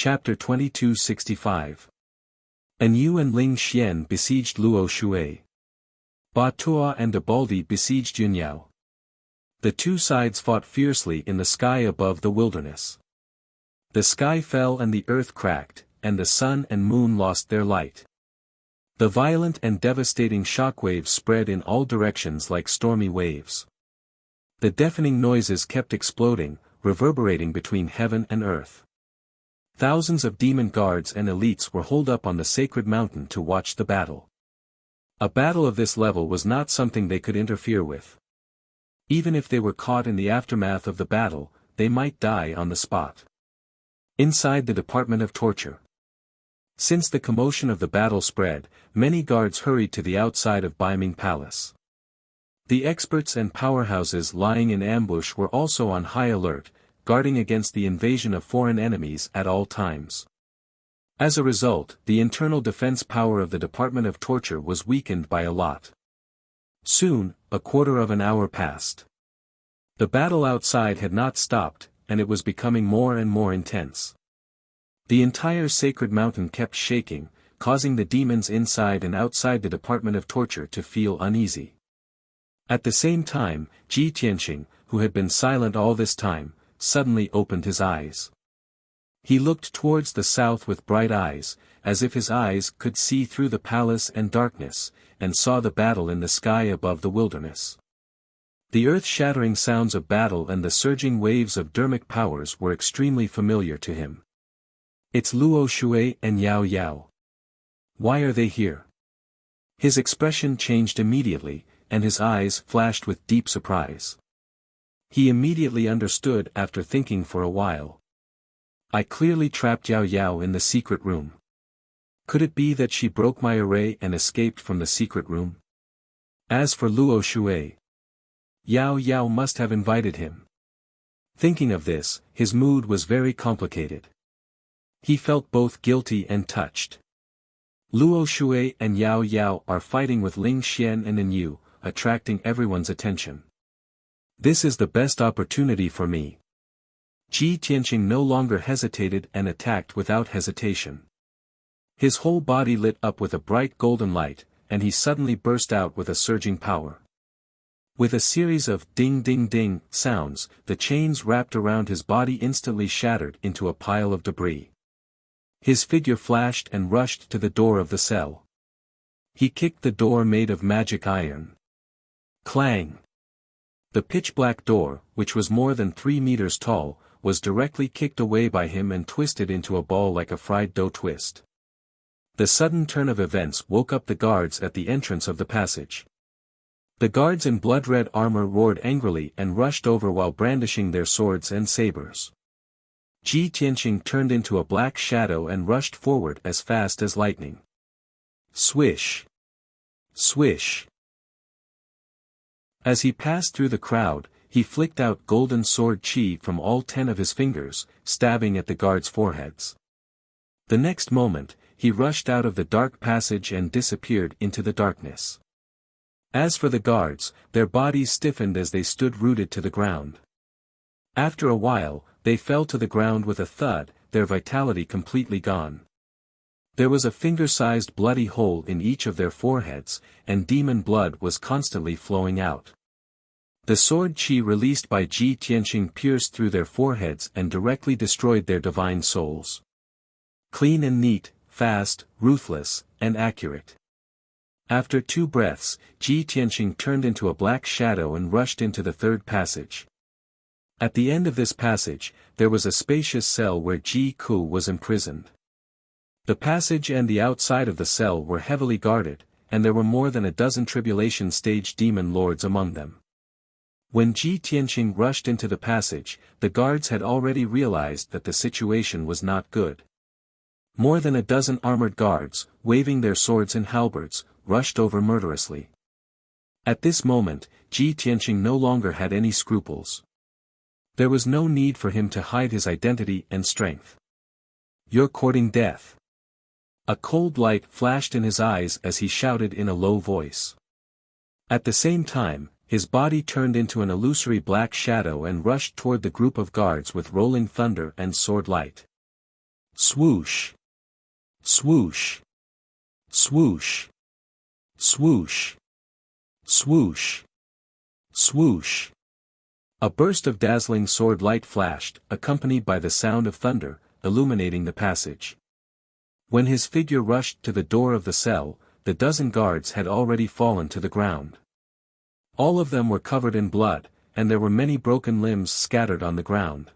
Chapter 2265. An Yu and Ling Xian besieged Luo Shui. Ba Tuo and Abaldi besieged Yunyao. The two sides fought fiercely in the sky above the wilderness. The sky fell and the earth cracked, and the sun and moon lost their light. The violent and devastating shockwaves spread in all directions like stormy waves. The deafening noises kept exploding, reverberating between heaven and earth. Thousands of demon guards and elites were holed up on the sacred mountain to watch the battle. A battle of this level was not something they could interfere with. Even if they were caught in the aftermath of the battle, they might die on the spot. Inside the Department of Torture. Since the commotion of the battle spread, many guards hurried to the outside of Baiming Palace. The experts and powerhouses lying in ambush were also on high alert, guarding against the invasion of foreign enemies at all times. As a result, the internal defense power of the Department of Torture was weakened by a lot. Soon, a quarter of an hour passed. The battle outside had not stopped, and it was becoming more and more intense. The entire sacred mountain kept shaking, causing the demons inside and outside the Department of Torture to feel uneasy. At the same time, Ji Tianqing, who had been silent all this time, suddenly opened his eyes. He looked towards the south with bright eyes, as if his eyes could see through the palace and darkness, and saw the battle in the sky above the wilderness. The earth-shattering sounds of battle and the surging waves of dermic powers were extremely familiar to him. It's Luo Shui and Yao Yao. Why are they here? His expression changed immediately, and his eyes flashed with deep surprise. He immediately understood after thinking for a while. I clearly trapped Yao Yao in the secret room. Could it be that she broke my array and escaped from the secret room? As for Luo Shui, Yao Yao must have invited him. Thinking of this, his mood was very complicated. He felt both guilty and touched. Luo Shui and Yao Yao are fighting with Ling Xian and An Yu, attracting everyone's attention. This is the best opportunity for me. Ji Tianqing no longer hesitated and attacked without hesitation. His whole body lit up with a bright golden light, and he suddenly burst out with a surging power. With a series of ding-ding-ding sounds, the chains wrapped around his body instantly shattered into a pile of debris. His figure flashed and rushed to the door of the cell. He kicked the door made of magic iron. Clang! The pitch-black door, which was more than 3 meters tall, was directly kicked away by him and twisted into a ball like a fried dough twist. The sudden turn of events woke up the guards at the entrance of the passage. The guards in blood-red armor roared angrily and rushed over while brandishing their swords and sabers. Ji Tianqing turned into a black shadow and rushed forward as fast as lightning. Swish! Swish! As he passed through the crowd, he flicked out golden sword qi from all 10 of his fingers, stabbing at the guards' foreheads. The next moment, he rushed out of the dark passage and disappeared into the darkness. As for the guards, their bodies stiffened as they stood rooted to the ground. After a while, they fell to the ground with a thud, their vitality completely gone. There was a finger-sized bloody hole in each of their foreheads, and demon blood was constantly flowing out. The sword qi released by Ji Tianqing pierced through their foreheads and directly destroyed their divine souls. Clean and neat, fast, ruthless, and accurate. After 2 breaths, Ji Tianqing turned into a black shadow and rushed into the 3rd passage. At the end of this passage, there was a spacious cell where Ji Ku was imprisoned. The passage and the outside of the cell were heavily guarded, and there were more than a dozen tribulation stage demon lords among them. When Ji Tianqing rushed into the passage, the guards had already realized that the situation was not good. More than a dozen armored guards, waving their swords and halberds, rushed over murderously. At this moment, Ji Tianqing no longer had any scruples. There was no need for him to hide his identity and strength. You're courting death. A cold light flashed in his eyes as he shouted in a low voice. At the same time, his body turned into an illusory black shadow and rushed toward the group of guards with rolling thunder and sword light. Swoosh. Swoosh. Swoosh. Swoosh. Swoosh. Swoosh. A burst of dazzling sword light flashed, accompanied by the sound of thunder, illuminating the passage. When his figure rushed to the door of the cell, the dozen guards had already fallen to the ground. All of them were covered in blood, and there were many broken limbs scattered on the ground.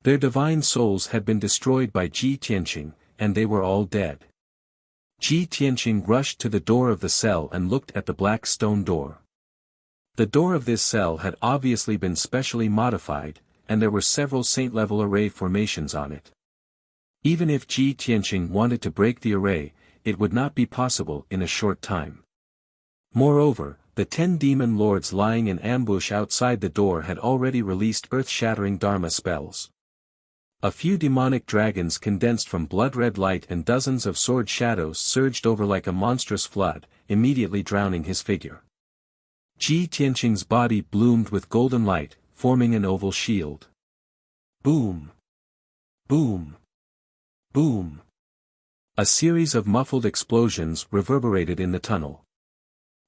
Their divine souls had been destroyed by Ji Tianqing, and they were all dead. Ji Tianqing rushed to the door of the cell and looked at the black stone door. The door of this cell had obviously been specially modified, and there were several saint-level array formations on it. Even if Ji Tianqing wanted to break the array, it would not be possible in a short time. Moreover, the 10 demon lords lying in ambush outside the door had already released earth-shattering Dharma spells. A few demonic dragons condensed from blood-red light and dozens of sword shadows surged over like a monstrous flood, immediately drowning his figure. Ji Tianqing's body bloomed with golden light, forming an oval shield. Boom! Boom! Boom! A series of muffled explosions reverberated in the tunnel.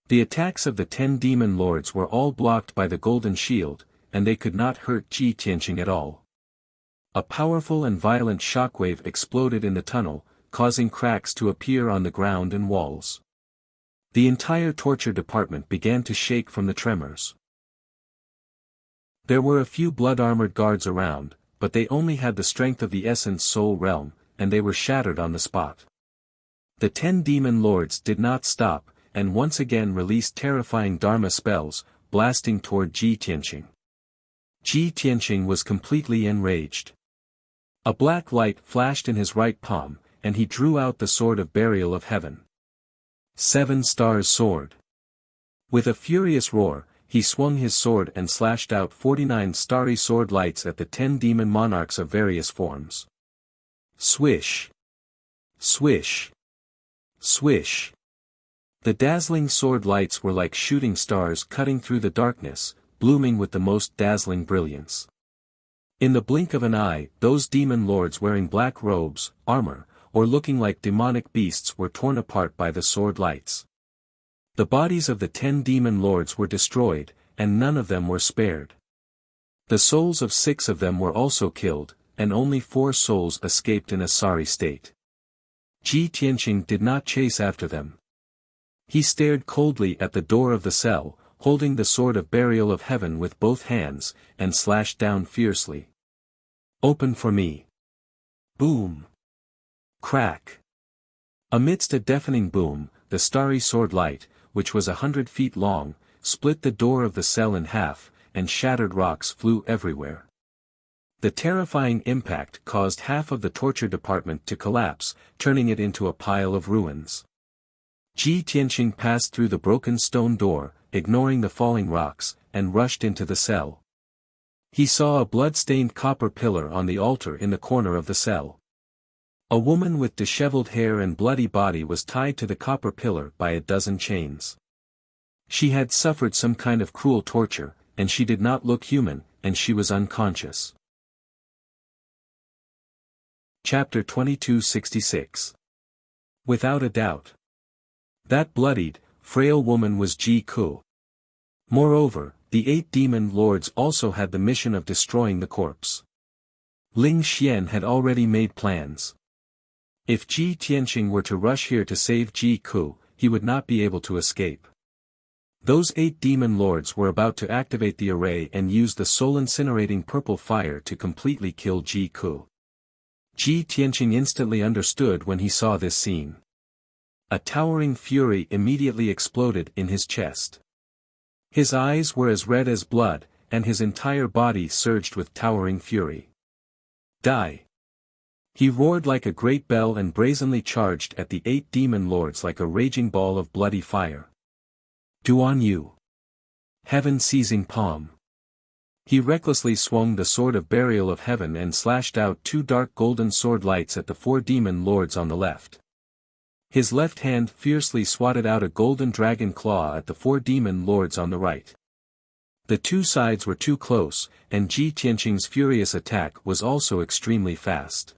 The attacks of the 10 demon lords were all blocked by the golden shield, and they could not hurt Ji Tianqing at all. A powerful and violent shockwave exploded in the tunnel, causing cracks to appear on the ground and walls. The entire torture department began to shake from the tremors. There were a few blood-armored guards around, but they only had the strength of the Essence Soul Realm, and they were shattered on the spot. The 10 demon lords did not stop, and once again released terrifying Dharma spells, blasting toward Ji Tianqing. Ji Tianqing was completely enraged. A black light flashed in his right palm, and he drew out the Sword of Burial of Heaven. 7 Stars Sword. With a furious roar, he swung his sword and slashed out 49 starry sword lights at the 10 demon monarchs of various forms. Swish! Swish! Swish! The dazzling sword lights were like shooting stars cutting through the darkness, blooming with the most dazzling brilliance. In the blink of an eye, those demon lords wearing black robes, armor, or looking like demonic beasts were torn apart by the sword lights. The bodies of the 10 demon lords were destroyed, and none of them were spared. The souls of 6 of them were also killed, and only 4 souls escaped in a sorry state. Ji Tianqing did not chase after them. He stared coldly at the door of the cell, holding the Sword of Burial of Heaven with both hands, and slashed down fiercely. Open for me. Boom. Crack. Amidst a deafening boom, the starry sword light, which was 100 feet long, split the door of the cell in half, and shattered rocks flew everywhere. The terrifying impact caused half of the torture department to collapse, turning it into a pile of ruins. Ji Tianqing passed through the broken stone door, ignoring the falling rocks, and rushed into the cell. He saw a blood-stained copper pillar on the altar in the corner of the cell. A woman with disheveled hair and bloody body was tied to the copper pillar by a dozen chains. She had suffered some kind of cruel torture, and she did not look human, and she was unconscious. Chapter 2266. Without a doubt. That bloodied, frail woman was Ji Ku. Moreover, the 8 demon lords also had the mission of destroying the corpse. Ling Xian had already made plans. If Ji Tianqing were to rush here to save Ji Ku, he would not be able to escape. Those 8 demon lords were about to activate the array and use the soul-incinerating purple fire to completely kill Ji Ku. Ji Tianqing instantly understood when he saw this scene. A towering fury immediately exploded in his chest. His eyes were as red as blood, and his entire body surged with towering fury. Die! He roared like a great bell and brazenly charged at the 8 demon lords like a raging ball of bloody fire. Do on you! Heaven-seizing palm! He recklessly swung the Sword of Burial of Heaven and slashed out 2 dark golden sword lights at the 4 demon lords on the left. His left hand fiercely swatted out a golden dragon claw at the 4 demon lords on the right. The 2 sides were too close, and Ji Tianqing's furious attack was also extremely fast.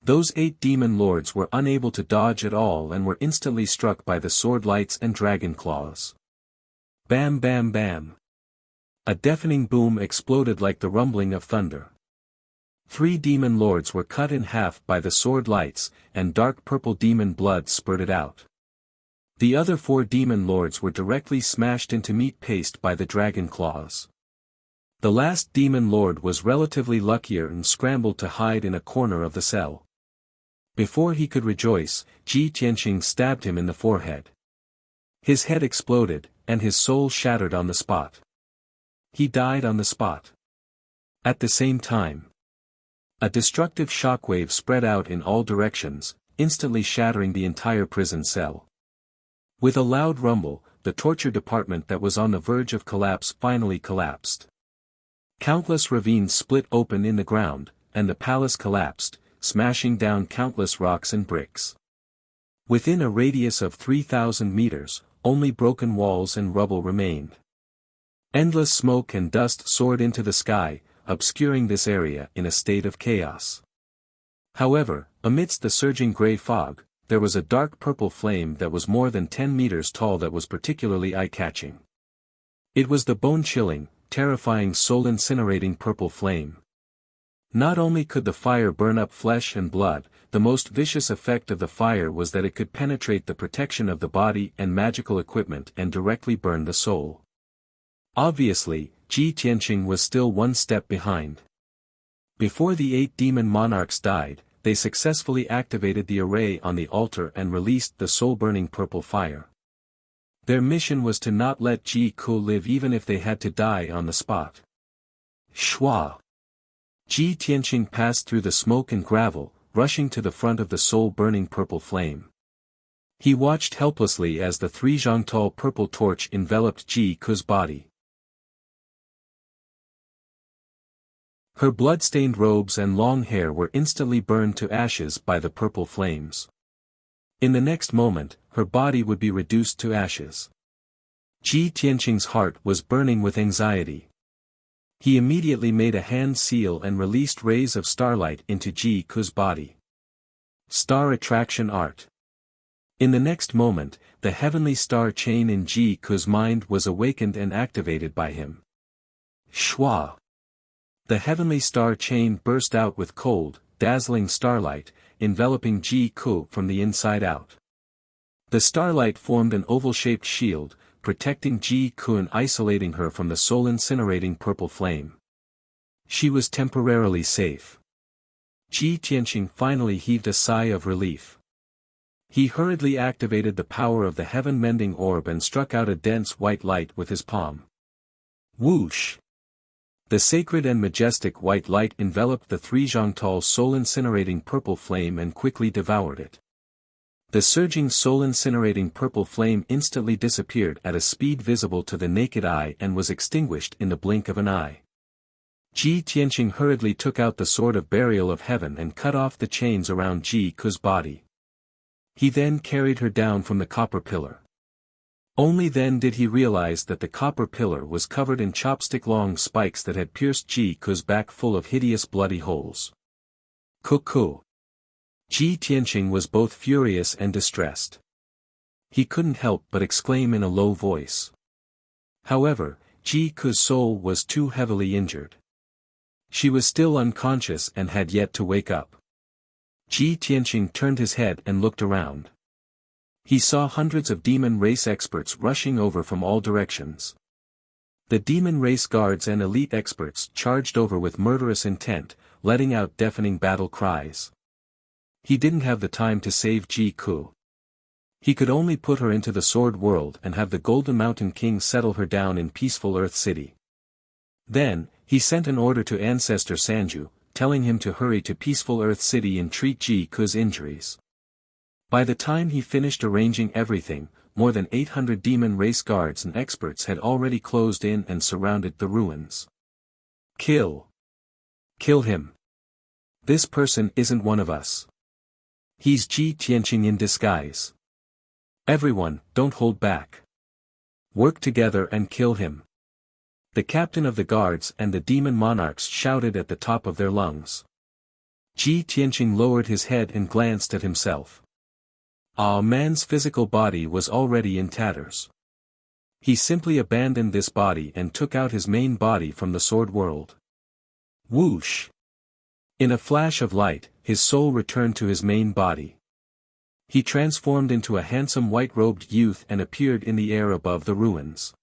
Those 8 demon lords were unable to dodge at all and were instantly struck by the sword lights and dragon claws. Bam bam bam. A deafening boom exploded like the rumbling of thunder. 3 demon lords were cut in half by the sword lights, and dark purple demon blood spurted out. The other 4 demon lords were directly smashed into meat paste by the dragon claws. The last demon lord was relatively luckier and scrambled to hide in a corner of the cell. Before he could rejoice, Ji Tianqing stabbed him in the forehead. His head exploded, and his soul shattered on the spot. He died on the spot. At the same time, a destructive shockwave spread out in all directions, instantly shattering the entire prison cell. With a loud rumble, the torture department that was on the verge of collapse finally collapsed. Countless ravines split open in the ground, and the palace collapsed, smashing down countless rocks and bricks. Within a radius of 3,000 meters, only broken walls and rubble remained. Endless smoke and dust soared into the sky, obscuring this area in a state of chaos. However, amidst the surging gray fog, there was a dark purple flame that was more than 10 meters tall that was particularly eye-catching. It was the bone-chilling, terrifying soul-incinerating purple flame. Not only could the fire burn up flesh and blood, the most vicious effect of the fire was that it could penetrate the protection of the body and magical equipment and directly burn the soul. Obviously, Ji Tianqing was still one step behind. Before the 8 demon monarchs died, they successfully activated the array on the altar and released the soul-burning purple fire. Their mission was to not let Ji Ku live even if they had to die on the spot. Shwa! Ji Tianqing passed through the smoke and gravel, rushing to the front of the soul-burning purple flame. He watched helplessly as the 3 zhangtal purple torch enveloped Ji Ku's body. Her blood-stained robes and long hair were instantly burned to ashes by the purple flames. In the next moment, her body would be reduced to ashes. Ji Tianqing's heart was burning with anxiety. He immediately made a hand seal and released rays of starlight into Ji Ku's body. Star Attraction Art. In the next moment, the heavenly star chain in Ji Ku's mind was awakened and activated by him. Shwa! The heavenly star chain burst out with cold, dazzling starlight, enveloping Ji Ku from the inside out. The starlight formed an oval-shaped shield, protecting Ji Ku and isolating her from the soul-incinerating purple flame. She was temporarily safe. Ji Tianqing finally heaved a sigh of relief. He hurriedly activated the power of the heaven-mending orb and struck out a dense white light with his palm. Whoosh! The sacred and majestic white light enveloped the 3 zhangtal soul-incinerating purple flame and quickly devoured it. The surging soul-incinerating purple flame instantly disappeared at a speed visible to the naked eye and was extinguished in the blink of an eye. Ji Tianqing hurriedly took out the sword of burial of heaven and cut off the chains around Ji Ku's body. He then carried her down from the copper pillar. Only then did he realize that the copper pillar was covered in chopstick-long spikes that had pierced Ji Ku's back full of hideous bloody holes. Cuckoo! Ji Tianqing was both furious and distressed. He couldn't help but exclaim in a low voice. However, Ji Ku's soul was too heavily injured. She was still unconscious and had yet to wake up. Ji Tianqing turned his head and looked around. He saw hundreds of demon race experts rushing over from all directions. The demon race guards and elite experts charged over with murderous intent, letting out deafening battle cries. He didn't have the time to save Ji Ku. He could only put her into the Sword World and have the Golden Mountain King settle her down in peaceful Earth City. Then, he sent an order to Ancestor Sanju, telling him to hurry to peaceful Earth City and treat Ji Ku's injuries. By the time he finished arranging everything, more than 800 demon race guards and experts had already closed in and surrounded the ruins. Kill! Kill him! This person isn't one of us. He's Ji Tianqing in disguise. Everyone, don't hold back. Work together and kill him. The captain of the guards and the demon monarchs shouted at the top of their lungs. Ji Tianqing lowered his head and glanced at himself. Ah, man's physical body was already in tatters. He simply abandoned this body and took out his main body from the sword world. Whoosh! In a flash of light, his soul returned to his main body. He transformed into a handsome white-robed youth and appeared in the air above the ruins.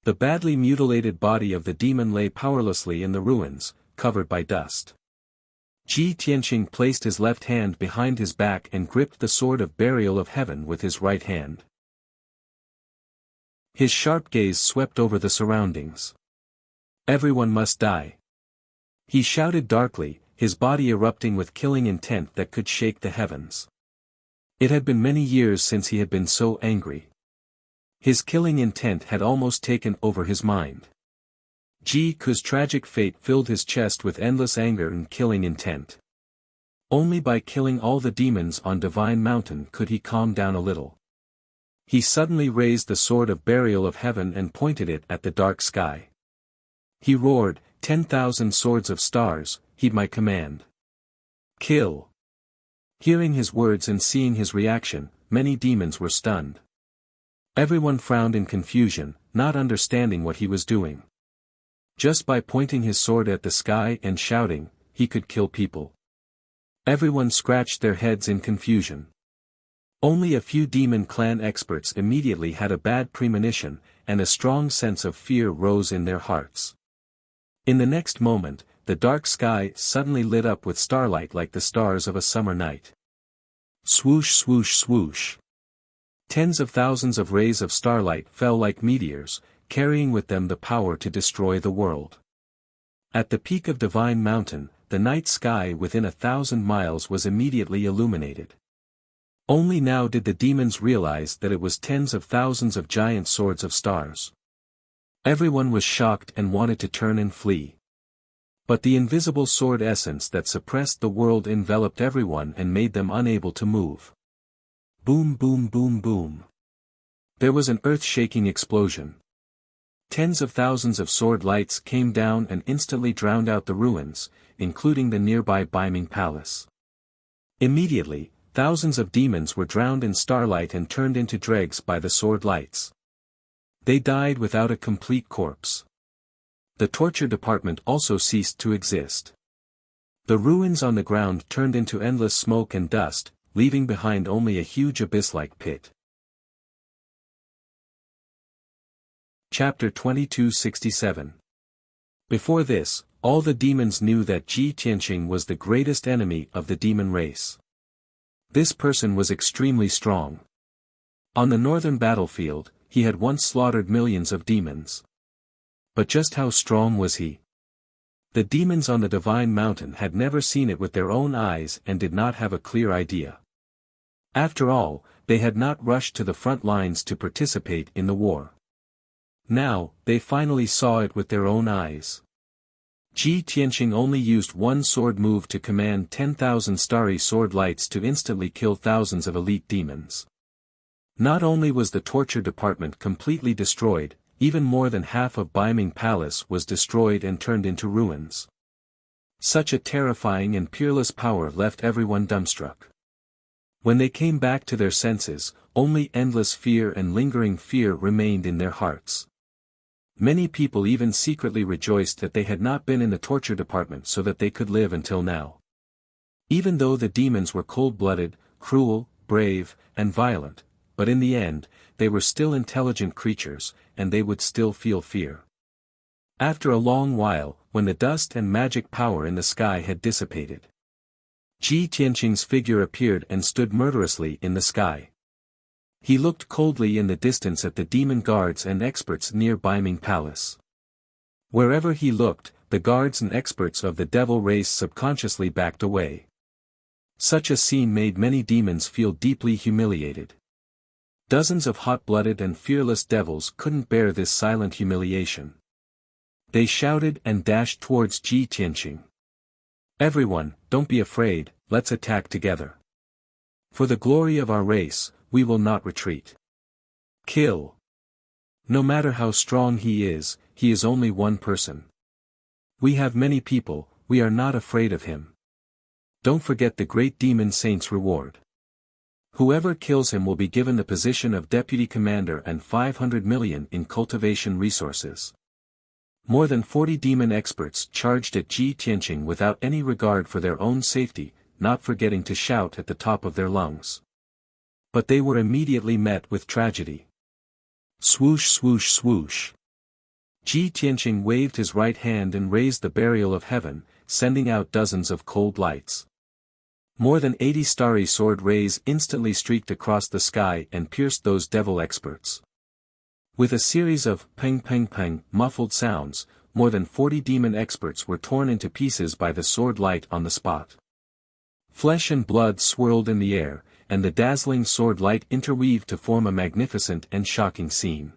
The badly mutilated body of the demon lay powerlessly in the ruins, covered by dust. Ji Tianqing placed his left hand behind his back and gripped the sword of burial of heaven with his right hand. His sharp gaze swept over the surroundings. Everyone must die. He shouted darkly, his body erupting with killing intent that could shake the heavens. It had been many years since he had been so angry. His killing intent had almost taken over his mind. Ji Ku's tragic fate filled his chest with endless anger and killing intent. Only by killing all the demons on Divine Mountain could he calm down a little. He suddenly raised the sword of burial of heaven and pointed it at the dark sky. He roared, 10,000 swords of stars, heed my command. Kill! Hearing his words and seeing his reaction, many demons were stunned. Everyone frowned in confusion, not understanding what he was doing. Just by pointing his sword at the sky and shouting, he could kill people. Everyone scratched their heads in confusion. Only a few demon clan experts immediately had a bad premonition, and a strong sense of fear rose in their hearts. In the next moment, the dark sky suddenly lit up with starlight like the stars of a summer night. Swoosh swoosh swoosh. Tens of thousands of rays of starlight fell like meteors, carrying with them the power to destroy the world. At the peak of Divine Mountain, the night sky within 1,000 miles was immediately illuminated. Only now did the demons realize that it was tens of thousands of giant swords of stars. Everyone was shocked and wanted to turn and flee. But the invisible sword essence that suppressed the world enveloped everyone and made them unable to move. Boom boom boom boom. There was an earth-shaking explosion. Tens of thousands of sword lights came down and instantly drowned out the ruins, including the nearby Beiming Palace. Immediately, thousands of demons were drowned in starlight and turned into dregs by the sword lights. They died without a complete corpse. The torture department also ceased to exist. The ruins on the ground turned into endless smoke and dust, leaving behind only a huge abyss-like pit. Chapter 2267. Before this, all the demons knew that Ji Tianqing was the greatest enemy of the demon race. This person was extremely strong. On the northern battlefield, he had once slaughtered millions of demons. But just how strong was he? The demons on the Divine Mountain had never seen it with their own eyes and did not have a clear idea. After all, they had not rushed to the front lines to participate in the war. Now, they finally saw it with their own eyes. Ji Tianqing only used one sword move to command 10,000 starry sword lights to instantly kill thousands of elite demons. Not only was the torture department completely destroyed, even more than half of Beiming Palace was destroyed and turned into ruins. Such a terrifying and peerless power left everyone dumbstruck. When they came back to their senses, only endless fear and lingering fear remained in their hearts. Many people even secretly rejoiced that they had not been in the torture department so that they could live until now. Even though the demons were cold-blooded, cruel, brave, and violent, but in the end, they were still intelligent creatures, and they would still feel fear. After a long while, when the dust and magic power in the sky had dissipated, Ji Tianqing's figure appeared and stood murderously in the sky. He looked coldly in the distance at the demon guards and experts near Beiming Palace. Wherever he looked, the guards and experts of the devil race subconsciously backed away. Such a scene made many demons feel deeply humiliated. Dozens of hot-blooded and fearless devils couldn't bear this silent humiliation. They shouted and dashed towards Ji Tianqing. Everyone, don't be afraid, let's attack together. For the glory of our race, we will not retreat. Kill. No matter how strong he is only one person. We have many people, we are not afraid of him. Don't forget the great demon saint's reward. Whoever kills him will be given the position of deputy commander and 500 million in cultivation resources. More than 40 demon experts charged at Ji Tianqing without any regard for their own safety, not forgetting to shout at the top of their lungs. But they were immediately met with tragedy. Swoosh swoosh swoosh. Ji Tianqing waved his right hand and raised the burial of heaven, sending out dozens of cold lights. More than 80 starry sword rays instantly streaked across the sky and pierced those devil experts. With a series of peng peng peng muffled sounds, more than 40 demon experts were torn into pieces by the sword light on the spot. Flesh and blood swirled in the air, and the dazzling sword light interweaved to form a magnificent and shocking scene.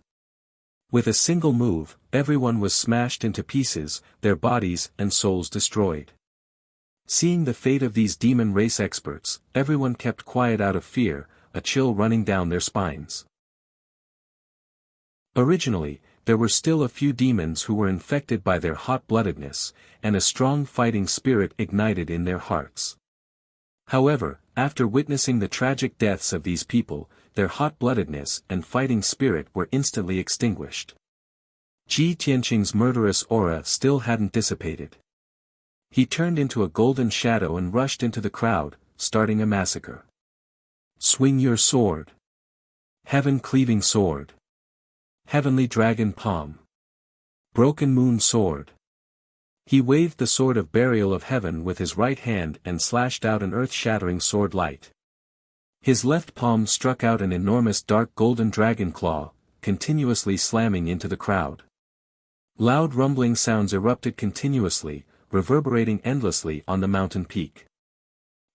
With a single move, everyone was smashed into pieces, their bodies and souls destroyed. Seeing the fate of these demon race experts, everyone kept quiet out of fear, a chill running down their spines. Originally, there were still a few demons who were infected by their hot-bloodedness, and a strong fighting spirit ignited in their hearts. However, after witnessing the tragic deaths of these people, their hot-bloodedness and fighting spirit were instantly extinguished. Ji Tianqing's murderous aura still hadn't dissipated. He turned into a golden shadow and rushed into the crowd, starting a massacre. Swing your sword. Heaven cleaving sword. Heavenly dragon palm. Broken moon sword. He waved the sword of burial of heaven with his right hand and slashed out an earth-shattering sword light. His left palm struck out an enormous dark golden dragon claw, continuously slamming into the crowd. Loud rumbling sounds erupted continuously, reverberating endlessly on the mountain peak.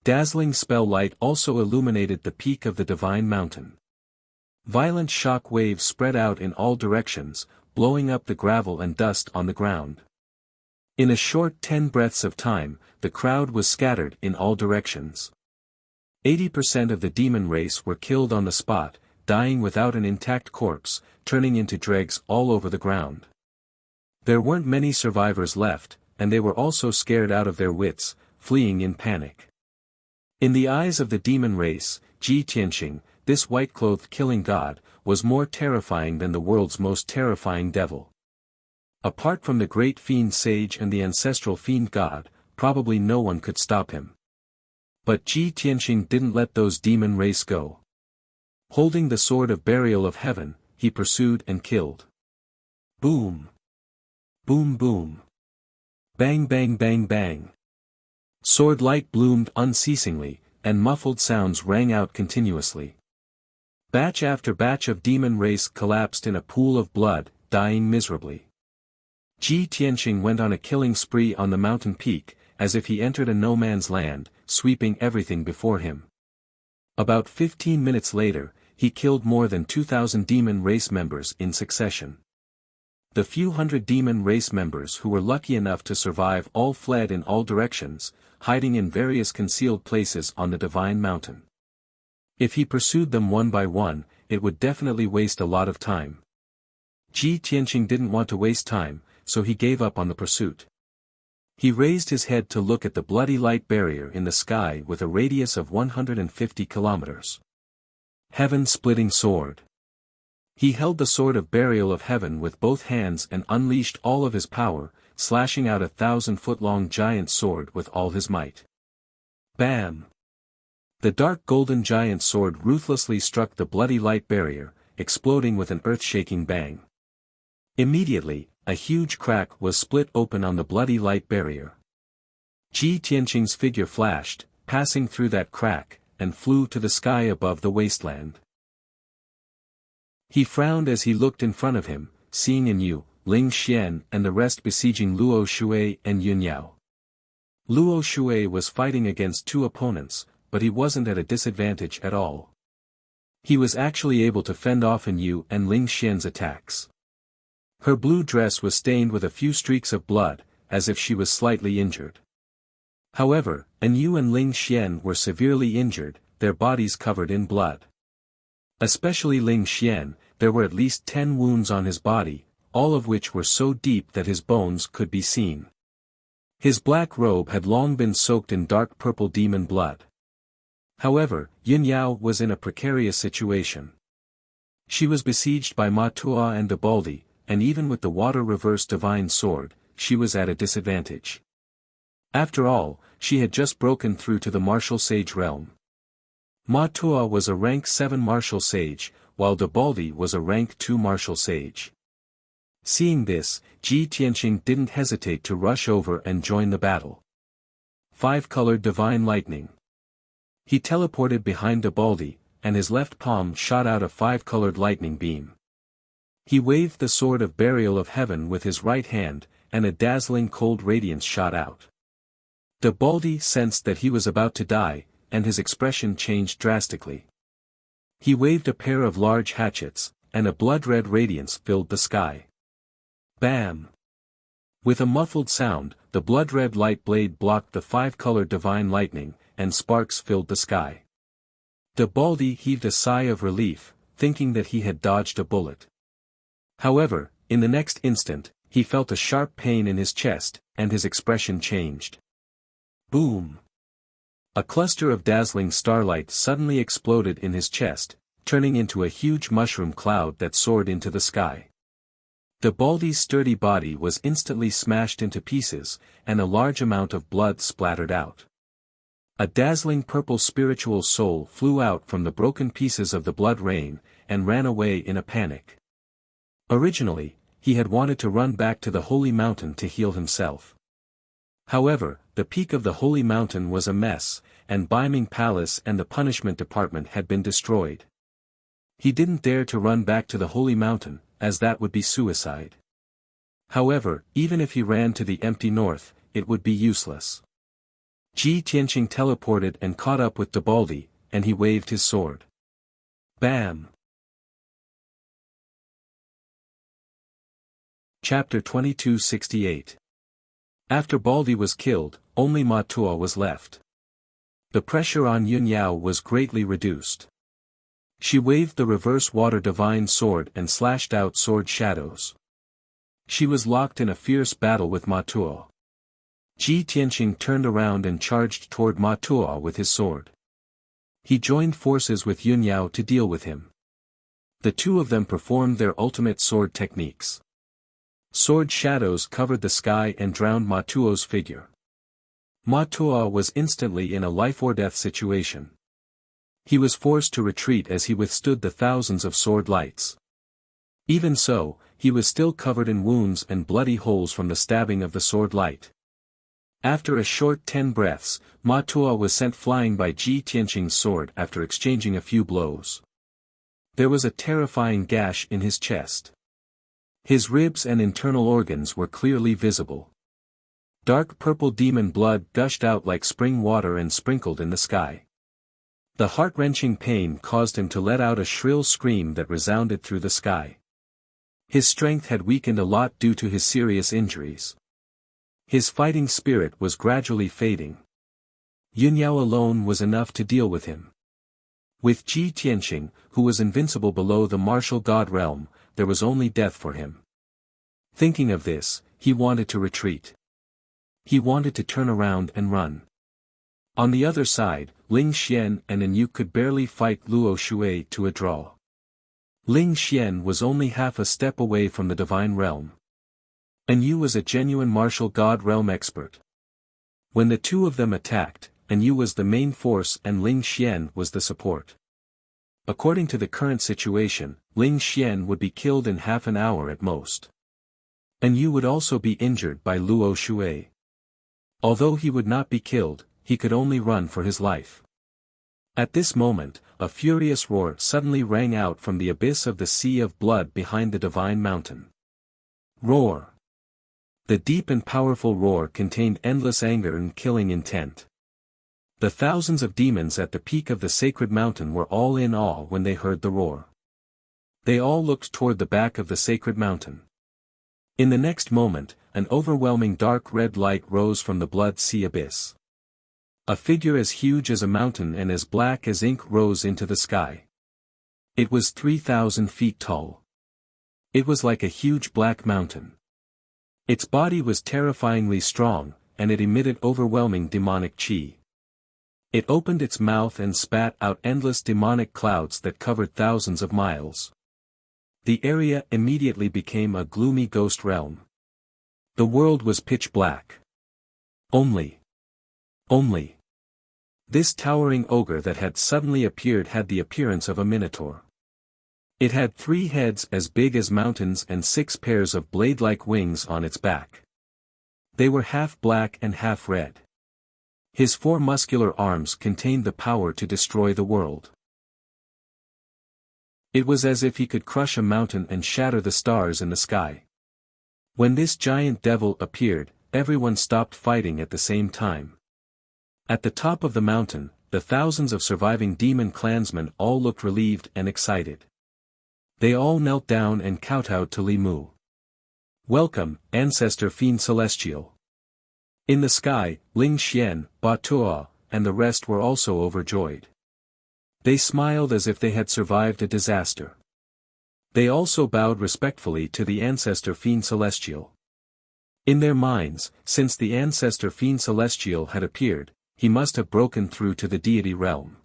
Dazzling spell light also illuminated the peak of the divine mountain. Violent shock waves spread out in all directions, blowing up the gravel and dust on the ground. In a short 10 breaths of time, the crowd was scattered in all directions. 80% of the demon race were killed on the spot, dying without an intact corpse, turning into dregs all over the ground. There weren't many survivors left, and they were also scared out of their wits, fleeing in panic. In the eyes of the demon race, Ji Tianqing, this white-clothed killing god, was more terrifying than the world's most terrifying devil. Apart from the great fiend sage and the ancestral fiend god, probably no one could stop him. But Ji Tianqing didn't let those demon race go. Holding the sword of burial of heaven, he pursued and killed. Boom! Boom boom! Bang bang bang bang! Sword light bloomed unceasingly, and muffled sounds rang out continuously. Batch after batch of demon race collapsed in a pool of blood, dying miserably. Ji Tianqing went on a killing spree on the mountain peak, as if he entered a no-man's land, sweeping everything before him. About 15 minutes later, he killed more than 2,000 demon race members in succession. The few hundred demon race members who were lucky enough to survive all fled in all directions, hiding in various concealed places on the divine mountain. If he pursued them one by one, it would definitely waste a lot of time. Ji Tianqing didn't want to waste time, so he gave up on the pursuit. He raised his head to look at the bloody light barrier in the sky with a radius of 150 kilometers. Heaven-splitting sword. He held the sword of burial of heaven with both hands and unleashed all of his power, slashing out a 1,000-foot-long giant sword with all his might. Bam! The dark golden giant sword ruthlessly struck the bloody light barrier, exploding with an earth-shaking bang. Immediately, a huge crack was split open on the bloody light barrier. Ji Tianqing's figure flashed, passing through that crack, and flew to the sky above the wasteland. He frowned as he looked in front of him, seeing in Yu, Ling Xian and the rest besieging Luo Shui and Yun Yao. Luo Shui was fighting against two opponents, but he wasn't at a disadvantage at all. He was actually able to fend off in Yu and Ling Xian's attacks. Her blue dress was stained with a few streaks of blood, as if she was slightly injured. However, Yu and Ling Xian were severely injured, their bodies covered in blood. Especially Ling Xian, there were at least 10 wounds on his body, all of which were so deep that his bones could be seen. His black robe had long been soaked in dark purple demon blood. However, Yun Yao was in a precarious situation. She was besieged by Ma Tuo and the Baldi, and even with the water-reverse divine sword, she was at a disadvantage. After all, she had just broken through to the martial sage realm. Ma Tuo was a rank 7 martial sage, while the Baldi was a rank 2 martial sage. Seeing this, Ji Tianqing didn't hesitate to rush over and join the battle. 5-colored divine lightning. He teleported behind the Baldi, and his left palm shot out a 5-colored lightning beam. He waved the sword of burial of heaven with his right hand, and a dazzling cold radiance shot out. The Baldi sensed that he was about to die, and his expression changed drastically. He waved a pair of large hatchets, and a blood-red radiance filled the sky. Bam! With a muffled sound, the blood-red light blade blocked the 5-colored divine lightning, and sparks filled the sky. The Baldi heaved a sigh of relief, thinking that he had dodged a bullet. However, in the next instant, he felt a sharp pain in his chest, and his expression changed. Boom! A cluster of dazzling starlight suddenly exploded in his chest, turning into a huge mushroom cloud that soared into the sky. The Baldi's sturdy body was instantly smashed into pieces, and a large amount of blood splattered out. A dazzling purple spiritual soul flew out from the broken pieces of the blood rain, and ran away in a panic. Originally, he had wanted to run back to the holy mountain to heal himself. However, the peak of the holy mountain was a mess, and Baiming Palace and the punishment department had been destroyed. He didn't dare to run back to the holy mountain, as that would be suicide. However, even if he ran to the empty north, it would be useless. Ji Tianqing teleported and caught up with the Baldi, and he waved his sword. Bam! Chapter 2268. After Baldi was killed, only Ma Tuo was left. The pressure on Yun Yao was greatly reduced. She waved the reverse water divine sword and slashed out sword shadows. She was locked in a fierce battle with Ma Tuo. Ji Tianqing turned around and charged toward Ma Tuo with his sword. He joined forces with Yun Yao to deal with him. The two of them performed their ultimate sword techniques. Sword shadows covered the sky and drowned Ma Tuo's figure. Ma Tuo was instantly in a life-or-death situation. He was forced to retreat as he withstood the thousands of sword lights. Even so, he was still covered in wounds and bloody holes from the stabbing of the sword light. After a short 10 breaths, Ma Tuo was sent flying by Ji Tianqing's sword after exchanging a few blows. There was a terrifying gash in his chest. His ribs and internal organs were clearly visible. Dark purple demon blood gushed out like spring water and sprinkled in the sky. The heart-wrenching pain caused him to let out a shrill scream that resounded through the sky. His strength had weakened a lot due to his serious injuries. His fighting spirit was gradually fading. Yun Yao alone was enough to deal with him. With Ji Tianqing, who was invincible below the martial god realm, there was only death for him. Thinking of this, he wanted to retreat. He wanted to turn around and run. On the other side, Ling Xian and Enyu could barely fight Luo Shui to a draw. Ling Xian was only half a step away from the divine realm. Enyu was a genuine martial god realm expert. When the two of them attacked, Enyu was the main force and Ling Xian was the support. According to the current situation, Ling Xian would be killed in half an hour at most. Enyu would also be injured by Luo Shui. Although he would not be killed, he could only run for his life. At this moment, a furious roar suddenly rang out from the abyss of the sea of blood behind the divine mountain. Roar! The deep and powerful roar contained endless anger and killing intent. The thousands of demons at the peak of the sacred mountain were all in awe when they heard the roar. They all looked toward the back of the sacred mountain. In the next moment, an overwhelming dark red light rose from the blood sea abyss. A figure as huge as a mountain and as black as ink rose into the sky. It was 3,000 feet tall. It was like a huge black mountain. Its body was terrifyingly strong, and it emitted overwhelming demonic chi. It opened its mouth and spat out endless demonic clouds that covered thousands of miles. The area immediately became a gloomy ghost realm. The world was pitch black. Only. This towering ogre that had suddenly appeared had the appearance of a minotaur. It had 3 heads as big as mountains and 6 pairs of blade-like wings on its back. They were half black and half red. His 4 muscular arms contained the power to destroy the world. It was as if he could crush a mountain and shatter the stars in the sky. When this giant devil appeared, everyone stopped fighting at the same time. At the top of the mountain, the thousands of surviving demon clansmen all looked relieved and excited. They all knelt down and kowtowed to Li Mu. "Welcome, Ancestor Fiend Celestial." In the sky, Ling Xian, Ba Tuo, and the rest were also overjoyed. They smiled as if they had survived a disaster. They also bowed respectfully to the Ancestor Fiend Celestial. In their minds, since the Ancestor Fiend Celestial had appeared, he must have broken through to the deity realm.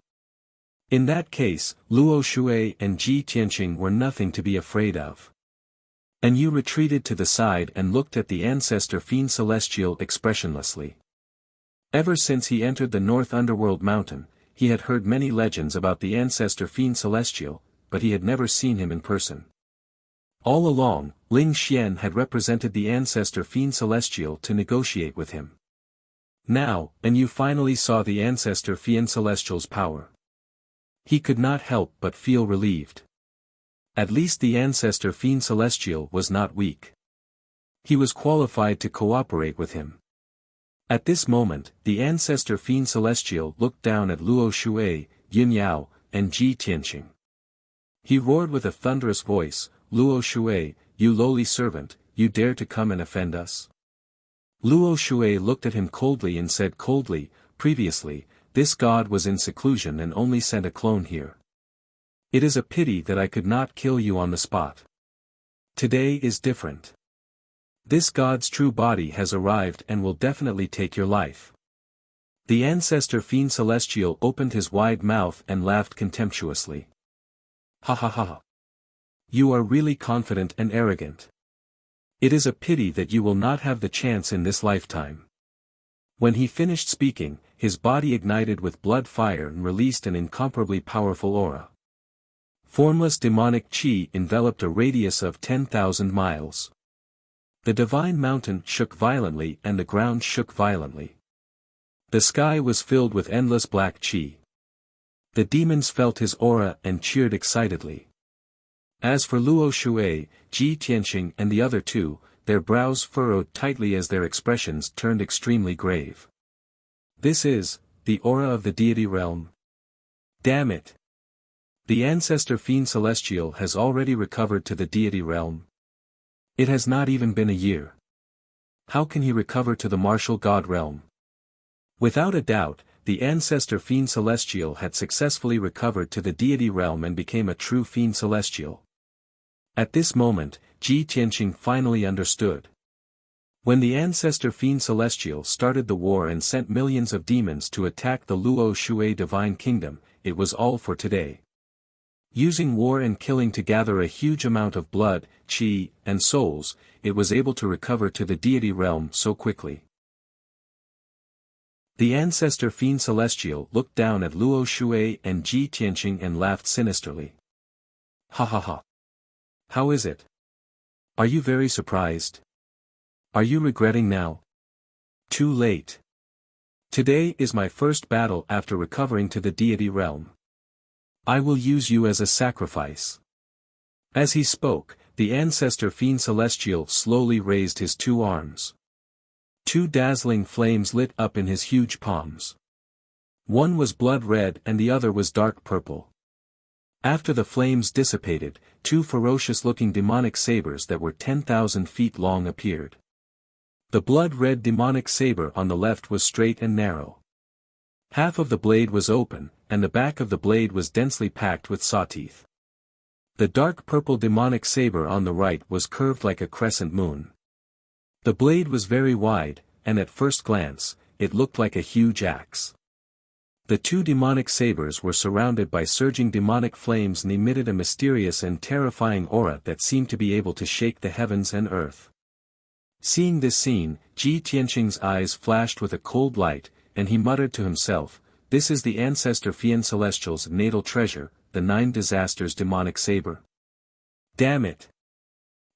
In that case, Luo Shui and Ji Tianqing were nothing to be afraid of. And Yu retreated to the side and looked at the Ancestor Fiend Celestial expressionlessly. Ever since he entered the North Underworld Mountain, he had heard many legends about the Ancestor Fiend Celestial, but he had never seen him in person. All along, Ling Xian had represented the Ancestor Fiend Celestial to negotiate with him. Now, Yu finally saw the Ancestor Fiend Celestial's power. He could not help but feel relieved. At least the Ancestor Fiend Celestial was not weak. He was qualified to cooperate with him. At this moment, the Ancestor Fiend Celestial looked down at Luo Shui, Yin Yao, and Ji Tianqing. He roared with a thunderous voice, "Luo Shui, you lowly servant, you dare to come and offend us?" Luo Shui looked at him coldly and said coldly, "Previously, this god was in seclusion and only sent a clone here. It is a pity that I could not kill you on the spot. Today is different. This god's true body has arrived and will definitely take your life." The Ancestor Fiend Celestial opened his wide mouth and laughed contemptuously. "Ha ha ha. You are really confident and arrogant. It is a pity that you will not have the chance in this lifetime." When he finished speaking, his body ignited with blood fire and released an incomparably powerful aura. Formless demonic chi enveloped a radius of 10,000 miles. The divine mountain shook violently and the ground shook violently. The sky was filled with endless black chi. The demons felt his aura and cheered excitedly. As for Luo Shui, Ji Tianqing and the other 2, their brows furrowed tightly as their expressions turned extremely grave. This is the aura of the deity realm. Damn it! The Ancestor Fiend Celestial has already recovered to the deity realm. It has not even been a year. How can he recover to the martial god realm? Without a doubt, the Ancestor Fiend Celestial had successfully recovered to the deity realm and became a true Fiend Celestial. At this moment, Ji Tianqing finally understood. When the Ancestor Fiend Celestial started the war and sent millions of demons to attack the Luo Shui Divine Kingdom, it was all for today. Using war and killing to gather a huge amount of blood, chi, and souls, it was able to recover to the deity realm so quickly. The Ancestor Fiend Celestial looked down at Luo Shui and Ji Tianqing and laughed sinisterly. "Ha ha ha. How is it? Are you very surprised? Are you regretting now? Too late. Today is my first battle after recovering to the deity realm. I will use you as a sacrifice." As he spoke, the Ancestor Fiend Celestial slowly raised his 2 arms. 2 dazzling flames lit up in his huge palms. One was blood red and the other was dark purple. After the flames dissipated, 2 ferocious-looking demonic sabers that were 10,000 feet long appeared. The blood-red demonic saber on the left was straight and narrow. Half of the blade was open, and the back of the blade was densely packed with saw teeth. The dark purple demonic saber on the right was curved like a crescent moon. The blade was very wide, and at first glance, it looked like a huge axe. The two demonic sabers were surrounded by surging demonic flames and emitted a mysterious and terrifying aura that seemed to be able to shake the heavens and earth. Seeing this scene, Ji Tianqing's eyes flashed with a cold light, and he muttered to himself, "This is the ancestor Fian Celestial's natal treasure, the 9 disasters demonic saber. Damn it!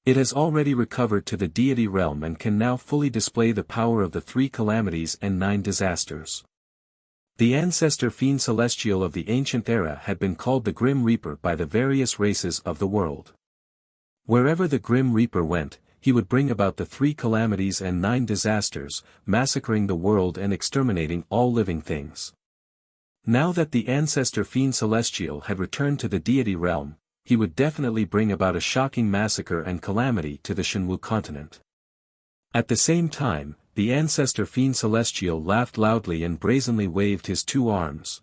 It has already recovered to the deity realm and can now fully display the power of the 3 calamities and 9 disasters." The ancestor Fian Celestial of the ancient era had been called the Grim Reaper by the various races of the world. Wherever the Grim Reaper went, he would bring about the 3 calamities and 9 disasters, massacring the world and exterminating all living things. Now that the ancestor Fian Celestial had returned to the deity realm, he would definitely bring about a shocking massacre and calamity to the Shenwu continent. At the same time, the ancestor Fian Celestial laughed loudly and brazenly waved his 2 arms.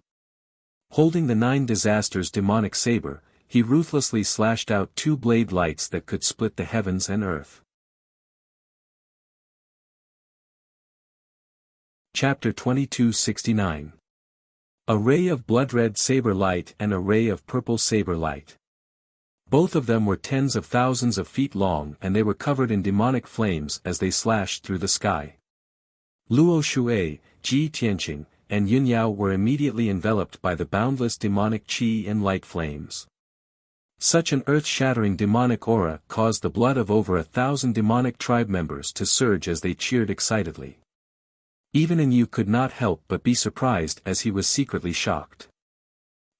Holding the 9 disasters demonic saber, he ruthlessly slashed out 2 blade lights that could split the heavens and earth. Chapter 2269. A ray of blood-red saber light and a ray of purple saber light. Both of them were tens of thousands of feet long and they were covered in demonic flames as they slashed through the sky. Luo Shui, Ji Tianqing, and Yun Yao were immediately enveloped by the boundless demonic qi and light flames. Such an earth-shattering demonic aura caused the blood of over 1,000 demonic tribe members to surge as they cheered excitedly. Even Yu could not help but be surprised as he was secretly shocked.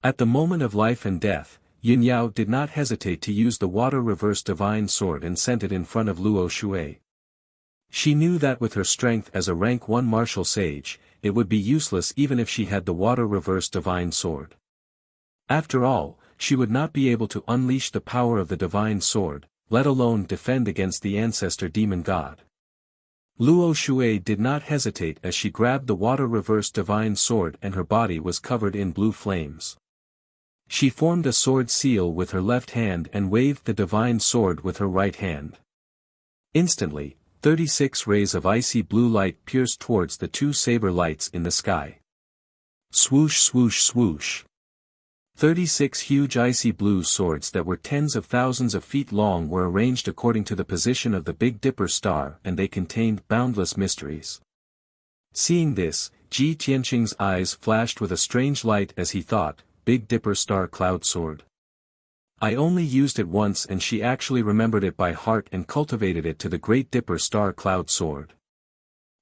At the moment of life and death, Yun Yao did not hesitate to use the water reverse divine sword and sent it in front of Luo Shui. She knew that with her strength as a rank 1 martial sage, it would be useless even if she had the water reverse divine sword. After all, she would not be able to unleash the power of the divine sword, let alone defend against the ancestor demon god. Luo Shui did not hesitate as she grabbed the water reverse divine sword and her body was covered in blue flames. She formed a sword seal with her left hand and waved the divine sword with her right hand. Instantly, 36 rays of icy blue light pierced towards the 2 saber lights in the sky. Swoosh swoosh swoosh. 36 huge icy blue swords that were tens of thousands of feet long were arranged according to the position of the Big Dipper star and they contained boundless mysteries. Seeing this, Ji Tianqing's eyes flashed with a strange light as he thought, Big Dipper star cloud sword. I only used it once and she actually remembered it by heart and cultivated it to the Great Dipper star cloud sword.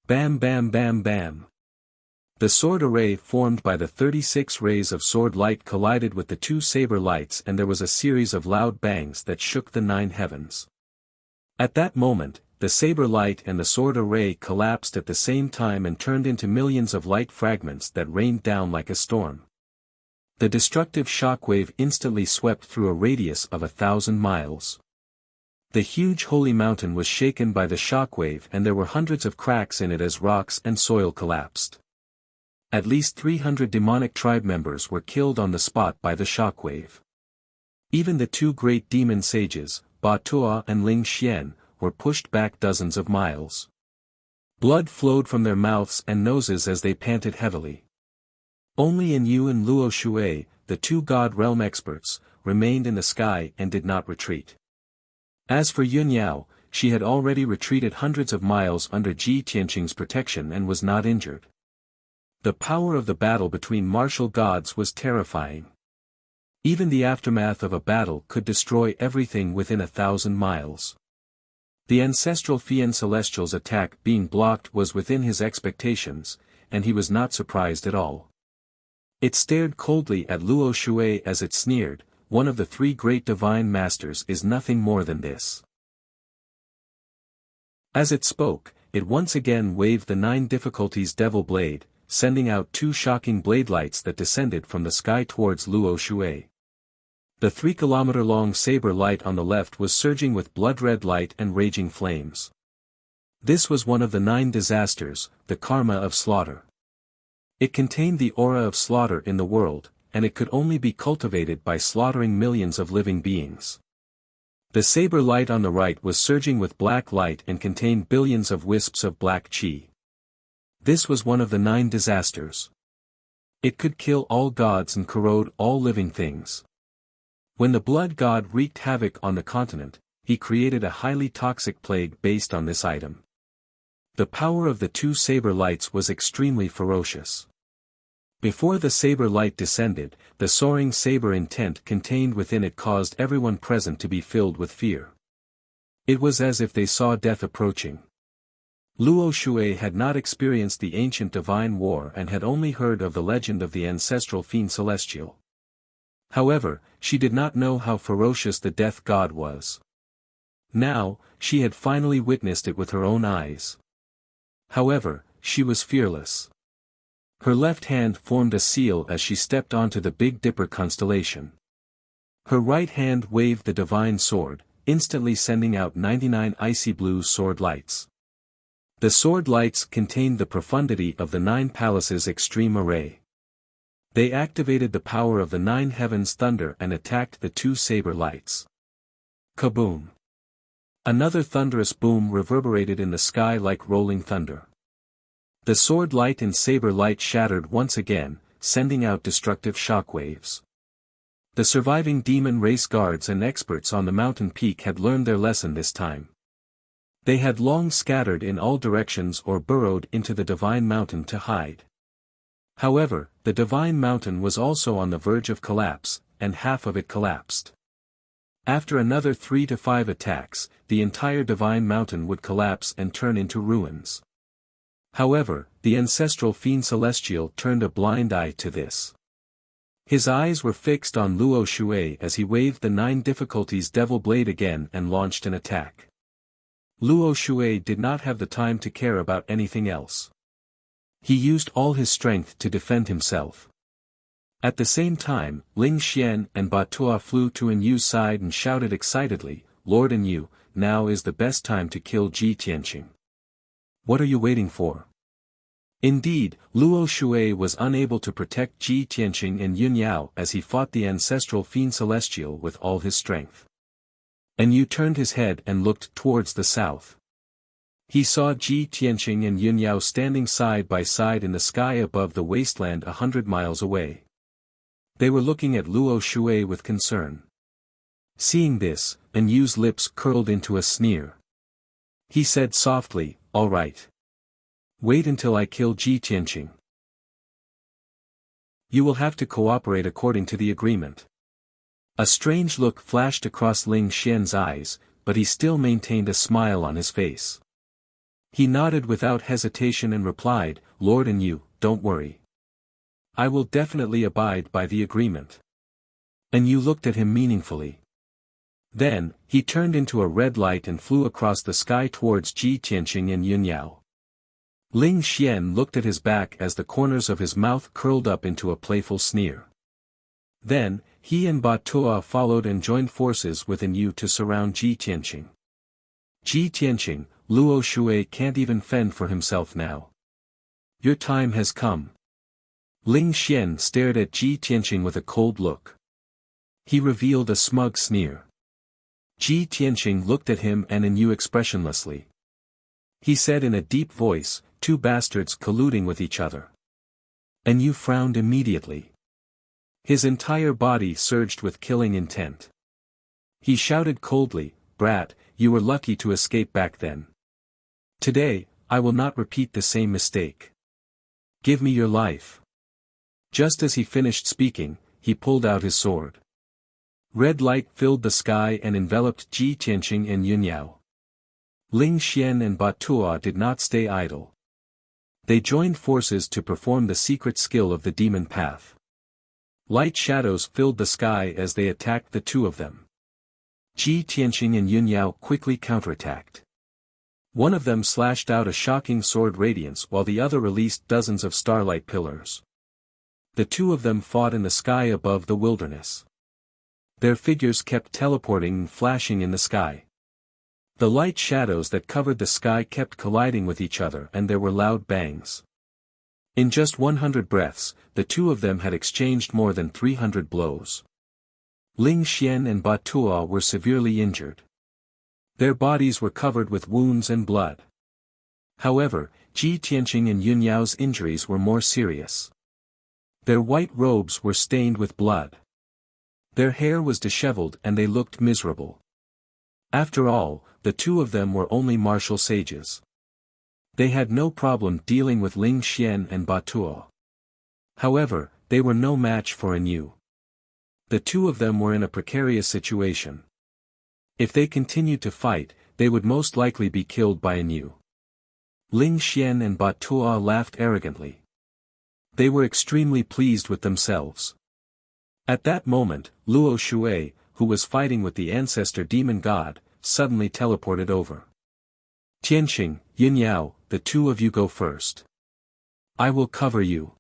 Bam bam bam bam. The sword array formed by the 36 rays of sword light collided with the 2 saber lights and there was a series of loud bangs that shook the 9 heavens. At that moment, the saber light and the sword array collapsed at the same time and turned into millions of light fragments that rained down like a storm. The destructive shockwave instantly swept through a radius of 1,000 miles. The huge holy mountain was shaken by the shockwave and there were hundreds of cracks in it as rocks and soil collapsed. At least 300 demonic tribe members were killed on the spot by the shockwave. Even the 2 great demon sages, Ba Tuo and Ling Xian, were pushed back dozens of miles. Blood flowed from their mouths and noses as they panted heavily. Only Yu and Luo Shui, the 2 God Realm experts, remained in the sky and did not retreat. As for Yun Yao, she had already retreated hundreds of miles under Ji Tianqing's protection and was not injured. The power of the battle between martial gods was terrifying. Even the aftermath of a battle could destroy everything within 1,000 miles. The ancestral Fian Celestial's attack being blocked was within his expectations, and he was not surprised at all. It stared coldly at Luo Shui as it sneered, one of the 3 great divine masters is nothing more than this. As it spoke, it once again waved the 9 difficulties devil blade, sending out 2 shocking blade lights that descended from the sky towards Luo Shui. The 3-kilometer-long saber light on the left was surging with blood-red light and raging flames. This was one of the 9 disasters, the karma of slaughter. It contained the aura of slaughter in the world, and it could only be cultivated by slaughtering millions of living beings. The saber light on the right was surging with black light and contained billions of wisps of black qi. This was one of the 9 disasters. It could kill all gods and corrode all living things. When the blood god wreaked havoc on the continent, he created a highly toxic plague based on this item. The power of the 2 saber lights was extremely ferocious. Before the saber light descended, the soaring saber intent contained within it caused everyone present to be filled with fear. It was as if they saw death approaching. Luo Shui had not experienced the ancient divine war and had only heard of the legend of the ancestral fiend celestial. However, she did not know how ferocious the death god was. Now, she had finally witnessed it with her own eyes. However, she was fearless. Her left hand formed a seal as she stepped onto the Big Dipper constellation. Her right hand waved the divine sword, instantly sending out 99 icy blue sword lights. The sword lights contained the profundity of the 9 palaces' extreme array. They activated the power of the 9 heavens' thunder and attacked the 2 saber lights. Kaboom! Another thunderous boom reverberated in the sky like rolling thunder. The sword light and saber light shattered once again, sending out destructive shockwaves. The surviving demon race guards and experts on the mountain peak had learned their lesson this time. They had long scattered in all directions or burrowed into the divine mountain to hide. However, the divine mountain was also on the verge of collapse, and half of it collapsed. After another 3 to 5 attacks, the entire divine mountain would collapse and turn into ruins. However, the ancestral fiend celestial turned a blind eye to this. His eyes were fixed on Luo Shui as he waved the 9 difficulties devil blade again and launched an attack. Luo Shui did not have the time to care about anything else. He used all his strength to defend himself. At the same time, Ling Xian and Ba Tuo flew to An Yu's side and shouted excitedly, "Lord An Yu, now is the best time to kill Ji Tianqing. What are you waiting for?" Indeed, Luo Shui was unable to protect Ji Tianqing and Yun Yao as he fought the ancestral fiend celestial with all his strength. An Yu turned his head and looked towards the south. He saw Ji Tianqing and Yun Yao standing side by side in the sky above the wasteland 100 miles away. They were looking at Luo Shui with concern. Seeing this, An Yu's lips curled into a sneer. He said softly, "All right. Wait until I kill Ji Tianqing. You will have to cooperate according to the agreement." A strange look flashed across Ling Xian's eyes, but he still maintained a smile on his face. He nodded without hesitation and replied, "Lord An Yu, don't worry. I will definitely abide by the agreement." An Yu looked at him meaningfully. Then, he turned into a red light and flew across the sky towards Ji Tianqing and Yun Yao. Ling Xian looked at his back as the corners of his mouth curled up into a playful sneer. Then, he and Ba Tuo followed and joined forces with An Yu to surround Ji Tianqing. "Ji Tianqing, Luo Shui can't even fend for himself now. Your time has come." Ling Xian stared at Ji Tianqing with a cold look. He revealed a smug sneer. Ji Tianqing looked at him and An Yu expressionlessly. He said in a deep voice, "Two bastards colluding with each other." An Yu frowned immediately. His entire body surged with killing intent. He shouted coldly, "Brat, you were lucky to escape back then. Today, I will not repeat the same mistake. Give me your life." Just as he finished speaking, he pulled out his sword. Red light filled the sky and enveloped Ji Tianqing and Yun Yao. Ling Xian and Ba Tuo did not stay idle. They joined forces to perform the secret skill of the demon path. Light shadows filled the sky as they attacked the two of them. Ji Tianqing and Yun Yao quickly counterattacked. One of them slashed out a shocking sword radiance while the other released dozens of starlight pillars. The two of them fought in the sky above the wilderness. Their figures kept teleporting and flashing in the sky. The light shadows that covered the sky kept colliding with each other and there were loud bangs. In just 100 breaths, the two of them had exchanged more than 300 blows. Ling Xian and Ba Tuo were severely injured. Their bodies were covered with wounds and blood. However, Ji Tianqing and Yun Yao's injuries were more serious. Their white robes were stained with blood. Their hair was disheveled and they looked miserable. After all, the two of them were only martial sages. They had no problem dealing with Ling Xian and Ba Tuo. However, they were no match for An Yu. The two of them were in a precarious situation. If they continued to fight, they would most likely be killed by An Yu. Ling Xian and Ba Tuo laughed arrogantly. They were extremely pleased with themselves. At that moment, Luo Shui, who was fighting with the ancestor demon god, suddenly teleported over. Tianqing, Yin Yao, the two of you go first. I will cover you.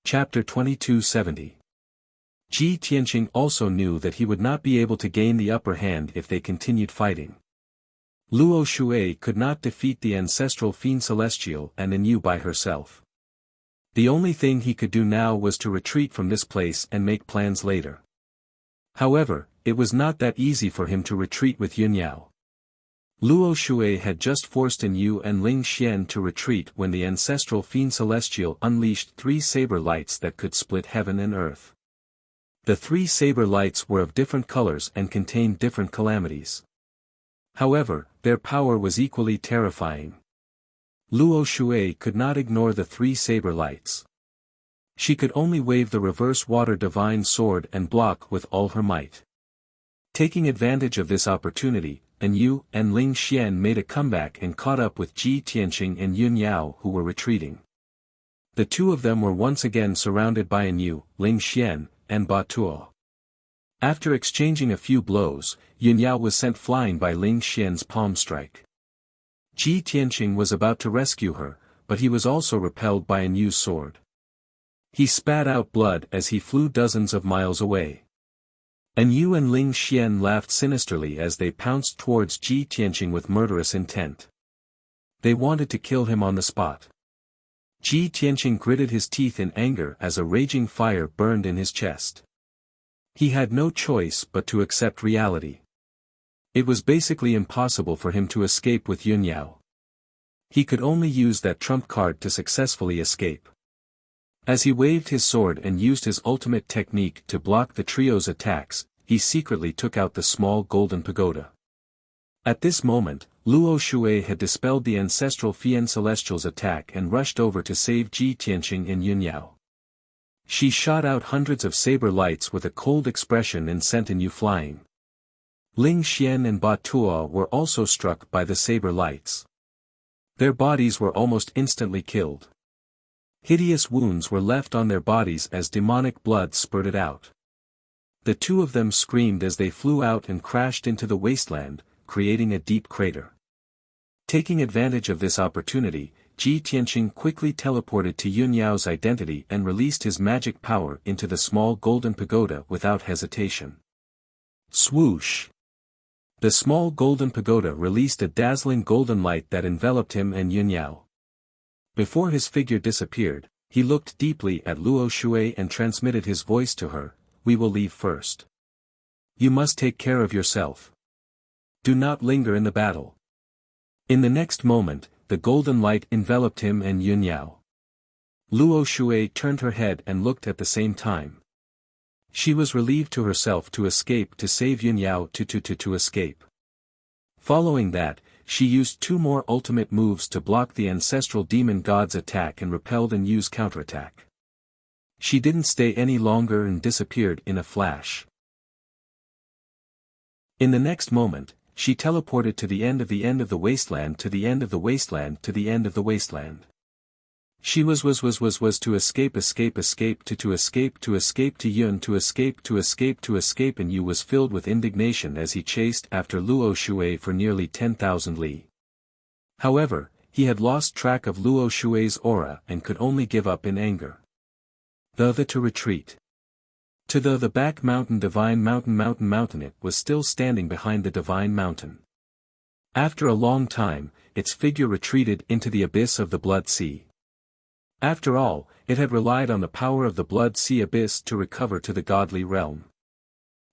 Chapter 2270. Ji Tianqing also knew that he would not be able to gain the upper hand if they continued fighting. Luo Shui could not defeat the ancestral fiend celestial and An Yu by herself. The only thing he could do now was to retreat from this place and make plans later. However, it was not that easy for him to retreat with Yun Yao. Luo Shui had just forced An Yu and Ling Xian to retreat when the ancestral fiend celestial unleashed 3 saber lights that could split heaven and earth. The 3 saber lights were of different colors and contained different calamities. However, their power was equally terrifying. Luo Shui could not ignore the 3 saber lights. She could only wave the reverse water divine sword and block with all her might. Taking advantage of this opportunity, An Yu and Ling Xian made a comeback and caught up with Ji Tianqing and Yun Yao who were retreating. The two of them were once again surrounded by An Yu, Ling Xian, and Ba Tuo. After exchanging a few blows, Yun Yao was sent flying by Ling Xian's palm strike. Ji Tianqing was about to rescue her, but he was also repelled by An Yu's sword. He spat out blood as he flew dozens of miles away. An Yu and Ling Xian laughed sinisterly as they pounced towards Ji Tianqing with murderous intent. They wanted to kill him on the spot. Ji Tianqing gritted his teeth in anger as a raging fire burned in his chest. He had no choice but to accept reality. It was basically impossible for him to escape with Yun Yao. He could only use that trump card to successfully escape. As he waved his sword and used his ultimate technique to block the trio's attacks, he secretly took out the small golden pagoda. At this moment, Luo Shui had dispelled the ancestral Fian Celestial's attack and rushed over to save Ji Tianqing and Yun Yao. She shot out hundreds of saber lights with a cold expression and sent An Yu flying. Ling Xian and Ba Tuo were also struck by the saber lights. Their bodies were almost instantly killed. Hideous wounds were left on their bodies as demonic blood spurted out. The two of them screamed as they flew out and crashed into the wasteland, creating a deep crater. Taking advantage of this opportunity, Ji Tianqing quickly teleported to Yun Yao's identity and released his magic power into the small golden pagoda without hesitation. Swoosh! The small golden pagoda released a dazzling golden light that enveloped him and Yun Yao. Before his figure disappeared, he looked deeply at Luo Shui and transmitted his voice to her, "We will leave first. You must take care of yourself. Do not linger in the battle." In the next moment, the golden light enveloped him and Yun Yao. Luo Shui turned her head and looked at the same time. She was relieved to herself to escape to save Yun Yao to escape. Following that, she used 2 more ultimate moves to block the ancestral demon god's attack and repelled An Yu's counterattack. She didn't stay any longer and disappeared in a flash. In the next moment, she teleported to the end of the wasteland to the end of the wasteland to the end of the wasteland. She was to escape to Yun to escape An Yu was filled with indignation as he chased after Luo Shui for nearly 10,000 li. However, he had lost track of Luo Shui's aura and could only give up in anger. To retreat. To the back mountain divine mountain it was still standing behind the divine mountain. After a long time, its figure retreated into the abyss of the Blood Sea. After all, it had relied on the power of the Blood Sea abyss to recover to the godly realm.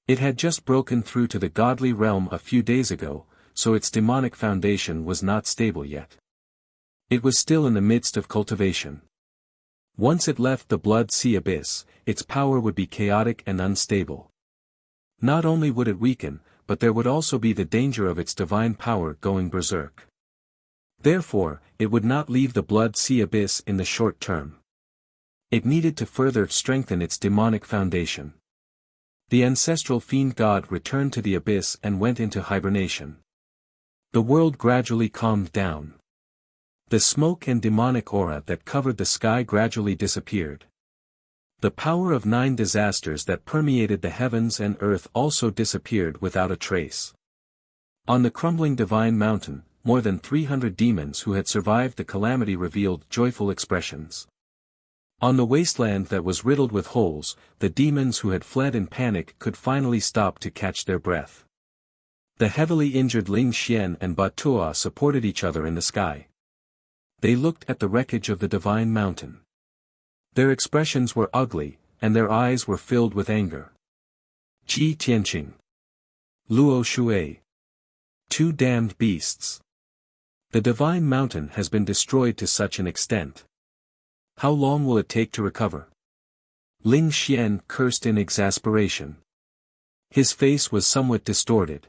It had just broken through to the godly realm a few days ago, so its demonic foundation was not stable yet. It was still in the midst of cultivation. Once it left the Blood Sea abyss, its power would be chaotic and unstable. Not only would it weaken, but there would also be the danger of its divine power going berserk. Therefore, it would not leave the Blood Sea abyss in the short term. It needed to further strengthen its demonic foundation. The ancestral fiend god returned to the abyss and went into hibernation. The world gradually calmed down. The smoke and demonic aura that covered the sky gradually disappeared. The power of 9 disasters that permeated the heavens and earth also disappeared without a trace. On the crumbling divine mountain, more than 300 demons who had survived the calamity revealed joyful expressions. On the wasteland that was riddled with holes, the demons who had fled in panic could finally stop to catch their breath. The heavily injured Ling Xian and Batua supported each other in the sky. They looked at the wreckage of the divine mountain. Their expressions were ugly, and their eyes were filled with anger. Ji Tianqing. Luo Shui. 2 damned beasts. The divine mountain has been destroyed to such an extent. How long will it take to recover? Ling Xian cursed in exasperation. His face was somewhat distorted.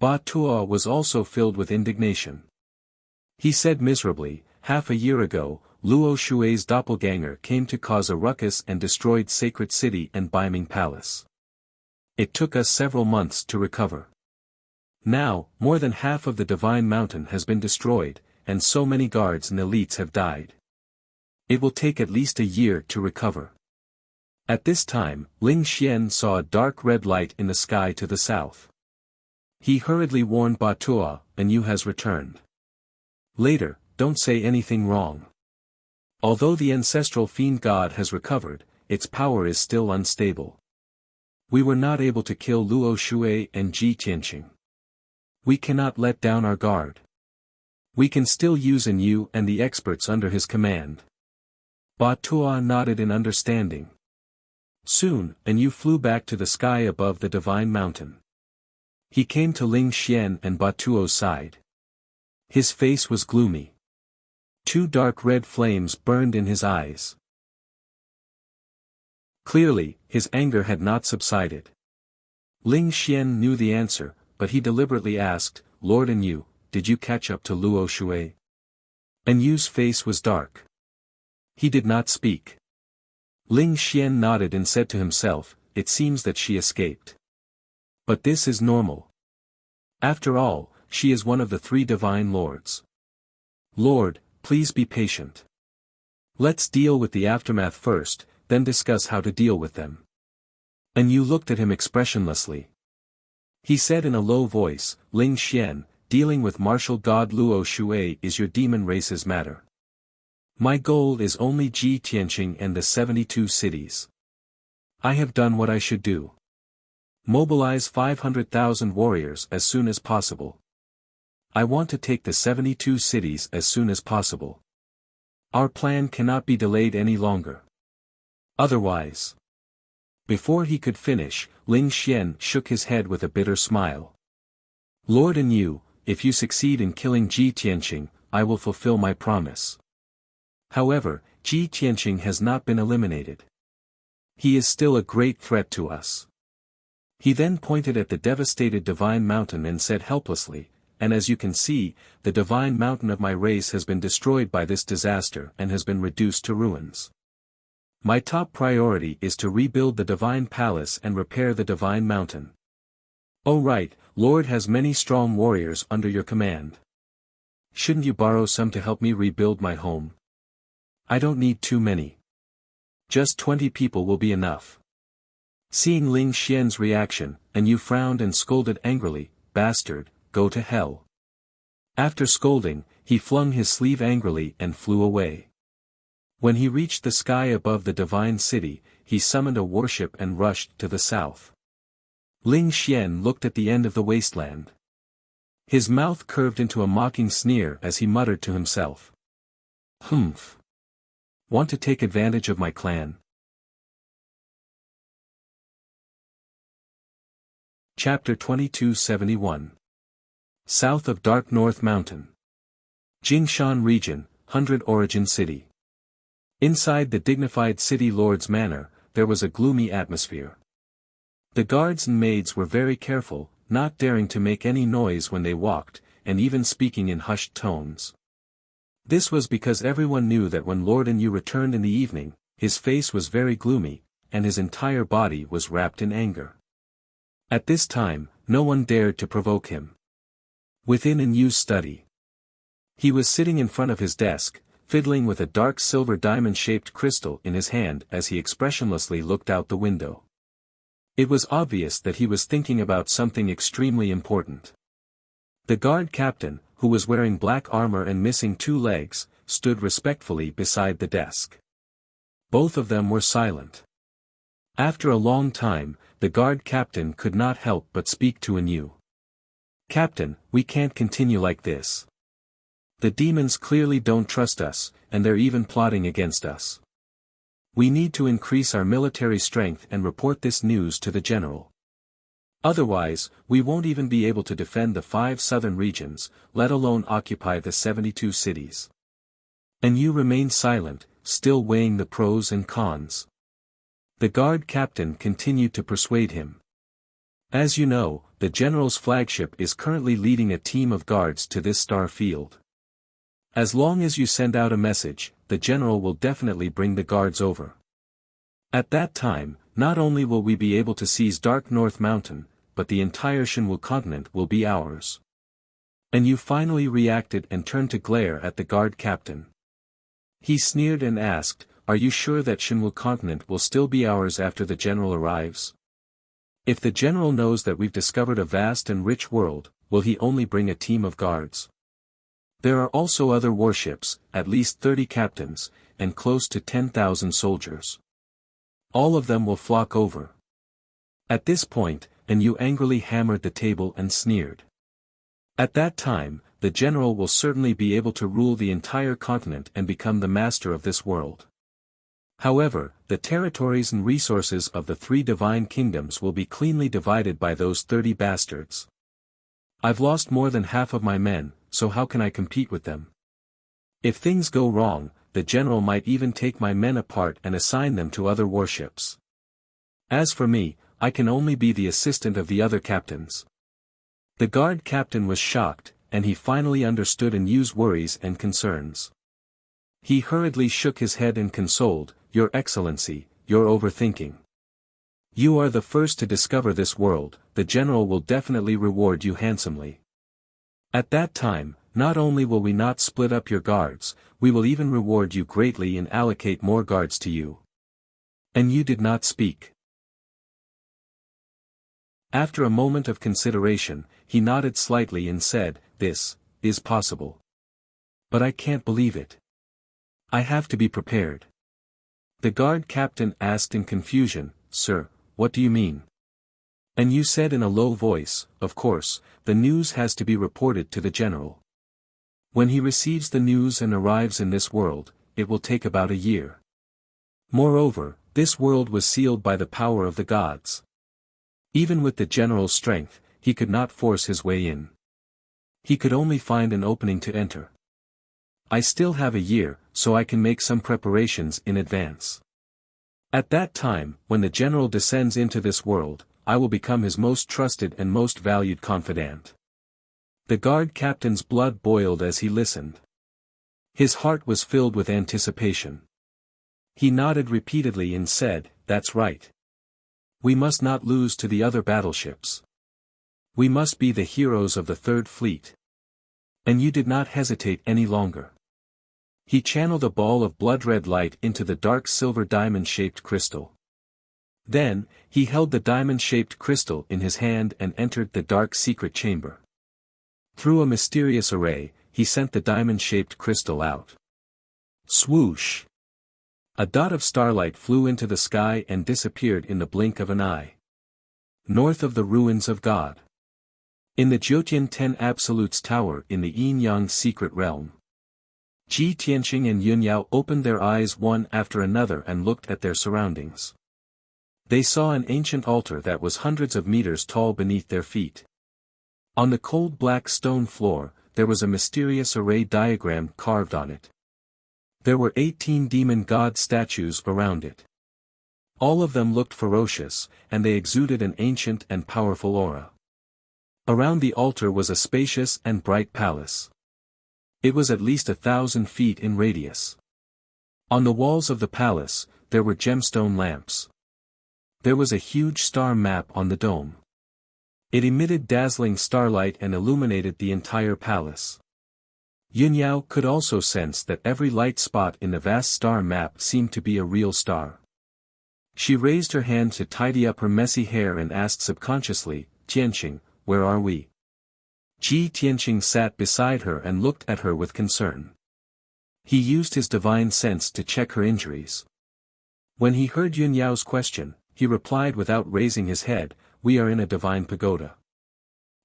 Ba Tuo was also filled with indignation. He said miserably, half a year ago, Luo Shui's doppelganger came to cause a ruckus and destroyed Sacred City and Beiming Palace. It took us several months to recover. Now, more than half of the divine mountain has been destroyed, and so many guards and elites have died. It will take at least a year to recover. At this time, Ling Xian saw a dark red light in the sky to the south. He hurriedly warned Batua, "And you has returned. Later, don't say anything wrong. Although the ancestral fiend god has recovered, its power is still unstable. We were not able to kill Luo Shui and Ji Tianqing. We cannot let down our guard. We can still use you and the experts under his command." Batua nodded in understanding. Soon, Yu flew back to the sky above the divine mountain. He came to Ling Xian and Batuo's side. His face was gloomy. 2 dark red flames burned in his eyes. Clearly, his anger had not subsided. Ling Xian knew the answer, but he deliberately asked, "Lord Yu, did you catch up to Luo Shui?" Yu's face was dark. He did not speak. Ling Xian nodded and said to himself, "It seems that she escaped. But this is normal. After all, she is one of the 3 divine lords. Lord, please be patient. Let's deal with the aftermath first, then discuss how to deal with them." Yu looked at him expressionlessly. He said in a low voice, "Ling Xian, dealing with martial god Luo Shui is your demon race's matter. My goal is only Ji Tianqing and the 72 cities. I have done what I should do. Mobilize 500,000 warriors as soon as possible. I want to take the 72 cities as soon as possible. Our plan cannot be delayed any longer. Otherwise." Before he could finish, Ling Xian shook his head with a bitter smile. "Lord Yu, if you succeed in killing Ji Tianqing, I will fulfill my promise. However, Ji Tianqing has not been eliminated. He is still a great threat to us." He then pointed at the devastated divine mountain and said helplessly, "And as you can see, the divine mountain of my race has been destroyed by this disaster and has been reduced to ruins. My top priority is to rebuild the divine palace and repair the divine mountain. Oh right, Lord has many strong warriors under your command. Shouldn't you borrow some to help me rebuild my home? I don't need too many. Just 20 people will be enough." Seeing Ling Xian's reaction, Yu frowned and scolded angrily, "Bastard, go to hell." After scolding, he flung his sleeve angrily and flew away. When he reached the sky above the divine city, he summoned a warship and rushed to the south. Ling Xian looked at the end of the wasteland. His mouth curved into a mocking sneer as he muttered to himself. "Humph. Want to take advantage of my clan?" Chapter 2271. South of Dark North Mountain. Jingshan Region, 100 Origin City. Inside the dignified city lord's manor, there was a gloomy atmosphere. The guards and maids were very careful, not daring to make any noise when they walked, and even speaking in hushed tones. This was because everyone knew that when Lord Yu returned in the evening, his face was very gloomy, and his entire body was wrapped in anger. At this time, no one dared to provoke him. Within Yu's study, he was sitting in front of his desk, fiddling with a dark silver diamond-shaped crystal in his hand as he expressionlessly looked out the window. It was obvious that he was thinking about something extremely important. The guard captain, who was wearing black armor and missing 2 legs, stood respectfully beside the desk. Both of them were silent. After a long time, the guard captain could not help but speak to Yu. "Captain, we can't continue like this. The demons clearly don't trust us, and they're even plotting against us. We need to increase our military strength and report this news to the general. Otherwise, we won't even be able to defend the 5 southern regions, let alone occupy the 72 cities." And Yu remained silent, still weighing the pros and cons. The guard captain continued to persuade him. "As you know, the general's flagship is currently leading a team of guards to this star field. As long as you send out a message, the general will definitely bring the guards over. At that time, not only will we be able to seize Dark North Mountain, but the entire Shinwu continent will be ours." And Yu finally reacted and turned to glare at the guard captain. He sneered and asked, "Are you sure that Shinwu continent will still be ours after the general arrives? If the general knows that we've discovered a vast and rich world, will he only bring a team of guards? There are also other warships, at least 30 captains, and close to 10,000 soldiers. All of them will flock over." At this point, Yu angrily hammered the table and sneered. "At that time, the general will certainly be able to rule the entire continent and become the master of this world. However, the territories and resources of the 3 divine kingdoms will be cleanly divided by those 30 bastards. I've lost more than half of my men, so how can I compete with them? If things go wrong, the general might even take my men apart and assign them to other warships. As for me, I can only be the assistant of the other captains." The guard captain was shocked, and he finally understood Yu's worries and concerns. He hurriedly shook his head and consoled, "Your Excellency, you're overthinking. You are the first to discover this world, the general will definitely reward you handsomely. At that time, not only will we not split up your guards, we will even reward you greatly and allocate more guards to you." And Yu did not speak. After a moment of consideration, he nodded slightly and said, "This is possible. But I can't believe it. I have to be prepared." The guard captain asked in confusion, "Sir, what do you mean?" And Yu said in a low voice, "Of course, the news has to be reported to the general. When he receives the news and arrives in this world, it will take about a year. Moreover, this world was sealed by the power of the gods. Even with the general's strength, he could not force his way in. He could only find an opening to enter. I still have a year, so I can make some preparations in advance. At that time, when the general descends into this world, I will become his most trusted and most valued confidant." The guard captain's blood boiled as he listened. His heart was filled with anticipation. He nodded repeatedly and said, "That's right. We must not lose to the other battleships. We must be the heroes of the Third Fleet." And Yu did not hesitate any longer. He channeled a ball of blood-red light into the dark silver diamond-shaped crystal. Then, he held the diamond-shaped crystal in his hand and entered the dark secret chamber. Through a mysterious array, he sent the diamond-shaped crystal out. Swoosh! A dot of starlight flew into the sky and disappeared in the blink of an eye. North of the ruins of God. In the Jiutian Ten Absolutes Tower in the Yin-Yang secret realm. Ji Tianqing and Yunyao opened their eyes one after another and looked at their surroundings. They saw an ancient altar that was hundreds of meters tall beneath their feet. On the cold black stone floor, there was a mysterious array diagram carved on it. There were 18 demon god statues around it. All of them looked ferocious, and they exuded an ancient and powerful aura. Around the altar was a spacious and bright palace. It was at least 1,000 feet in radius. On the walls of the palace, there were gemstone lamps. There was a huge star map on the dome. It emitted dazzling starlight and illuminated the entire palace. Yunyao could also sense that every light spot in the vast star map seemed to be a real star. She raised her hand to tidy up her messy hair and asked subconsciously, "Tianqing, where are we?" Ji Tianqing sat beside her and looked at her with concern. He used his divine sense to check her injuries. When he heard Yunyao's question, he replied without raising his head, "We are in a divine pagoda.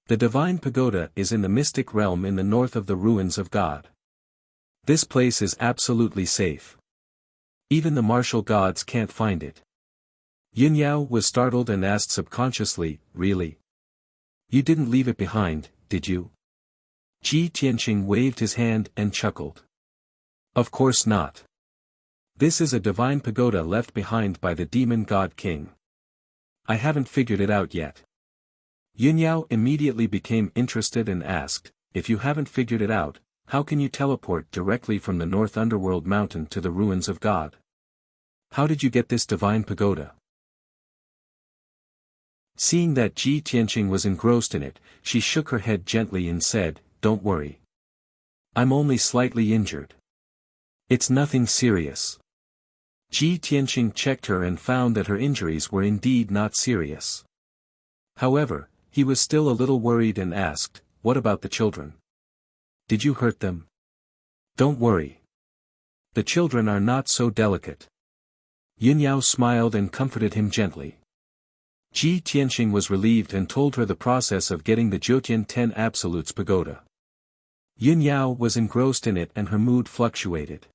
The divine pagoda is in the mystic realm in the north of the ruins of God. This place is absolutely safe. Even the martial gods can't find it." Yunyao was startled and asked subconsciously, "Really? You didn't leave it behind, did you?" Ji Tianqing waved his hand and chuckled. "Of course not. This is a divine pagoda left behind by the demon god king. I haven't figured it out yet." Yunyao immediately became interested and asked, "If you haven't figured it out, how can you teleport directly from the North Underworld mountain to the ruins of God? How did you get this divine pagoda?" Seeing that Ji Tianqing was engrossed in it, she shook her head gently and said, "Don't worry. I'm only slightly injured. It's nothing serious." Ji Tianqing checked her and found that her injuries were indeed not serious. However, he was still a little worried and asked, "What about the children? Did you hurt them?" "Don't worry. The children are not so delicate." Yunyao smiled and comforted him gently. Ji Tianqing was relieved and told her the process of getting the Jiutian 10 Absolutes pagoda. Yunyao was engrossed in it and her mood fluctuated.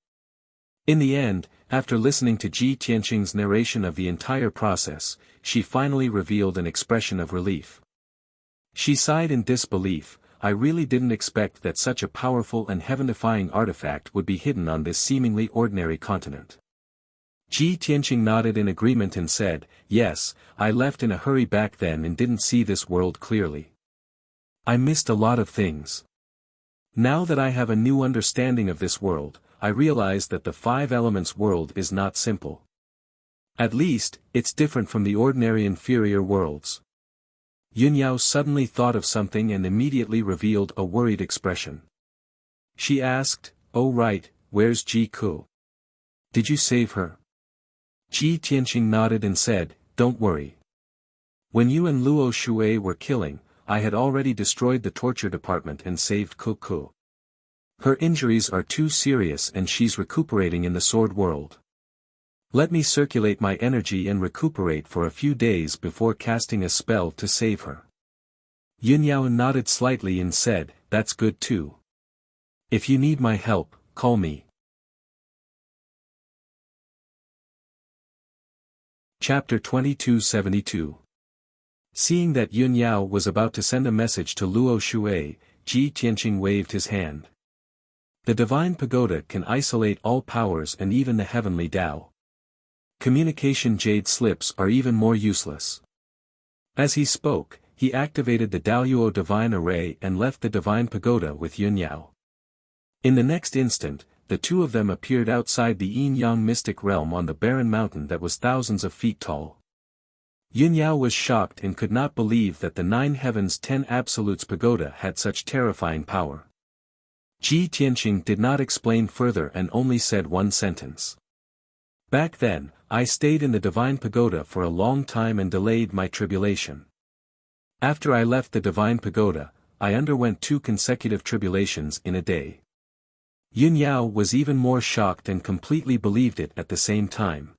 In the end, after listening to Ji Tianqing's narration of the entire process, she finally revealed an expression of relief. She sighed in disbelief, "I really didn't expect that such a powerful and heaven-defying artifact would be hidden on this seemingly ordinary continent." Ji Tianqing nodded in agreement and said, "Yes, I left in a hurry back then and didn't see this world clearly. I missed a lot of things. Now that I have a new understanding of this world, I realize that the 5 elements world is not simple. At least, it's different from the ordinary inferior worlds." Yunyao suddenly thought of something and immediately revealed a worried expression. She asked, "Oh right, where's Ji Ku? Did you save her?" Ji Tianqing nodded and said, "Don't worry. When you and Luo Shui were killing, I had already destroyed the torture department and saved Ku Ku. Her injuries are too serious and she's recuperating in the sword world. Let me circulate my energy and recuperate for a few days before casting a spell to save her." Yunyao nodded slightly and said, "That's good too. If you need my help, call me." Chapter 2272. Seeing that Yunyao was about to send a message to Luo Shui, Ji Tianqing waved his hand. The divine pagoda can isolate all powers and even the heavenly Tao. Communication jade slips are even more useless. As he spoke, he activated the Daoyuo divine array and left the divine pagoda with Yunyao. In the next instant, the two of them appeared outside the yin-yang mystic realm on the barren mountain that was thousands of feet tall. Yunyao was shocked and could not believe that the 9 Heavens 10 Absolutes pagoda had such terrifying power. Ji Tianqing did not explain further and only said one sentence. "Back then, I stayed in the divine pagoda for a long time and delayed my tribulation. After I left the divine pagoda, I underwent 2 consecutive tribulations in a day." Yunyao was even more shocked and completely believed it at the same time.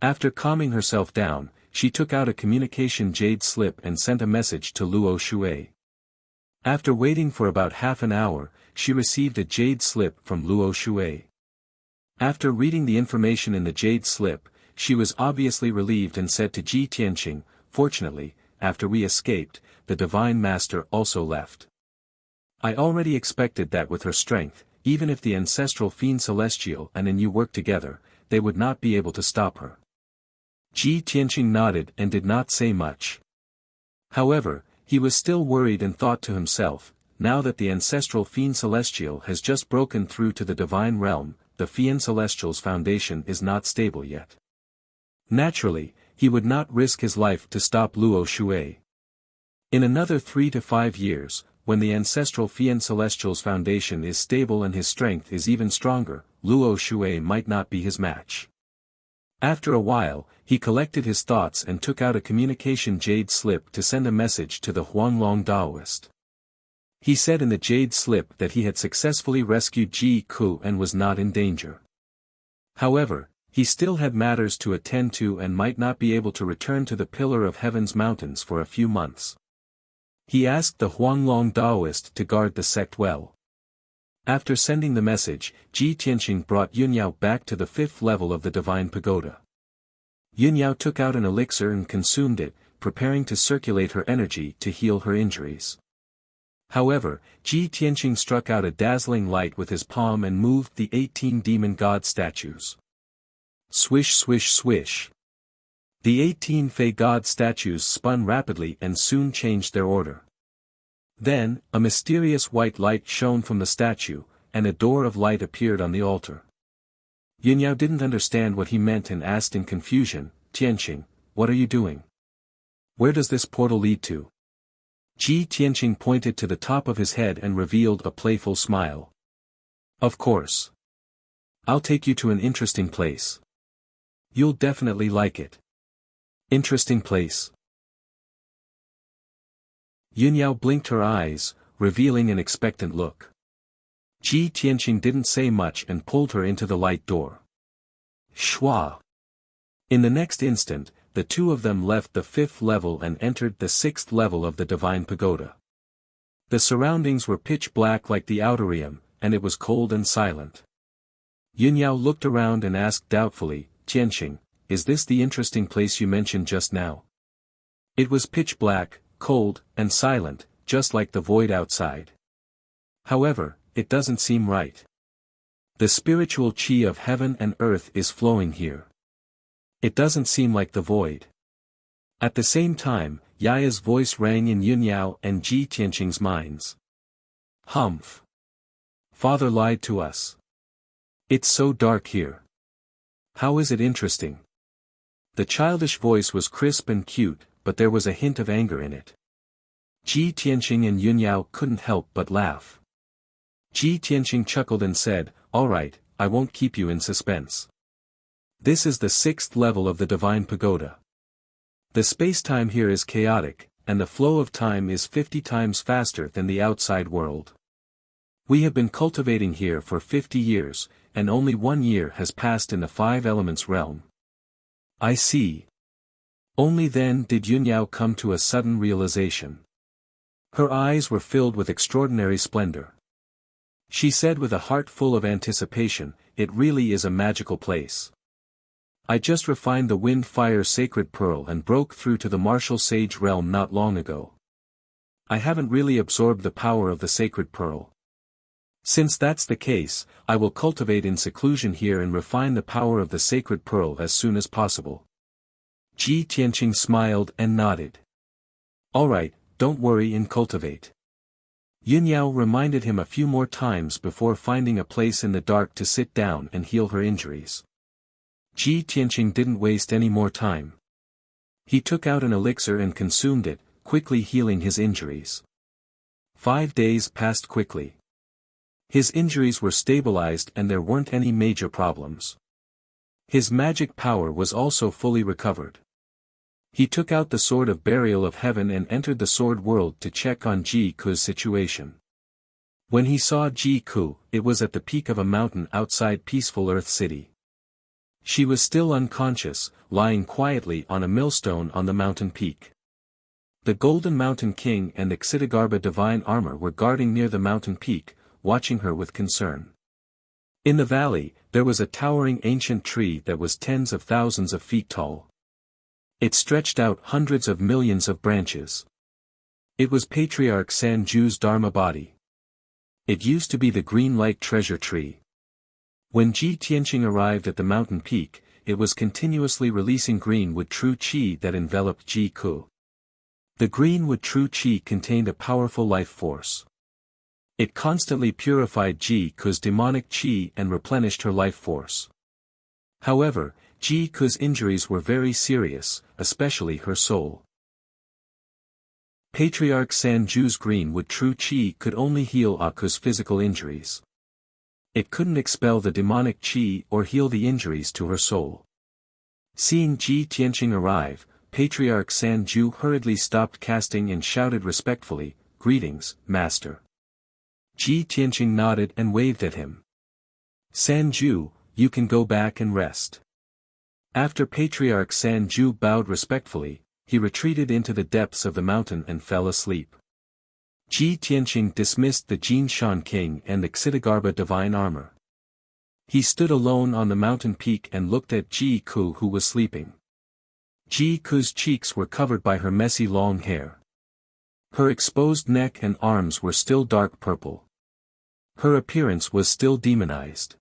After calming herself down, she took out a communication jade slip and sent a message to Luo Shui. After waiting for about half an hour, she received a jade slip from Luo Shui. After reading the information in the jade slip, she was obviously relieved and said to Ji Tianqing, "Fortunately, after we escaped, the Divine Master also left. I already expected that with her strength, even if the ancestral Fiend Celestial and you worked together, they would not be able to stop her. Ji Tianqing nodded and did not say much. However, he was still worried and thought to himself, now that the ancestral Fiend Celestial has just broken through to the divine realm, the Fiend Celestial's foundation is not stable yet. Naturally, he would not risk his life to stop Luo Shui. In another 3 to 5 years, when the ancestral Fiend Celestial's foundation is stable and his strength is even stronger, Luo Shui might not be his match. After a while, he collected his thoughts and took out a communication jade slip to send a message to the Huanglong Daoist. He said in the jade slip that he had successfully rescued Ji Ku and was not in danger. However, he still had matters to attend to and might not be able to return to the Pillar of Heaven's mountains for a few months. He asked the Huanglong Daoist to guard the sect well. After sending the message, Ji Tianqing brought Yunyao back to the 5th level of the Divine Pagoda. Yunyao took out an elixir and consumed it, preparing to circulate her energy to heal her injuries. However, Ji Tianqing struck out a dazzling light with his palm and moved the 18 demon god statues. Swish swish swish. The 18 Fey god statues spun rapidly and soon changed their order. Then, a mysterious white light shone from the statue, and a door of light appeared on the altar. Yunyao didn't understand what he meant and asked in confusion, "Tianqing, what are you doing? Where does this portal lead to?" Ji Tianqing pointed to the top of his head and revealed a playful smile. "Of course. I'll take you to an interesting place. You'll definitely like it." "Interesting place?" Yunyao blinked her eyes, revealing an expectant look. Ji Tianqing didn't say much and pulled her into the light door. Shwa! In the next instant, the two of them left the 5th level and entered the 6th level of the Divine Pagoda. The surroundings were pitch black like the Outerium, and it was cold and silent. Yunyao looked around and asked doubtfully, "Tianqing, is this the interesting place you mentioned just now?" It was pitch black, cold, and silent, just like the void outside. However, it doesn't seem right. The spiritual chi of heaven and earth is flowing here. It doesn't seem like the void. At the same time, Yaya's voice rang in Yunyao and Ji Tianqing's minds. Humph! Father lied to us. It's so dark here. How is it interesting? The childish voice was crisp and cute, but there was a hint of anger in it. Ji Tianqing and Yunyao couldn't help but laugh. Ji Tianqing chuckled and said, "All right, I won't keep you in suspense. This is the 6th level of the Divine Pagoda. The space-time here is chaotic, and the flow of time is 50 times faster than the outside world. We have been cultivating here for 50 years, and only 1 year has passed in the 5 elements realm." "I see." Only then did Yunyao come to a sudden realization. Her eyes were filled with extraordinary splendor. She said with a heart full of anticipation, "It really is a magical place. I just refined the wind-fire sacred pearl and broke through to the martial sage realm not long ago. I haven't really absorbed the power of the sacred pearl. Since that's the case, I will cultivate in seclusion here and refine the power of the sacred pearl as soon as possible." Ji Tianqing smiled and nodded. "All right, don't worry and cultivate." Yunyao reminded him a few more times before finding a place in the dark to sit down and heal her injuries. Ji Tianqing didn't waste any more time. He took out an elixir and consumed it, quickly healing his injuries. 5 days passed quickly. His injuries were stabilized and there weren't any major problems. His magic power was also fully recovered. He took out the Sword of Burial of Heaven and entered the Sword World to check on Ji Ku's situation. When he saw Ji Ku, it was at the peak of a mountain outside peaceful Earth City. She was still unconscious, lying quietly on a millstone on the mountain peak. The Golden Mountain King and the Xitigarbha Divine Armor were guarding near the mountain peak, watching her with concern. In the valley, there was a towering ancient tree that was tens of thousands of feet tall. It stretched out hundreds of millions of branches. It was Patriarch Sanju's Dharma body. It used to be the green light treasure tree. When Ji Tianqing arrived at the mountain peak, it was continuously releasing greenwood true qi that enveloped Ji Ku. The greenwood true qi contained a powerful life force. It constantly purified Ji Ku's demonic qi and replenished her life force. However, Ji Ku's injuries were very serious, especially her soul. Patriarch Sanju's greenwood true qi could only heal Aku's physical injuries. It couldn't expel the demonic qi or heal the injuries to her soul. Seeing Ji Tianqing arrive, Patriarch Sanju hurriedly stopped casting and shouted respectfully, "Greetings, Master." Ji Tianqing nodded and waved at him. "Sanju, you can go back and rest." After Patriarch Sanju bowed respectfully, he retreated into the depths of the mountain and fell asleep. Ji Tianqing dismissed the Jinshan King and the Xitigarbha divine armor. He stood alone on the mountain peak and looked at Ji Ku who was sleeping. Ji Ku's cheeks were covered by her messy long hair. Her exposed neck and arms were still dark purple. Her appearance was still demonized.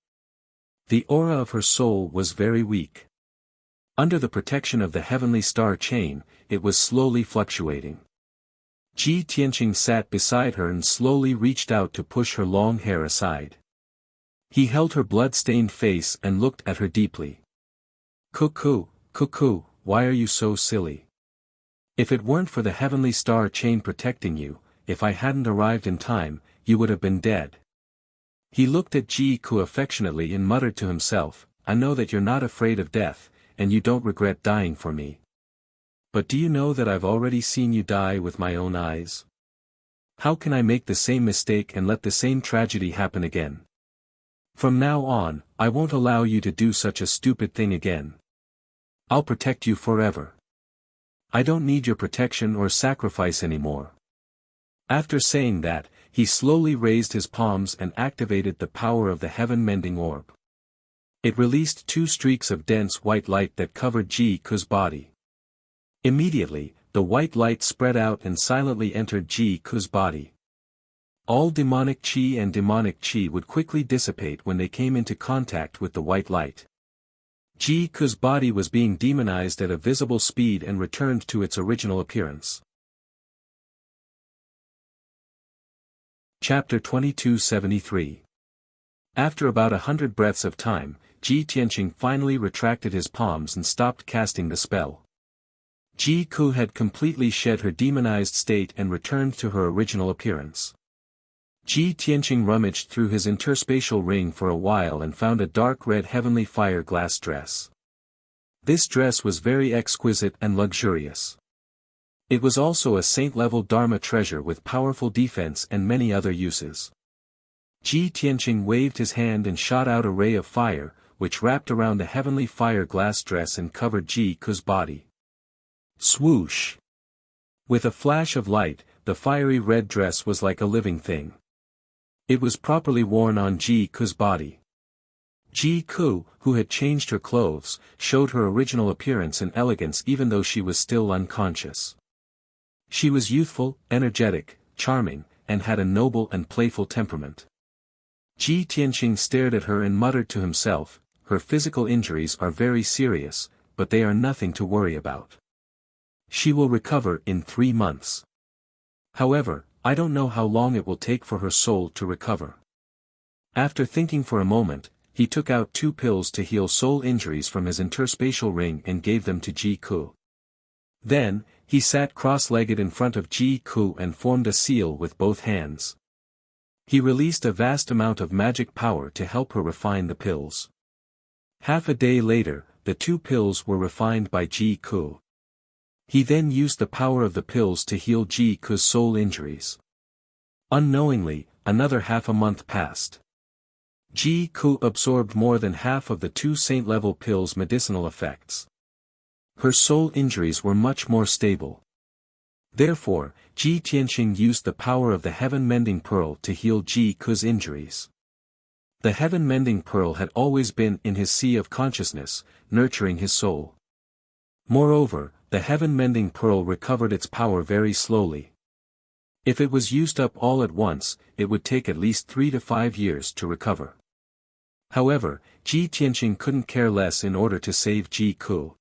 The aura of her soul was very weak. Under the protection of the heavenly star chain, it was slowly fluctuating. Ji Tianqing sat beside her and slowly reached out to push her long hair aside. He held her blood-stained face and looked at her deeply. "Cuckoo, cuckoo, why are you so silly? If it weren't for the heavenly star chain protecting you, if I hadn't arrived in time, you would have been dead." He looked at Ji Ku affectionately and muttered to himself, "I know that you're not afraid of death, and you don't regret dying for me. But do you know that I've already seen you die with my own eyes? How can I make the same mistake and let the same tragedy happen again? From now on, I won't allow you to do such a stupid thing again. I'll protect you forever. I don't need your protection or sacrifice anymore." After saying that, he slowly raised his palms and activated the power of the heaven-mending orb. It released 2 streaks of dense white light that covered Ji Ku's body. Immediately, the white light spread out and silently entered Ji Ku's body. All demonic qi and demonic qi would quickly dissipate when they came into contact with the white light. Ji Ku's body was being demonized at a visible speed and returned to its original appearance. Chapter 2273. After about 100 breaths of time, Ji Tianqing finally retracted his palms and stopped casting the spell. Ji Ku had completely shed her demonized state and returned to her original appearance. Ji Tianqing rummaged through his interspatial ring for a while and found a dark red heavenly fire glass dress. This dress was very exquisite and luxurious. It was also a saint-level Dharma treasure with powerful defense and many other uses. Ji Tianqing waved his hand and shot out a ray of fire, which wrapped around the heavenly fire glass dress and covered Ji Ku's body. Swoosh! With a flash of light, the fiery red dress was like a living thing. It was properly worn on Ji Ku's body. Ji Ku, who had changed her clothes, showed her original appearance and elegance even though she was still unconscious. She was youthful, energetic, charming, and had a noble and playful temperament. Ji Tianqing stared at her and muttered to himself, "Her physical injuries are very serious, but they are nothing to worry about. She will recover in 3 months. However, I don't know how long it will take for her soul to recover." After thinking for a moment, he took out 2 pills to heal soul injuries from his interspatial ring and gave them to Ji Ku. Then, he sat cross-legged in front of Ji Ku and formed a seal with both hands. He released a vast amount of magic power to help her refine the pills. Half a day later, the 2 pills were refined by Ji Ku. He then used the power of the pills to heal Ji Ku's soul injuries. Unknowingly, another half a month passed. Ji Ku absorbed more than half of the 2 saint-level pills' medicinal effects. Her soul injuries were much more stable. Therefore, Ji Tianqing used the power of the heaven-mending pearl to heal Ji Ku's injuries. The heaven-mending pearl had always been in his sea of consciousness, nurturing his soul. Moreover, the heaven-mending pearl recovered its power very slowly. If it was used up all at once, it would take at least 3 to 5 years to recover. However, Ji Tianqing couldn't care less in order to save Ji Ku.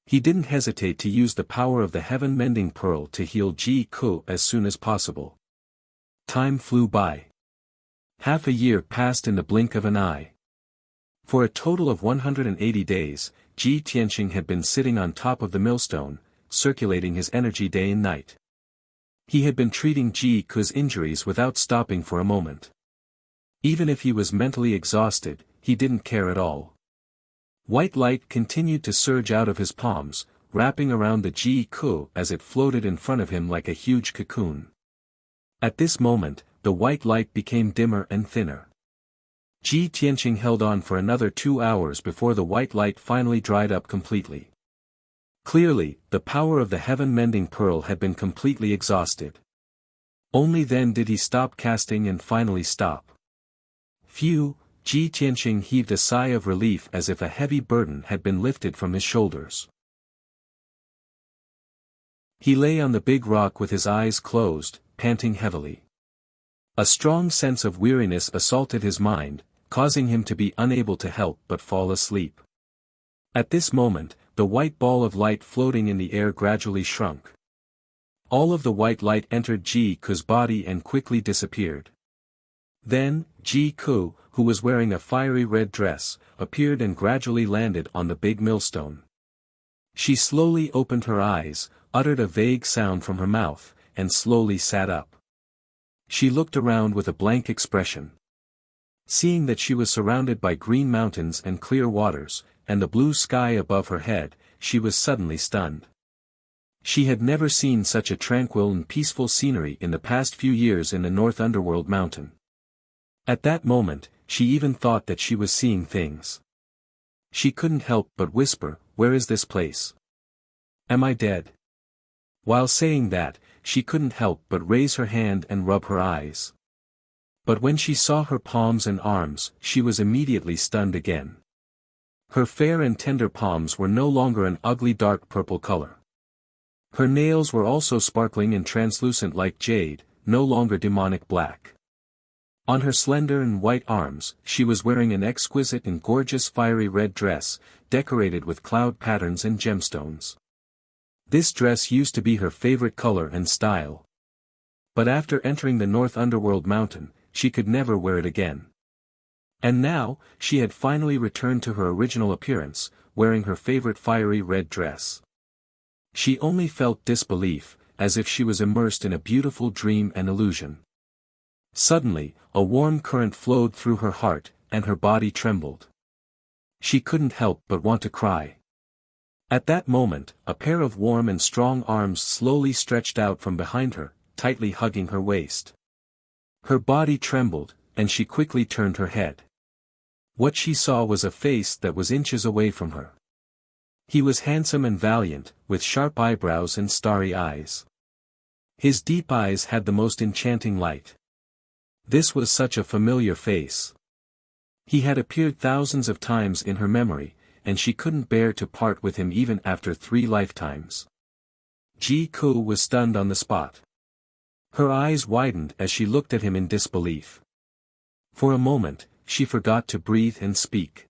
He didn't hesitate to use the power of the heaven-mending pearl to heal Ji Ku as soon as possible. Time flew by. Half a year passed in the blink of an eye. For a total of 180 days, Ji Tianqing had been sitting on top of the millstone, circulating his energy day and night. He had been treating Ji Ku's injuries without stopping for a moment. Even if he was mentally exhausted, he didn't care at all. White light continued to surge out of his palms, wrapping around the Ji Ku as it floated in front of him like a huge cocoon. At this moment, the white light became dimmer and thinner. Ji Tianqing held on for another 2 hours before the white light finally dried up completely. Clearly, the power of the heaven-mending pearl had been completely exhausted. Only then did he stop casting and finally stop. Phew, Ji Tianqing heaved a sigh of relief as if a heavy burden had been lifted from his shoulders. He lay on the big rock with his eyes closed, panting heavily. A strong sense of weariness assaulted his mind, causing him to be unable to help but fall asleep. At this moment, the white ball of light floating in the air gradually shrunk. All of the white light entered Ji Ku's body and quickly disappeared. Then, Ji Ku, who was wearing a fiery red dress, appeared and gradually landed on the big millstone. She slowly opened her eyes, uttered a vague sound from her mouth, and slowly sat up. She looked around with a blank expression. Seeing that she was surrounded by green mountains and clear waters, and the blue sky above her head, she was suddenly stunned. She had never seen such a tranquil and peaceful scenery in the past few years in the North Underworld mountain. At that moment, she even thought that she was seeing things. She couldn't help but whisper, "Where is this place? Am I dead?" While saying that, she couldn't help but raise her hand and rub her eyes. But when she saw her palms and arms, she was immediately stunned again. Her fair and tender palms were no longer an ugly dark purple color. Her nails were also sparkling and translucent like jade, no longer demonic black. On her slender and white arms, she was wearing an exquisite and gorgeous fiery red dress, decorated with cloud patterns and gemstones. This dress used to be her favorite color and style. But after entering the North Underworld mountain, she could never wear it again. And now, she had finally returned to her original appearance, wearing her favorite fiery red dress. She only felt disbelief, as if she was immersed in a beautiful dream and illusion. Suddenly, a warm current flowed through her heart, and her body trembled. She couldn't help but want to cry. At that moment, a pair of warm and strong arms slowly stretched out from behind her, tightly hugging her waist. Her body trembled, and she quickly turned her head. What she saw was a face that was inches away from her. He was handsome and valiant, with sharp eyebrows and starry eyes. His deep eyes had the most enchanting light. This was such a familiar face. He had appeared thousands of times in her memory, and she couldn't bear to part with him even after 3 lifetimes. Ji Ku was stunned on the spot. Her eyes widened as she looked at him in disbelief. For a moment, she forgot to breathe and speak.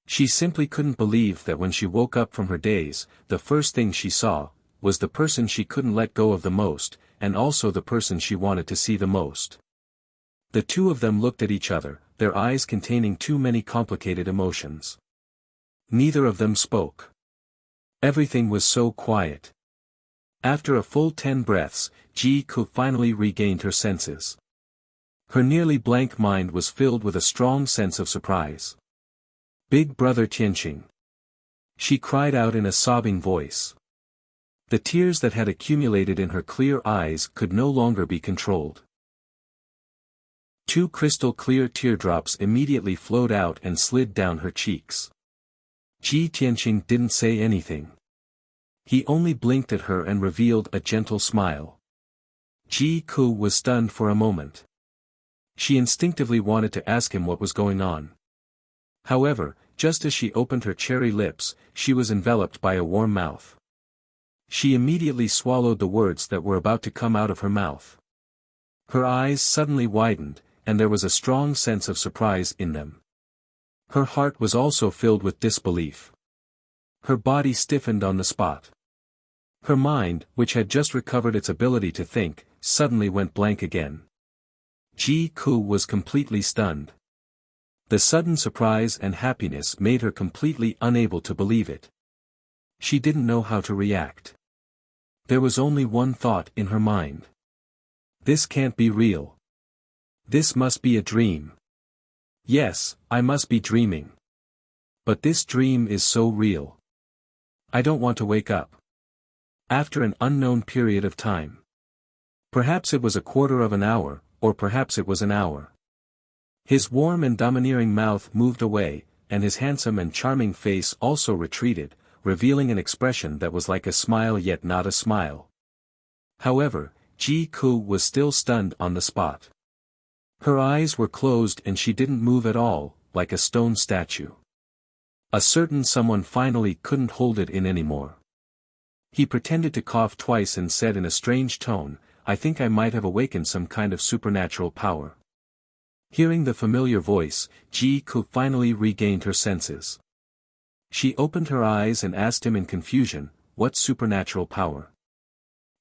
She simply couldn't believe that when she woke up from her daze, the first thing she saw was the person she couldn't let go of the most, and also the person she wanted to see the most. The two of them looked at each other, their eyes containing too many complicated emotions. Neither of them spoke. Everything was so quiet. After a full 10 breaths, Ji Ku finally regained her senses. Her nearly blank mind was filled with a strong sense of surprise. "Big brother Tianqing!" She cried out in a sobbing voice. The tears that had accumulated in her clear eyes could no longer be controlled. 2 crystal-clear teardrops immediately flowed out and slid down her cheeks. Ji Tianqing didn't say anything. He only blinked at her and revealed a gentle smile. Ji Ku was stunned for a moment. She instinctively wanted to ask him what was going on. However, just as she opened her cherry lips, she was enveloped by a warm mouth. She immediately swallowed the words that were about to come out of her mouth. Her eyes suddenly widened, and there was a strong sense of surprise in them. Her heart was also filled with disbelief. Her body stiffened on the spot. Her mind, which had just recovered its ability to think, suddenly went blank again. Ji Ku was completely stunned. The sudden surprise and happiness made her completely unable to believe it. She didn't know how to react. There was only one thought in her mind. This can't be real. This must be a dream. Yes, I must be dreaming. But this dream is so real. I don't want to wake up. After an unknown period of time. Perhaps it was a quarter of an hour, or perhaps it was an hour. His warm and domineering mouth moved away, and his handsome and charming face also retreated, revealing an expression that was like a smile yet not a smile. However, Ji Ku was still stunned on the spot. Her eyes were closed and she didn't move at all, like a stone statue. A certain someone finally couldn't hold it in anymore. He pretended to cough twice and said in a strange tone, "I think I might have awakened some kind of supernatural power." Hearing the familiar voice, Ji Ku finally regained her senses. She opened her eyes and asked him in confusion, "What supernatural power?"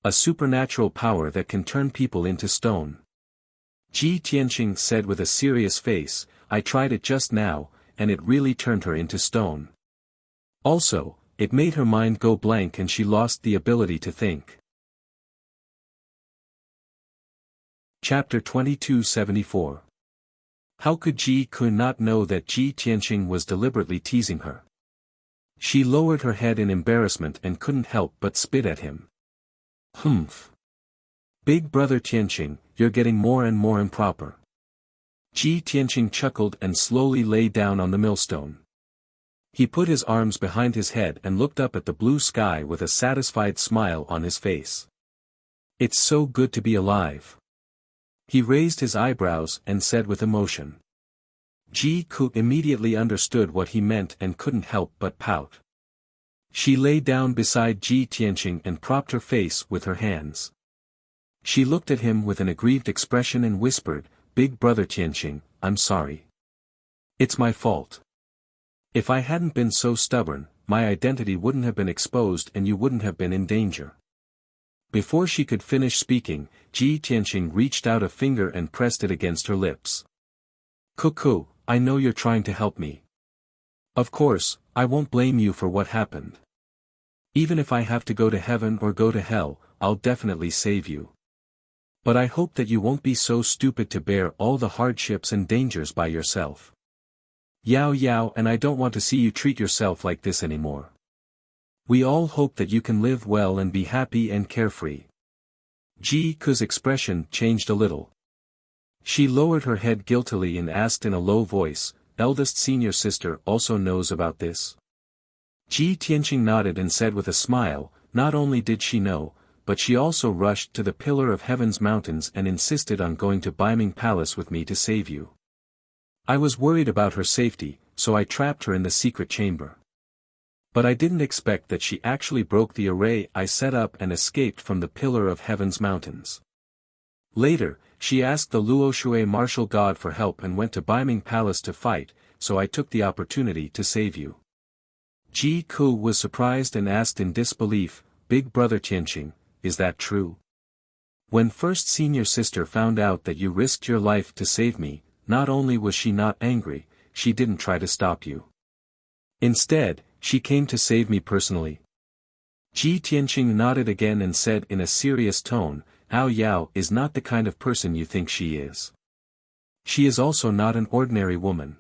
"A supernatural power that can turn people into stone." Ji Tianqing said with a serious face, "I tried it just now, and it really turned her into stone. Also, it made her mind go blank and she lost the ability to think." Chapter 2274. How could Ji Ku not know that Ji Tianqing was deliberately teasing her? She lowered her head in embarrassment and couldn't help but spit at him. "Humph. Big brother Tianqing, you're getting more and more improper." Ji Tianqing chuckled and slowly lay down on the millstone. He put his arms behind his head and looked up at the blue sky with a satisfied smile on his face. "It's so good to be alive." He raised his eyebrows and said with emotion. Ji Ku immediately understood what he meant and couldn't help but pout. She lay down beside Ji Tianqing and propped her face with her hands. She looked at him with an aggrieved expression and whispered, "Big brother Tianqing, I'm sorry. It's my fault. If I hadn't been so stubborn, my identity wouldn't have been exposed and you wouldn't have been in danger." Before she could finish speaking, Ji Tianqing reached out a finger and pressed it against her lips. "Cuckoo, I know you're trying to help me. Of course, I won't blame you for what happened. Even if I have to go to heaven or go to hell, I'll definitely save you. But I hope that you won't be so stupid to bear all the hardships and dangers by yourself. Yao Yao, and I don't want to see you treat yourself like this anymore. We all hope that you can live well and be happy and carefree." Ji Ku's expression changed a little. She lowered her head guiltily and asked in a low voice, "Eldest senior sister also knows about this?" Ji Tianqing nodded and said with a smile, "Not only did she know, but she also rushed to the Pillar of Heaven's mountains and insisted on going to Beiming Palace with me to save you. I was worried about her safety, so I trapped her in the secret chamber. But I didn't expect that she actually broke the array I set up and escaped from the Pillar of Heaven's mountains. Later, she asked the Luoshui martial god for help and went to Beiming Palace to fight, so I took the opportunity to save you." Ji Ku was surprised and asked in disbelief, "Big brother Tianqing, is that true? When first senior sister found out that you risked your life to save me, not only was she not angry, she didn't try to stop you. Instead, she came to save me personally." Ji Tianqing nodded again and said in a serious tone, "Ao Yao is not the kind of person you think she is. She is also not an ordinary woman.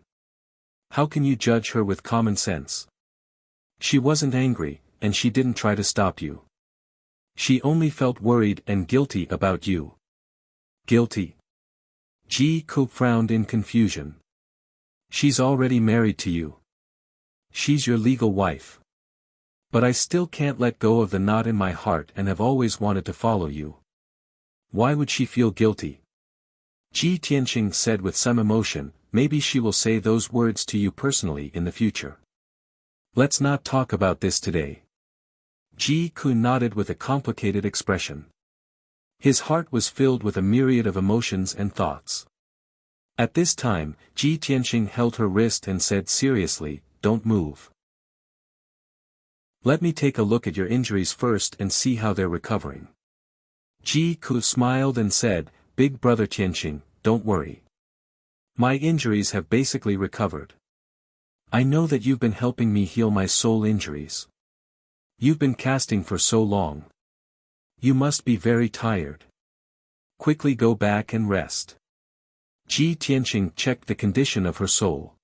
How can you judge her with common sense? She wasn't angry, and she didn't try to stop you. She only felt worried and guilty about you." "Guilty?" Ji Ku frowned in confusion. "She's already married to you. She's your legal wife. But I still can't let go of the knot in my heart and have always wanted to follow you. Why would she feel guilty?" Ji Tianqing said with some emotion, "Maybe she will say those words to you personally in the future. Let's not talk about this today." Ji Ku nodded with a complicated expression. His heart was filled with a myriad of emotions and thoughts. At this time, Ji Tianqing held her wrist and said seriously, "Don't move. Let me take a look at your injuries first and see how they're recovering." Ji Ku smiled and said, "Big brother Tianqing, don't worry. My injuries have basically recovered. I know that you've been helping me heal my soul injuries. You've been casting for so long. You must be very tired. Quickly go back and rest." Ji Tianqing checked the condition of her soul.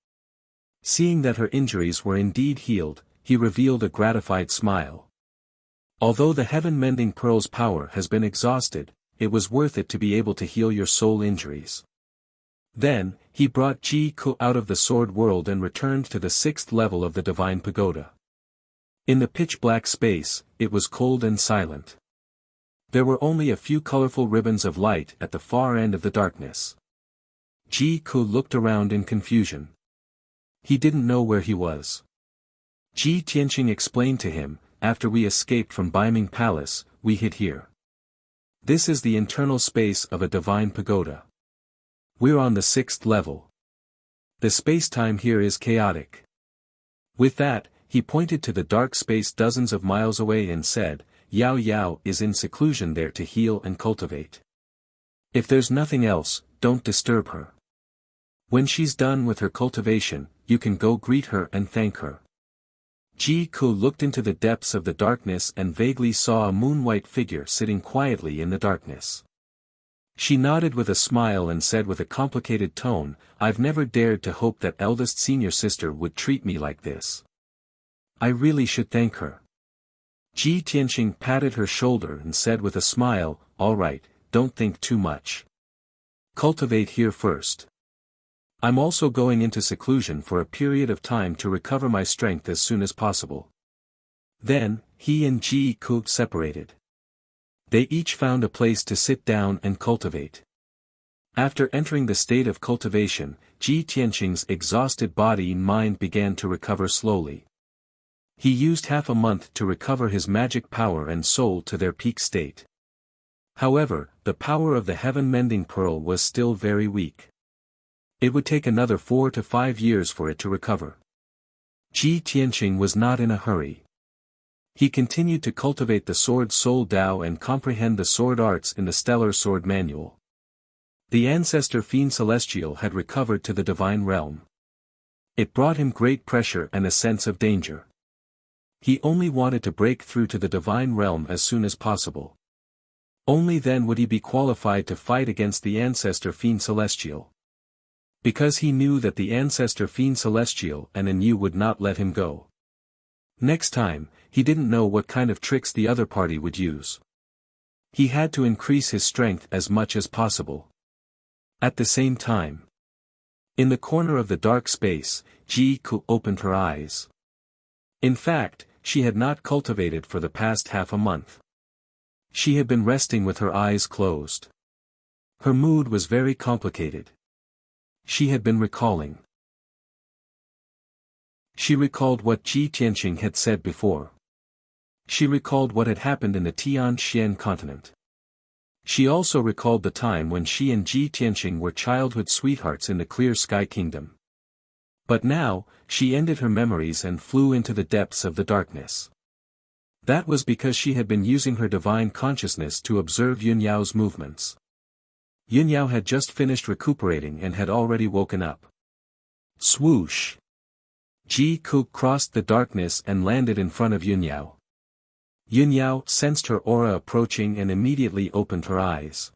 Seeing that her injuries were indeed healed, he revealed a gratified smile. Although the heaven-mending pearl's power has been exhausted, it was worth it to be able to heal your soul injuries. Then, he brought Ji Ku out of the sword world and returned to the 6th level of the divine pagoda. In the pitch-black space, it was cold and silent. There were only a few colorful ribbons of light at the far end of the darkness. Ji Ku looked around in confusion. He didn't know where he was. Ji Tianqing explained to him, "After we escaped from Baiming Palace, we hid here. This is the internal space of a divine pagoda. We're on the 6th level. The space-time here is chaotic." With that, he pointed to the dark space dozens of miles away and said, "Yao Yao is in seclusion there to heal and cultivate. If there's nothing else, don't disturb her. When she's done with her cultivation, you can go greet her and thank her." Ji Ku looked into the depths of the darkness and vaguely saw a moon-white figure sitting quietly in the darkness. She nodded with a smile and said with a complicated tone, "I've never dared to hope that eldest senior sister would treat me like this. I really should thank her." Ji Tianqing patted her shoulder and said with a smile, "All right, don't think too much. Cultivate here first. I'm also going into seclusion for a period of time to recover my strength as soon as possible." Then, he and Ji Ku separated. They each found a place to sit down and cultivate. After entering the state of cultivation, Ji Tianqing's exhausted body and mind began to recover slowly. He used half a month to recover his magic power and soul to their peak state. However, the power of the heaven-mending pearl was still very weak. It would take another 4 to 5 years for it to recover. Ji Tianqing was not in a hurry. He continued to cultivate the sword soul Dao and comprehend the sword arts in the stellar sword manual. The ancestor Fiend Celestial had recovered to the divine realm. It brought him great pressure and a sense of danger. He only wanted to break through to the divine realm as soon as possible. Only then would he be qualified to fight against the ancestor Fiend Celestial. Because he knew that the ancestor Fiend Celestial and Anu would not let him go. Next time, he didn't know what kind of tricks the other party would use. He had to increase his strength as much as possible. At the same time, in the corner of the dark space, Ji Ku opened her eyes. In fact, she had not cultivated for the past half a month. She had been resting with her eyes closed. Her mood was very complicated. She had been recalling. She recalled what Ji Tianqing had said before. She recalled what had happened in the Tianxian continent. She also recalled the time when she and Ji Tianqing were childhood sweethearts in the Clear Sky Kingdom. But now, she ended her memories and flew into the depths of the darkness. That was because she had been using her divine consciousness to observe Yunyao's movements. Yunyao had just finished recuperating and had already woken up. Swoosh! Ji Ku crossed the darkness and landed in front of Yunyao. Yunyao sensed her aura approaching and immediately opened her eyes.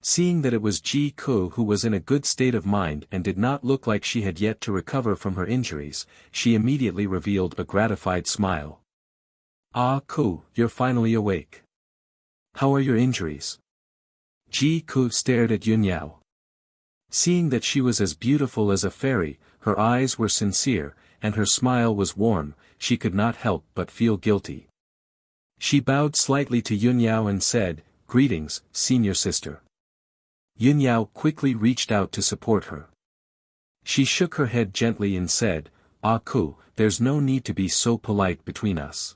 Seeing that it was Ji Ku who was in a good state of mind and did not look like she had yet to recover from her injuries, she immediately revealed a gratified smile. "Ah Ku, you're finally awake. How are your injuries?" Ji Ku stared at Yunyao. Seeing that she was as beautiful as a fairy, her eyes were sincere, and her smile was warm, she could not help but feel guilty. She bowed slightly to Yunyao and said, "Greetings, senior sister." Yunyao quickly reached out to support her. She shook her head gently and said, "Ah Ku, there's no need to be so polite between us.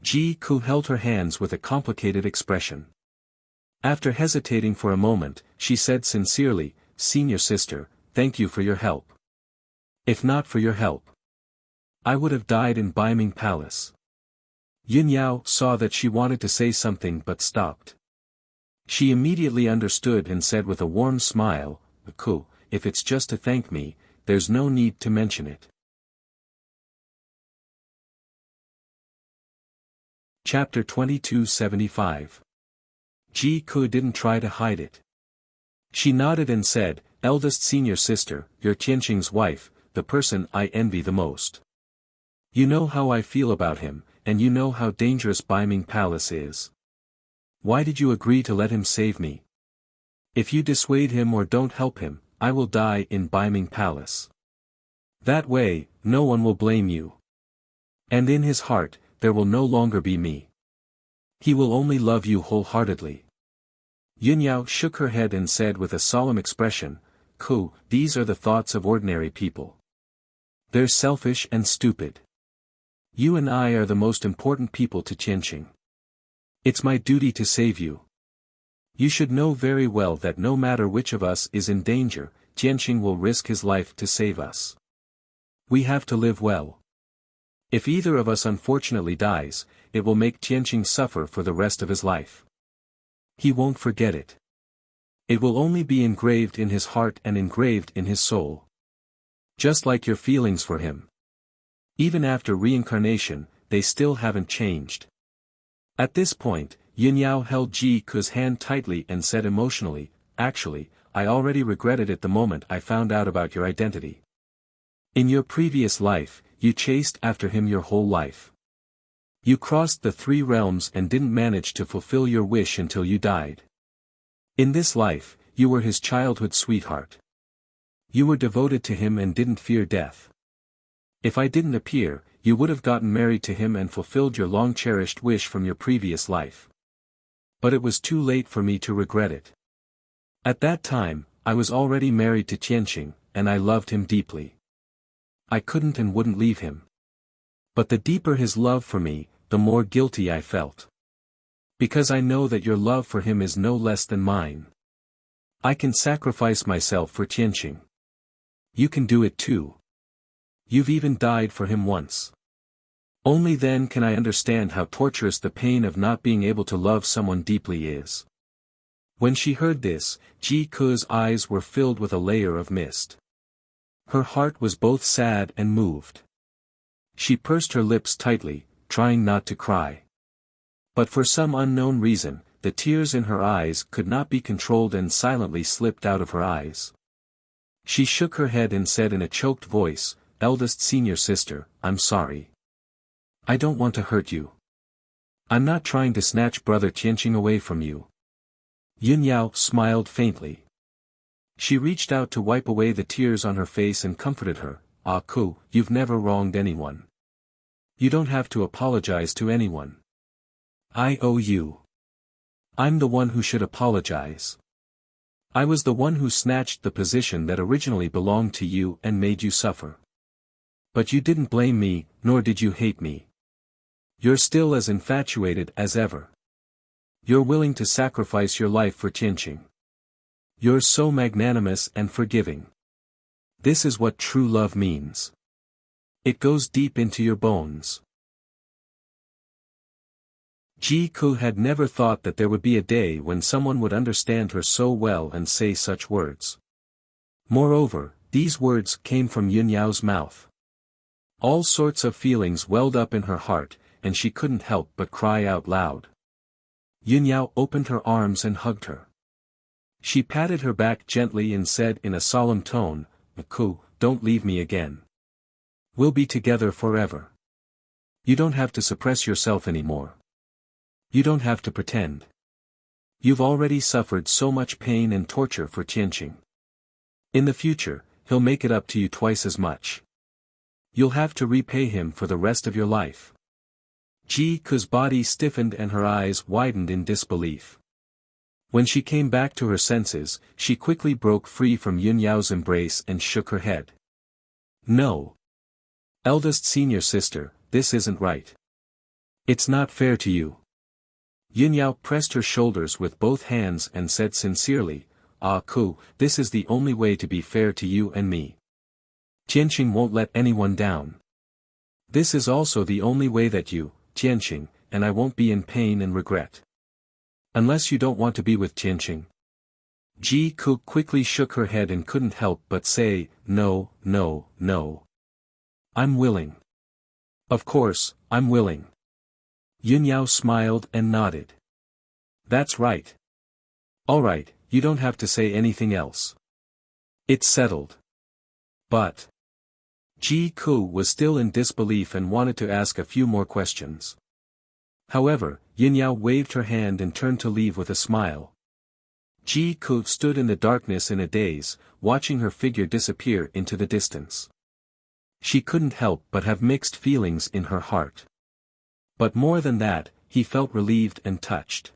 Ji Ku held her hands with a complicated expression. After hesitating for a moment, she said sincerely, "Senior sister, thank you for your help. If not for your help, I would have died in Baiming Palace." Yun Yao saw that she wanted to say something but stopped. She immediately understood and said with a warm smile, "Ku, if it's just to thank me, there's no need to mention it." Chapter 2275. Ji Ku didn't try to hide it. She nodded and said, "Eldest senior sister, you're Tianqing's wife, the person I envy the most. You know how I feel about him, and you know how dangerous Baiming Palace is. Why did you agree to let him save me? If you dissuade him or don't help him, I will die in Baiming Palace. That way, no one will blame you. And in his heart, there will no longer be me. He will only love you wholeheartedly." Yun Yao shook her head and said with a solemn expression, "Ku, these are the thoughts of ordinary people. They're selfish and stupid. You and I are the most important people to Tianqing. It's my duty to save you. You should know very well that no matter which of us is in danger, Tianqing will risk his life to save us. We have to live well. If either of us unfortunately dies, it will make Tianqing suffer for the rest of his life. He won't forget it. It will only be engraved in his heart and engraved in his soul. Just like your feelings for him. Even after reincarnation, they still haven't changed." At this point, Yun Yao held Ji Ku's hand tightly and said emotionally, "Actually, I already regretted it the moment I found out about your identity. In your previous life, you chased after him your whole life. You crossed the 3 realms and didn't manage to fulfill your wish until you died. In this life, you were his childhood sweetheart. You were devoted to him and didn't fear death. If I didn't appear, you would have gotten married to him and fulfilled your long-cherished wish from your previous life. But it was too late for me to regret it. At that time, I was already married to Tianqing, and I loved him deeply. I couldn't and wouldn't leave him. But the deeper his love for me, the more guilty I felt. Because I know that your love for him is no less than mine. I can sacrifice myself for Tianqing. You can do it too. You've even died for him once. Only then can I understand how torturous the pain of not being able to love someone deeply is." When she heard this, Ji Ku's eyes were filled with a layer of mist. Her heart was both sad and moved. She pursed her lips tightly, trying not to cry. But for some unknown reason, the tears in her eyes could not be controlled and silently slipped out of her eyes. She shook her head and said in a choked voice, "Eldest senior sister, I'm sorry. I don't want to hurt you. I'm not trying to snatch brother Tianqing away from you." Yun Yao smiled faintly. She reached out to wipe away the tears on her face and comforted her, "Ah Ku, you've never wronged anyone. You don't have to apologize to anyone. I owe you. I'm the one who should apologize. I was the one who snatched the position that originally belonged to you and made you suffer. But you didn't blame me, nor did you hate me. You're still as infatuated as ever. You're willing to sacrifice your life for Tianqing. You're so magnanimous and forgiving. This is what true love means. It goes deep into your bones." Ji Ku had never thought that there would be a day when someone would understand her so well and say such words. Moreover, these words came from Yun Yao's mouth. All sorts of feelings welled up in her heart, and she couldn't help but cry out loud. Yun Yao opened her arms and hugged her. She patted her back gently and said in a solemn tone, "Ku, don't leave me again. We'll be together forever. You don't have to suppress yourself anymore. You don't have to pretend. You've already suffered so much pain and torture for Tianqing. In the future, he'll make it up to you twice as much. You'll have to repay him for the rest of your life." Ji Ku's body stiffened and her eyes widened in disbelief. When she came back to her senses, she quickly broke free from Yun Yao's embrace and shook her head. "No. Eldest senior sister, this isn't right. It's not fair to you. Yunyao pressed her shoulders with both hands and said sincerely, Ah Ku, this is the only way to be fair to you and me. Tianqing won't let anyone down. This is also the only way that you, Tianqing, and I won't be in pain and regret. Unless you don't want to be with Tianqing. Ji Ku quickly shook her head and couldn't help but say, no, no, no. I'm willing. Of course, I'm willing. Yunyao smiled and nodded. That's right. Alright, you don't have to say anything else. It's settled. But Ji Ku was still in disbelief and wanted to ask a few more questions. However, Yunyao waved her hand and turned to leave with a smile. Ji Ku stood in the darkness in a daze, watching her figure disappear into the distance. She couldn't help but have mixed feelings in her heart. But more than that, he felt relieved and touched.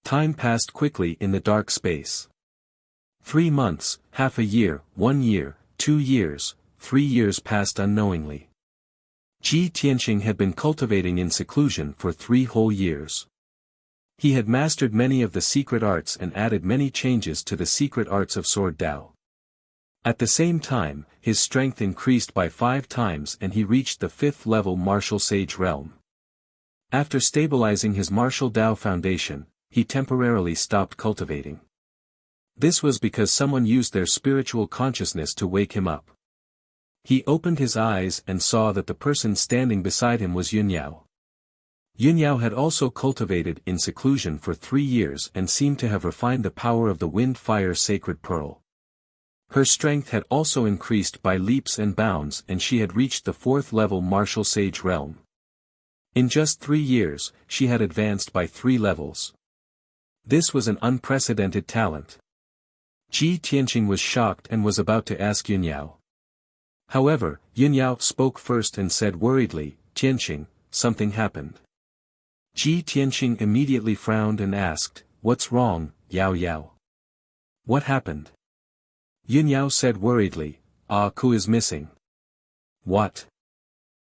Time passed quickly in the dark space. 3 months, half a year, 1 year, 2 years, 3 years passed unknowingly. Ji Tianqing had been cultivating in seclusion for 3 whole years. He had mastered many of the secret arts and added many changes to the secret arts of Sword Dao. At the same time, his strength increased by 5 times and he reached the 5th level martial sage realm. After stabilizing his martial Dao foundation, he temporarily stopped cultivating. This was because someone used their spiritual consciousness to wake him up. He opened his eyes and saw that the person standing beside him was Yunyao. Yunyao had also cultivated in seclusion for 3 years and seemed to have refined the power of the wind-fire sacred pearl. Her strength had also increased by leaps and bounds and she had reached the 4th level martial sage realm. In just 3 years, she had advanced by 3 levels. This was an unprecedented talent. Ji Tianqing was shocked and was about to ask Yunyao. However, Yunyao spoke first and said worriedly, Tianqing, something happened. Ji Tianqing immediately frowned and asked, What's wrong, Yao Yao? What happened? Yunyao said worriedly, Ah Ku is missing. What?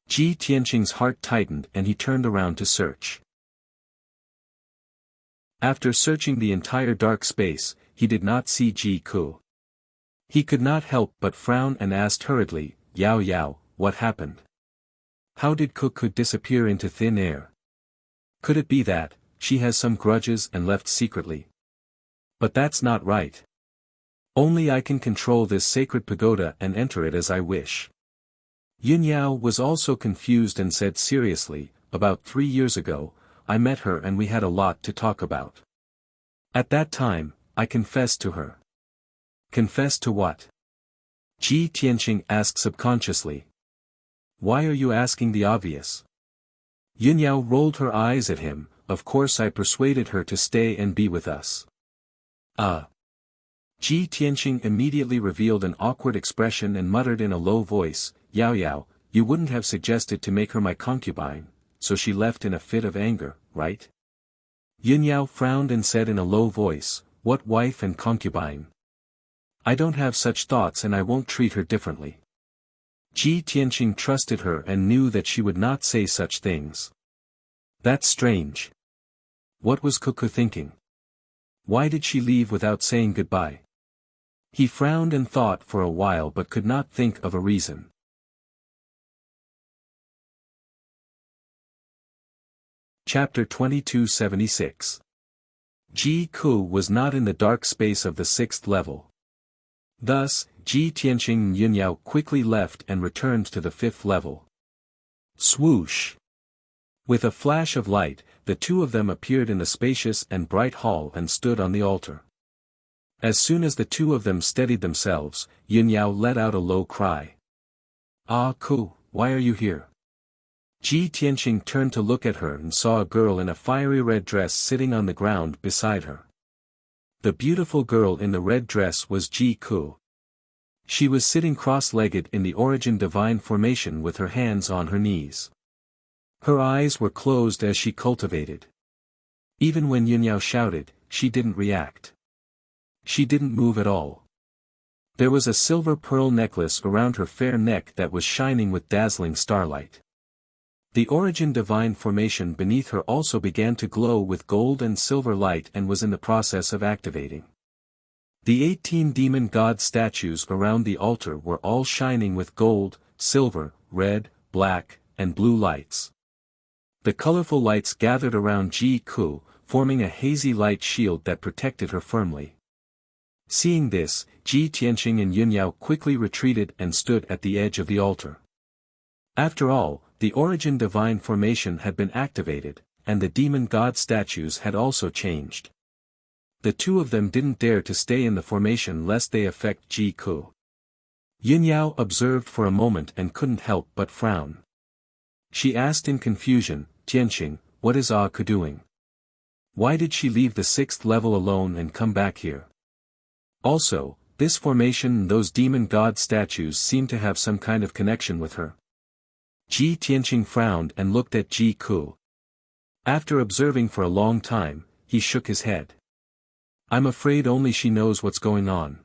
Ji Tianqing's heart tightened and he turned around to search. After searching the entire dark space, he did not see Ji Ku. He could not help but frown and asked hurriedly, Yao Yao, what happened? How did Ku disappear into thin air? Could it be that she has some grudges and left secretly? But that's not right. Only I can control this sacred pagoda and enter it as I wish. Yunyao was also confused and said seriously, about 3 years ago, I met her and we had a lot to talk about. At that time, I confessed to her. Confessed to what? Ji Tianqing asked subconsciously. Why are you asking the obvious? Yunyao rolled her eyes at him, of course I persuaded her to stay and be with us. Ji Tianqing immediately revealed an awkward expression and muttered in a low voice, Yao Yao, you wouldn't have suggested to make her my concubine, so she left in a fit of anger, right? Yunyao frowned and said in a low voice, what wife and concubine? I don't have such thoughts and I won't treat her differently. Ji Tianqing trusted her and knew that she would not say such things. That's strange. What was Ku thinking? Why did she leave without saying goodbye? He frowned and thought for a while but could not think of a reason. Chapter 2276. Ji Ku was not in the dark space of the 6th level. Thus, Ji Tianqing and Yunyao quickly left and returned to the 5th level. Swoosh! With a flash of light, the two of them appeared in the spacious and bright hall and stood on the altar. As soon as the two of them steadied themselves, Yunyao let out a low cry. Ah Ku, why are you here? Ji Tianqing turned to look at her and saw a girl in a fiery red dress sitting on the ground beside her. The beautiful girl in the red dress was Ji Ku. She was sitting cross-legged in the origin divine formation with her hands on her knees. Her eyes were closed as she cultivated. Even when Yunyao shouted, she didn't react. She didn't move at all. There was a silver pearl necklace around her fair neck that was shining with dazzling starlight. The origin divine formation beneath her also began to glow with gold and silver light and was in the process of activating. The 18 demon god statues around the altar were all shining with gold, silver, red, black, and blue lights. The colorful lights gathered around Ji Ku, forming a hazy light shield that protected her firmly. Seeing this, Ji Tianqing and Yunyao quickly retreated and stood at the edge of the altar. After all, the origin divine formation had been activated, and the demon god statues had also changed. The two of them didn't dare to stay in the formation lest they affect Ji Ku. Yunyao observed for a moment and couldn't help but frown. She asked in confusion, "Tianqing, what is Ku doing? Why did she leave the 6th level alone and come back here? Also, this formation and those demon god statues seem to have some kind of connection with her." Ji Tianqing frowned and looked at Ji Ku. After observing for a long time, he shook his head. "I'm afraid only she knows what's going on.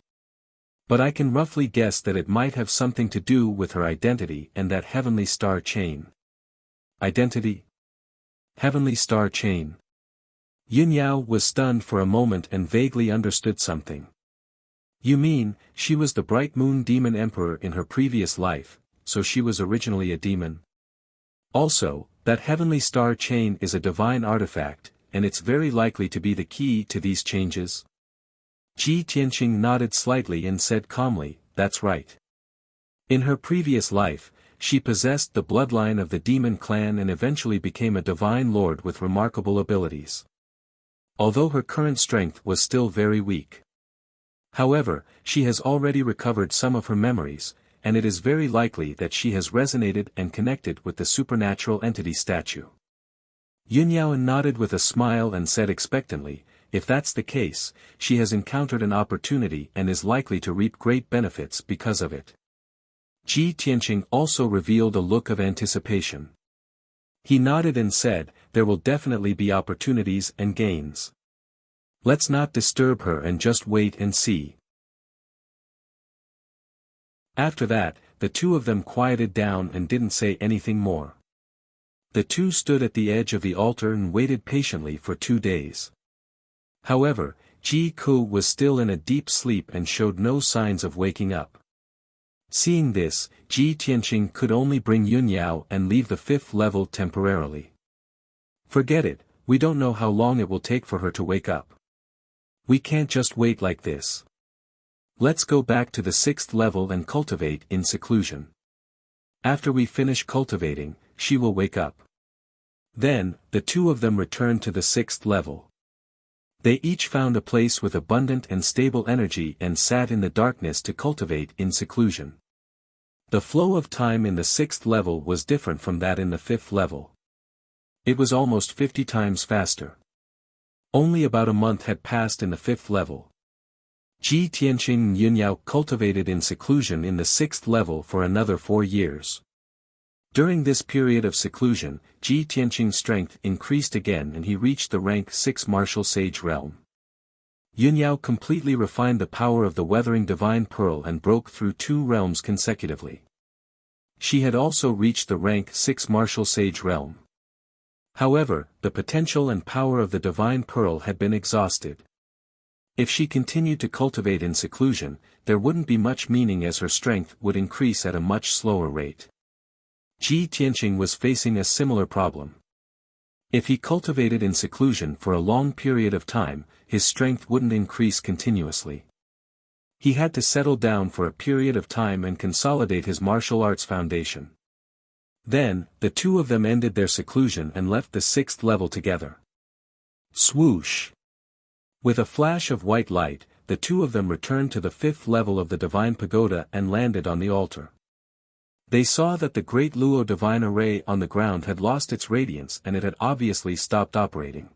But I can roughly guess that it might have something to do with her identity and that heavenly star chain." Identity? Heavenly star chain. Yunyao was stunned for a moment and vaguely understood something. "You mean, she was the bright moon demon emperor in her previous life, so she was originally a demon? Also, that heavenly star chain is a divine artifact, and it's very likely to be the key to these changes?" Ji Tianqing nodded slightly and said calmly, "That's right. In her previous life, she possessed the bloodline of the demon clan and eventually became a divine lord with remarkable abilities. Although her current strength was still very weak. However, she has already recovered some of her memories, and it is very likely that she has resonated and connected with the supernatural entity statue." Yunyao nodded with a smile and said expectantly, "If that's the case, she has encountered an opportunity and is likely to reap great benefits because of it." Ji Tianqing also revealed a look of anticipation. He nodded and said, "There will definitely be opportunities and gains. Let's not disturb her and just wait and see." After that, the two of them quieted down and didn't say anything more. The two stood at the edge of the altar and waited patiently for 2 days. However, Ji Ku was still in a deep sleep and showed no signs of waking up. Seeing this, Ji Tianqing could only bring Yunyao and leave the 5th level temporarily. "Forget it, we don't know how long it will take for her to wake up. We can't just wait like this. Let's go back to the 6th level and cultivate in seclusion. After we finish cultivating, she will wake up." Then, the two of them returned to the 6th level. They each found a place with abundant and stable energy and sat in the darkness to cultivate in seclusion. The flow of time in the 6th level was different from that in the 5th level. It was almost 50 times faster. Only about a month had passed in the 5th level. Ji Tianqing and Yunyao cultivated in seclusion in the 6th level for another 4 years. During this period of seclusion, Ji Tianqing's strength increased again and he reached the rank 6 martial sage realm. Yunyao completely refined the power of the weathering divine pearl and broke through 2 realms consecutively. She had also reached the rank 6 martial sage realm. However, the potential and power of the divine pearl had been exhausted. If she continued to cultivate in seclusion, there wouldn't be much meaning as her strength would increase at a much slower rate. Ji Tianqing was facing a similar problem. If he cultivated in seclusion for a long period of time, his strength wouldn't increase continuously. He had to settle down for a period of time and consolidate his martial arts foundation. Then, the two of them ended their seclusion and left the 6th level together. Swoosh! With a flash of white light, the two of them returned to the 5th level of the divine pagoda and landed on the altar. They saw that the great Luo divine array on the ground had lost its radiance and it had obviously stopped operating.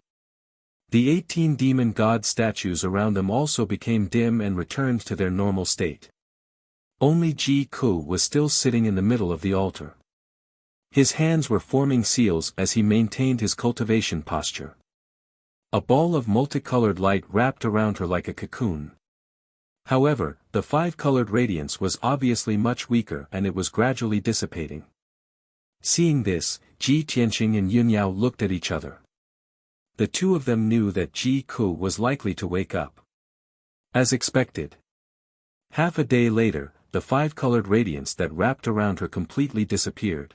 The 18 demon god statues around them also became dim and returned to their normal state. Only Ji Ku was still sitting in the middle of the altar. His hands were forming seals as he maintained his cultivation posture. A ball of multicolored light wrapped around her like a cocoon. However, the 5-colored radiance was obviously much weaker and it was gradually dissipating. Seeing this, Ji Tianqing and Yunyao looked at each other. The two of them knew that Ji Ku was likely to wake up. As expected. Half a day later, the five-colored radiance that wrapped around her completely disappeared.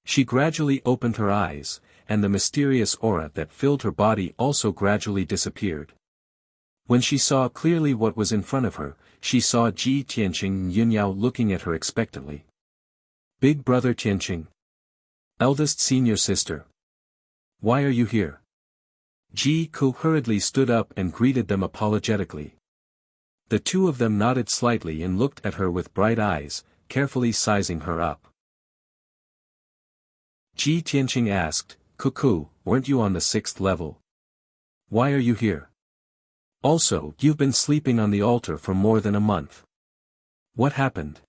She gradually opened her eyes, and the mysterious aura that filled her body also gradually disappeared. When she saw clearly what was in front of her, she saw Ji Tianqing and Yunyao looking at her expectantly. Big brother Tianqing. Eldest senior sister. Why are you here? Ji Ku hurriedly stood up and greeted them apologetically. The two of them nodded slightly and looked at her with bright eyes, carefully sizing her up. Ji Tianqing asked, "Cuckoo, weren't you on the 6th level? Why are you here? Also, you've been sleeping on the altar for more than a month. What happened?"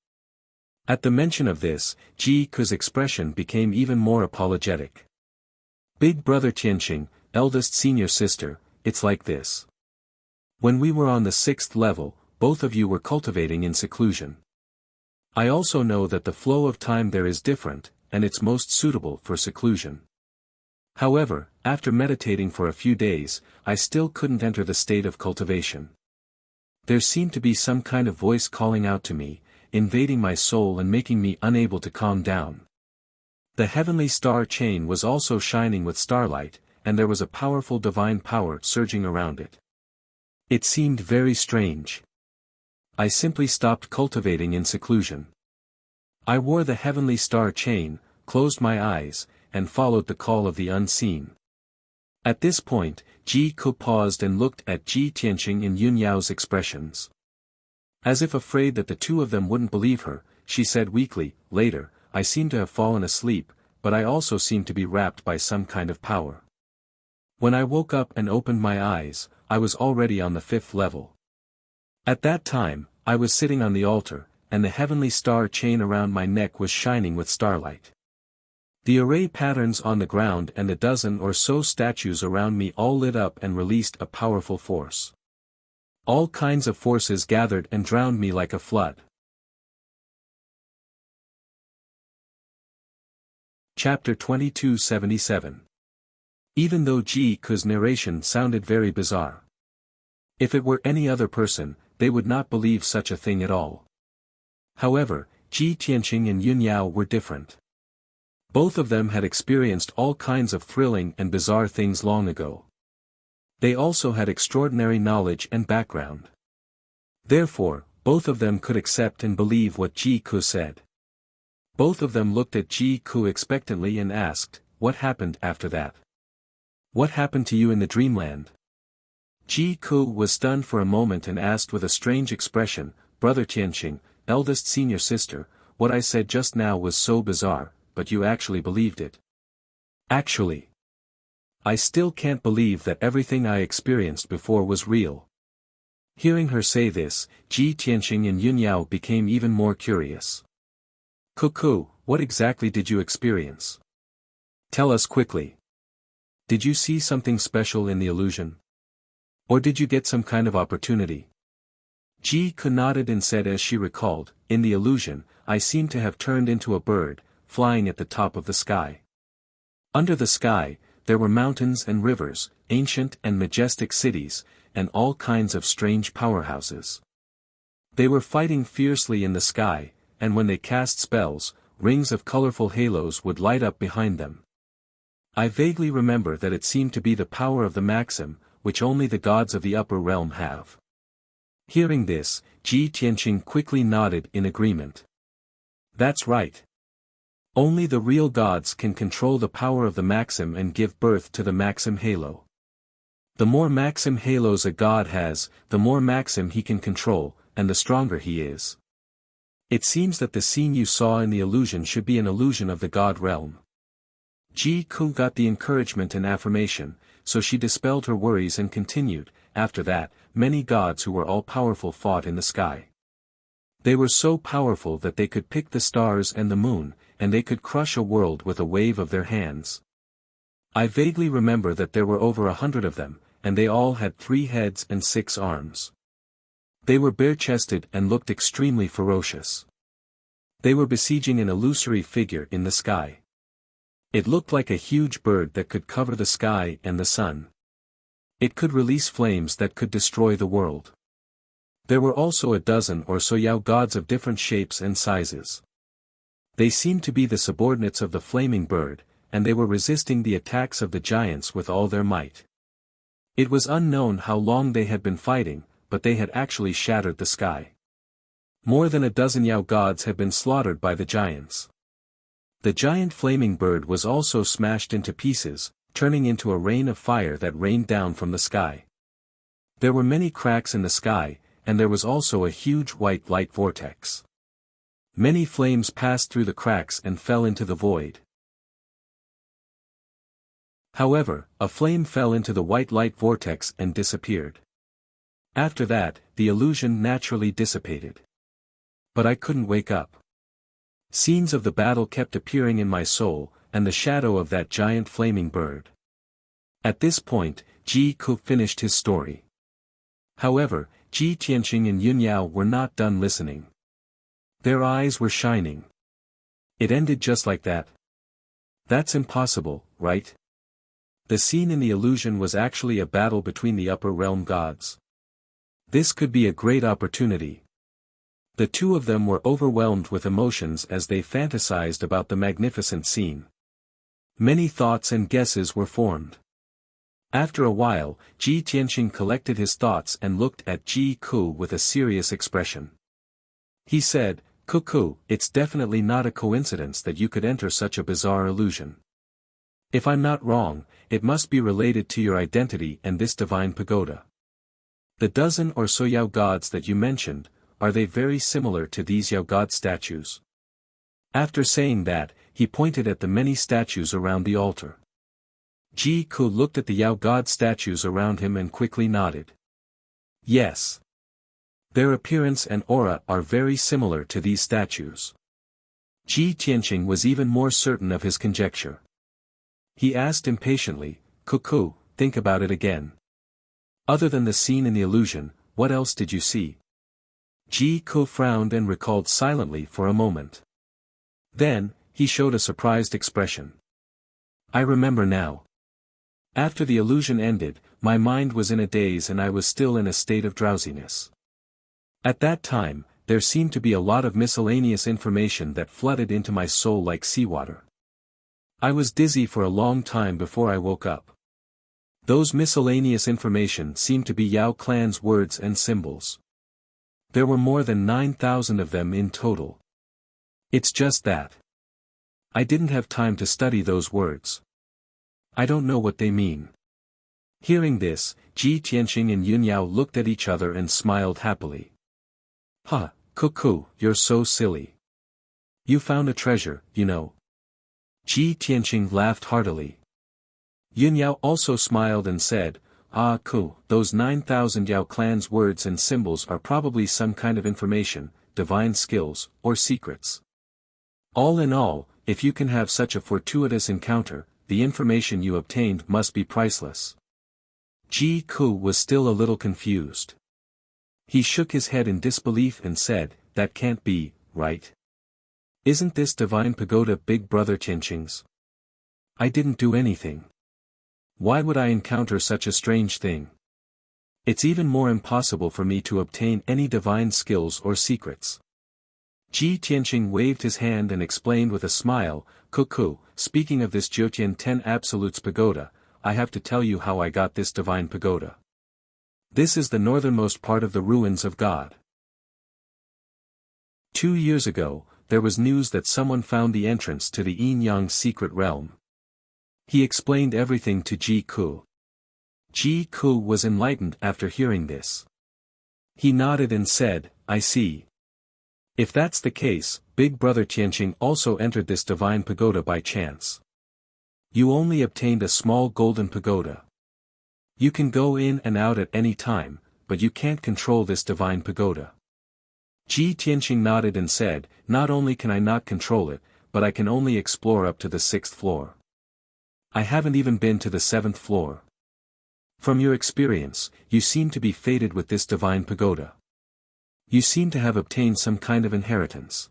At the mention of this, Ji Ku's expression became even more apologetic. Big brother Tianqing, eldest senior sister, it's like this. When we were on the 6th level, both of you were cultivating in seclusion. I also know that the flow of time there is different, and it's most suitable for seclusion. However, after meditating for a few days, I still couldn't enter the state of cultivation. There seemed to be some kind of voice calling out to me, invading my soul and making me unable to calm down. The heavenly star chain was also shining with starlight, and there was a powerful divine power surging around it. It seemed very strange. I simply stopped cultivating in seclusion. I wore the heavenly star chain, closed my eyes, and followed the call of the unseen. At this point, Ji Ku paused and looked at Ji Tianqing and Yunyao's expressions. As if afraid that the two of them wouldn't believe her, she said weakly, "Later, I seem to have fallen asleep, but I also seem to be wrapped by some kind of power. When I woke up and opened my eyes, I was already on the 5th level. At that time, I was sitting on the altar, and the heavenly star chain around my neck was shining with starlight. The array patterns on the ground and a dozen or so statues around me all lit up and released a powerful force. All kinds of forces gathered and drowned me like a flood." Chapter 2277. Even though Ji Ku's narration sounded very bizarre. If it were any other person, they would not believe such a thing at all. However, Ji Tianqing and Yunyao were different. Both of them had experienced all kinds of thrilling and bizarre things long ago. They also had extraordinary knowledge and background. Therefore, both of them could accept and believe what Ji Ku said. Both of them looked at Ji Ku expectantly and asked, "What happened after that? What happened to you in the dreamland?" Ji Ku was stunned for a moment and asked with a strange expression, "Brother Tianqing, eldest senior sister, what I said just now was so bizarre, but you actually believed it." "Actually, I still can't believe that everything I experienced before was real." Hearing her say this, Ji Tianqing and Yunyao became even more curious. "Cuckoo, what exactly did you experience? Tell us quickly. Did you see something special in the illusion? Or did you get some kind of opportunity?" Ji Ku nodded and said as she recalled, "In the illusion, I seemed to have turned into a bird, flying at the top of the sky. Under the sky, there were mountains and rivers, ancient and majestic cities, and all kinds of strange powerhouses. They were fighting fiercely in the sky, and when they cast spells, rings of colorful halos would light up behind them. I vaguely remember that it seemed to be the power of the Maxim, which only the gods of the upper realm have." Hearing this, Ji Tianqing quickly nodded in agreement. "That's right. Only the real gods can control the power of the Maxim and give birth to the Maxim halo. The more Maxim halos a god has, the more Maxim he can control, and the stronger he is. It seems that the scene you saw in the illusion should be an illusion of the god realm." Ji Ku got the encouragement and affirmation, so she dispelled her worries and continued, "After that, many gods who were all-powerful fought in the sky. They were so powerful that they could pick the stars and the moon, and they could crush a world with a wave of their hands. I vaguely remember that there were over 100 of them, and they all had 3 heads and 6 arms. They were bare-chested and looked extremely ferocious. They were besieging an illusory figure in the sky. It looked like a huge bird that could cover the sky and the sun. It could release flames that could destroy the world. There were also a dozen or so Yao gods of different shapes and sizes. They seemed to be the subordinates of the flaming bird, and they were resisting the attacks of the giants with all their might. It was unknown how long they had been fighting, but they had actually shattered the sky. More than a dozen Yao gods had been slaughtered by the giants. The giant flaming bird was also smashed into pieces, turning into a rain of fire that rained down from the sky. There were many cracks in the sky, and there was also a huge white light vortex. Many flames passed through the cracks and fell into the void. However, a flame fell into the white light vortex and disappeared. After that, the illusion naturally dissipated. But I couldn't wake up. Scenes of the battle kept appearing in my soul, and the shadow of that giant flaming bird. At this point, Ji Ku finished his story. However, Ji Tianqing and Yun Yao were not done listening. Their eyes were shining. It ended just like that? That's impossible, right? The scene in the illusion was actually a battle between the upper realm gods. This could be a great opportunity. The two of them were overwhelmed with emotions as they fantasized about the magnificent scene. Many thoughts and guesses were formed. After a while, Ji Tianqing collected his thoughts and looked at Ji Ku with a serious expression. He said, "Ku, it's definitely not a coincidence that you could enter such a bizarre illusion. If I'm not wrong, it must be related to your identity and this divine pagoda. The dozen or so Yao gods that you mentioned, are they very similar to these Yao god statues?" After saying that, he pointed at the many statues around the altar. Ji Ku looked at the Yao god statues around him and quickly nodded. Yes. Their appearance and aura are very similar to these statues. Ji Tianqing was even more certain of his conjecture. He asked impatiently, "Ku, think about it again. Other than the scene in the illusion, what else did you see?" Ji Ku frowned and recalled silently for a moment. Then, he showed a surprised expression. "I remember now. After the illusion ended, my mind was in a daze and I was still in a state of drowsiness. At that time, there seemed to be a lot of miscellaneous information that flooded into my soul like seawater. I was dizzy for a long time before I woke up. Those miscellaneous information seemed to be Yao clan's words and symbols. There were more than 9,000 of them in total. It's just that I didn't have time to study those words. I don't know what they mean." Hearing this, Ji Tianqing and Yun Yao looked at each other and smiled happily. "Ha, Ku, you're so silly. You found a treasure, you know." Ji Tianqing laughed heartily. Yun Yao also smiled and said, "Ah Ku, those 9,000 Yao clan's words and symbols are probably some kind of information, divine skills, or secrets. All in all, if you can have such a fortuitous encounter, the information you obtained must be priceless." Ji Ku was still a little confused. He shook his head in disbelief and said, "That can't be, right? Isn't this divine pagoda Big Brother Tianqing's? I didn't do anything. Why would I encounter such a strange thing? It's even more impossible for me to obtain any divine skills or secrets." Ji Tianqing waved his hand and explained with a smile, "Ku, speaking of this Jiutian 10 Absolutes pagoda, I have to tell you how I got this divine pagoda. This is the northernmost part of the ruins of God. 2 years ago, there was news that someone found the entrance to the Yin-Yang secret realm." He explained everything to Ji Ku. Ji Ku was enlightened after hearing this. He nodded and said, "I see. If that's the case, Big Brother Tianqing also entered this divine pagoda by chance. You only obtained a small golden pagoda. You can go in and out at any time, but you can't control this divine pagoda." Ji Tianqing nodded and said, "Not only can I not control it, but I can only explore up to the 6th floor. I haven't even been to the 7th floor. From your experience, you seem to be fated with this divine pagoda. You seem to have obtained some kind of inheritance.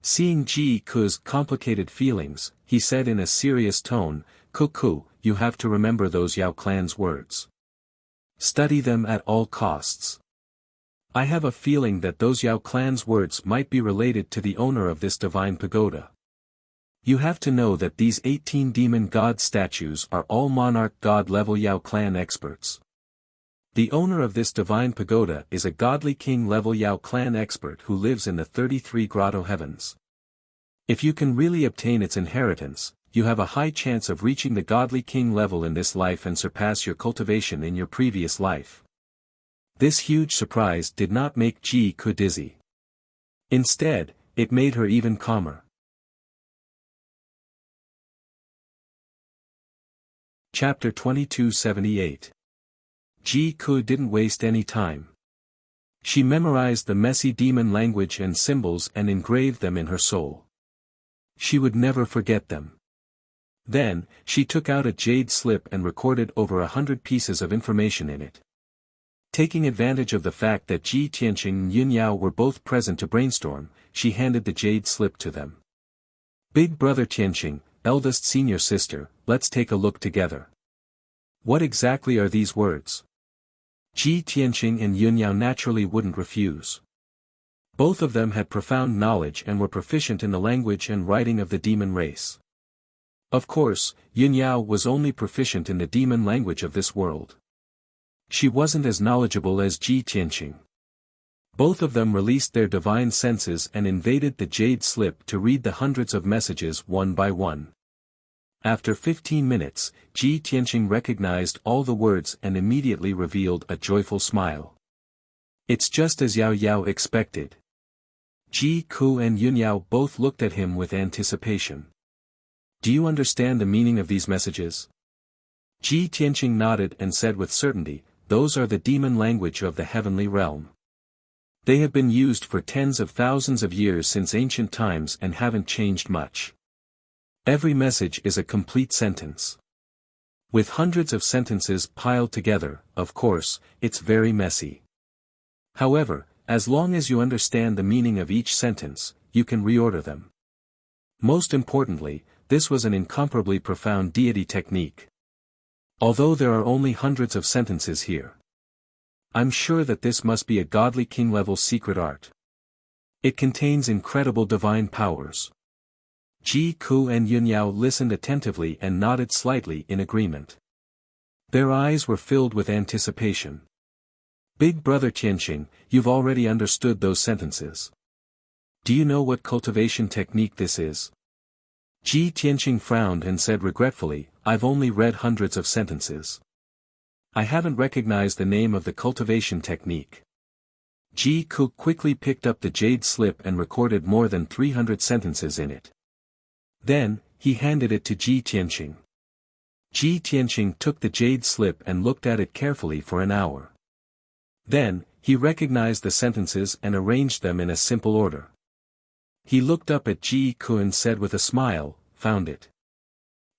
Seeing Ji Ku's complicated feelings, he said in a serious tone, "Ku, you have to remember those Yao clan's words. Study them at all costs. I have a feeling that those Yao clan's words might be related to the owner of this divine pagoda. You have to know that these 18 demon god statues are all monarch god level Yao clan experts. The owner of this divine pagoda is a godly king level Yao clan expert who lives in the 33 grotto heavens. If you can really obtain its inheritance, you have a high chance of reaching the godly king level in this life and surpass your cultivation in your previous life." This huge surprise did not make Ji Ku dizzy. Instead, it made her even calmer. Chapter 2278. Ji Ku didn't waste any time. She memorized the messy demon language and symbols and engraved them in her soul. She would never forget them. Then, she took out a jade slip and recorded over 100 pieces of information in it. Taking advantage of the fact that Ji Tianqing and Yun Yao were both present to brainstorm, she handed the jade slip to them. "Big brother Tianqing, eldest senior sister, let's take a look together. What exactly are these words?" Ji Tianqing and Yun Yao naturally wouldn't refuse. Both of them had profound knowledge and were proficient in the language and writing of the demon race. Of course, Yun Yao was only proficient in the demon language of this world. She wasn't as knowledgeable as Ji Tianqing. Both of them released their divine senses and invaded the jade slip to read the hundreds of messages one by one. After 15 minutes, Ji Tianqing recognized all the words and immediately revealed a joyful smile. "It's just as Yao Yao expected." Ji Ku and Yun Yao both looked at him with anticipation. "Do you understand the meaning of these messages?" Ji Tianqing nodded and said with certainty, "Those are the demon language of the heavenly realm. They have been used for tens of thousands of years since ancient times and haven't changed much. Every message is a complete sentence. With hundreds of sentences piled together, of course, it's very messy. However, as long as you understand the meaning of each sentence, you can reorder them. Most importantly, this was an incomparably profound deity technique. Although there are only hundreds of sentences here, I'm sure that this must be a godly king-level secret art. It contains incredible divine powers." Ji Ku and Yun Yao listened attentively and nodded slightly in agreement. Their eyes were filled with anticipation. "Big brother Tianqing, you've already understood those sentences. Do you know what cultivation technique this is?" Ji Tianqing frowned and said regretfully, "I've only read hundreds of sentences. I haven't recognized the name of the cultivation technique." Ji Ku quickly picked up the jade slip and recorded more than 300 sentences in it. Then, he handed it to Ji Tianqing. Ji Tianqing took the jade slip and looked at it carefully for an hour. Then, he recognized the sentences and arranged them in a simple order. He looked up at Ji Ku and said with a smile, "Found it.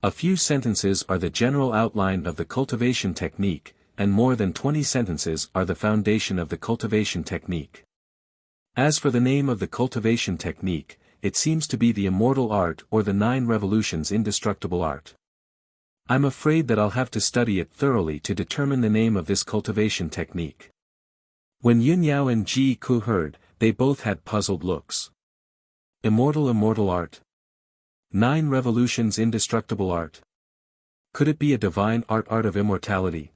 A few sentences are the general outline of the cultivation technique, and more than 20 sentences are the foundation of the cultivation technique. As for the name of the cultivation technique, it seems to be the immortal art or the 9 revolutions indestructible art. I'm afraid that I'll have to study it thoroughly to determine the name of this cultivation technique." When Yun Yao and Ji Ku heard, they both had puzzled looks. Immortal art? 9 revolutions indestructible art? Could it be a divine art of immortality?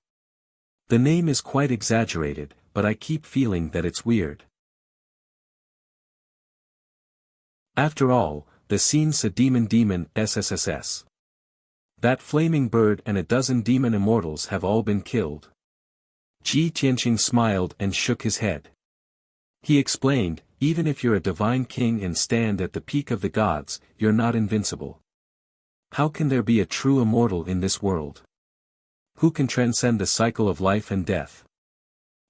The name is quite exaggerated, but I keep feeling that it's weird. After all, the scene's a demon SSSS. That flaming bird and a dozen demon immortals have all been killed. Ji Tianqing smiled and shook his head. He explained, "Even if you're a divine king and stand at the peak of the gods, you're not invincible. How can there be a true immortal in this world? Who can transcend the cycle of life and death?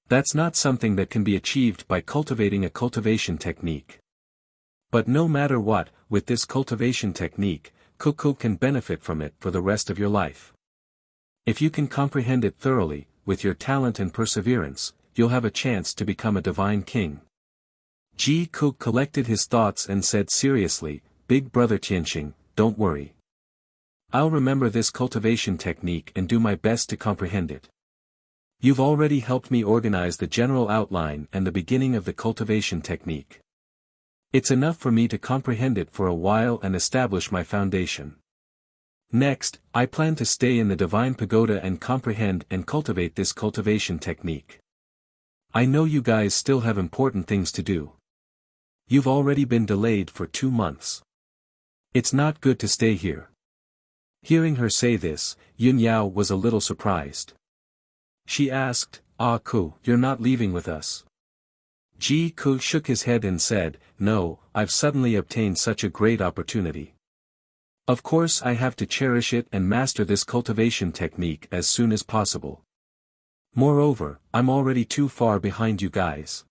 That's not something that can be achieved by cultivating a cultivation technique. But no matter what, with this cultivation technique, Kuku can benefit from it for the rest of your life. If you can comprehend it thoroughly, with your talent and perseverance, you'll have a chance to become a divine king. Ji Ku collected his thoughts and said seriously, Big Brother Tianqing, don't worry. I'll remember this cultivation technique and do my best to comprehend it. You've already helped me organize the general outline and the beginning of the cultivation technique. It's enough for me to comprehend it for a while and establish my foundation. Next, I plan to stay in the Divine Pagoda and comprehend and cultivate this cultivation technique. I know you guys still have important things to do. You've already been delayed for 2 months. It's not good to stay here. Hearing her say this, Yun Yao was a little surprised. She asked, Ah Ku, you're not leaving with us? Ji Ku shook his head and said, No, I've suddenly obtained such a great opportunity. Of course I have to cherish it and master this cultivation technique as soon as possible. Moreover, I'm already too far behind you guys.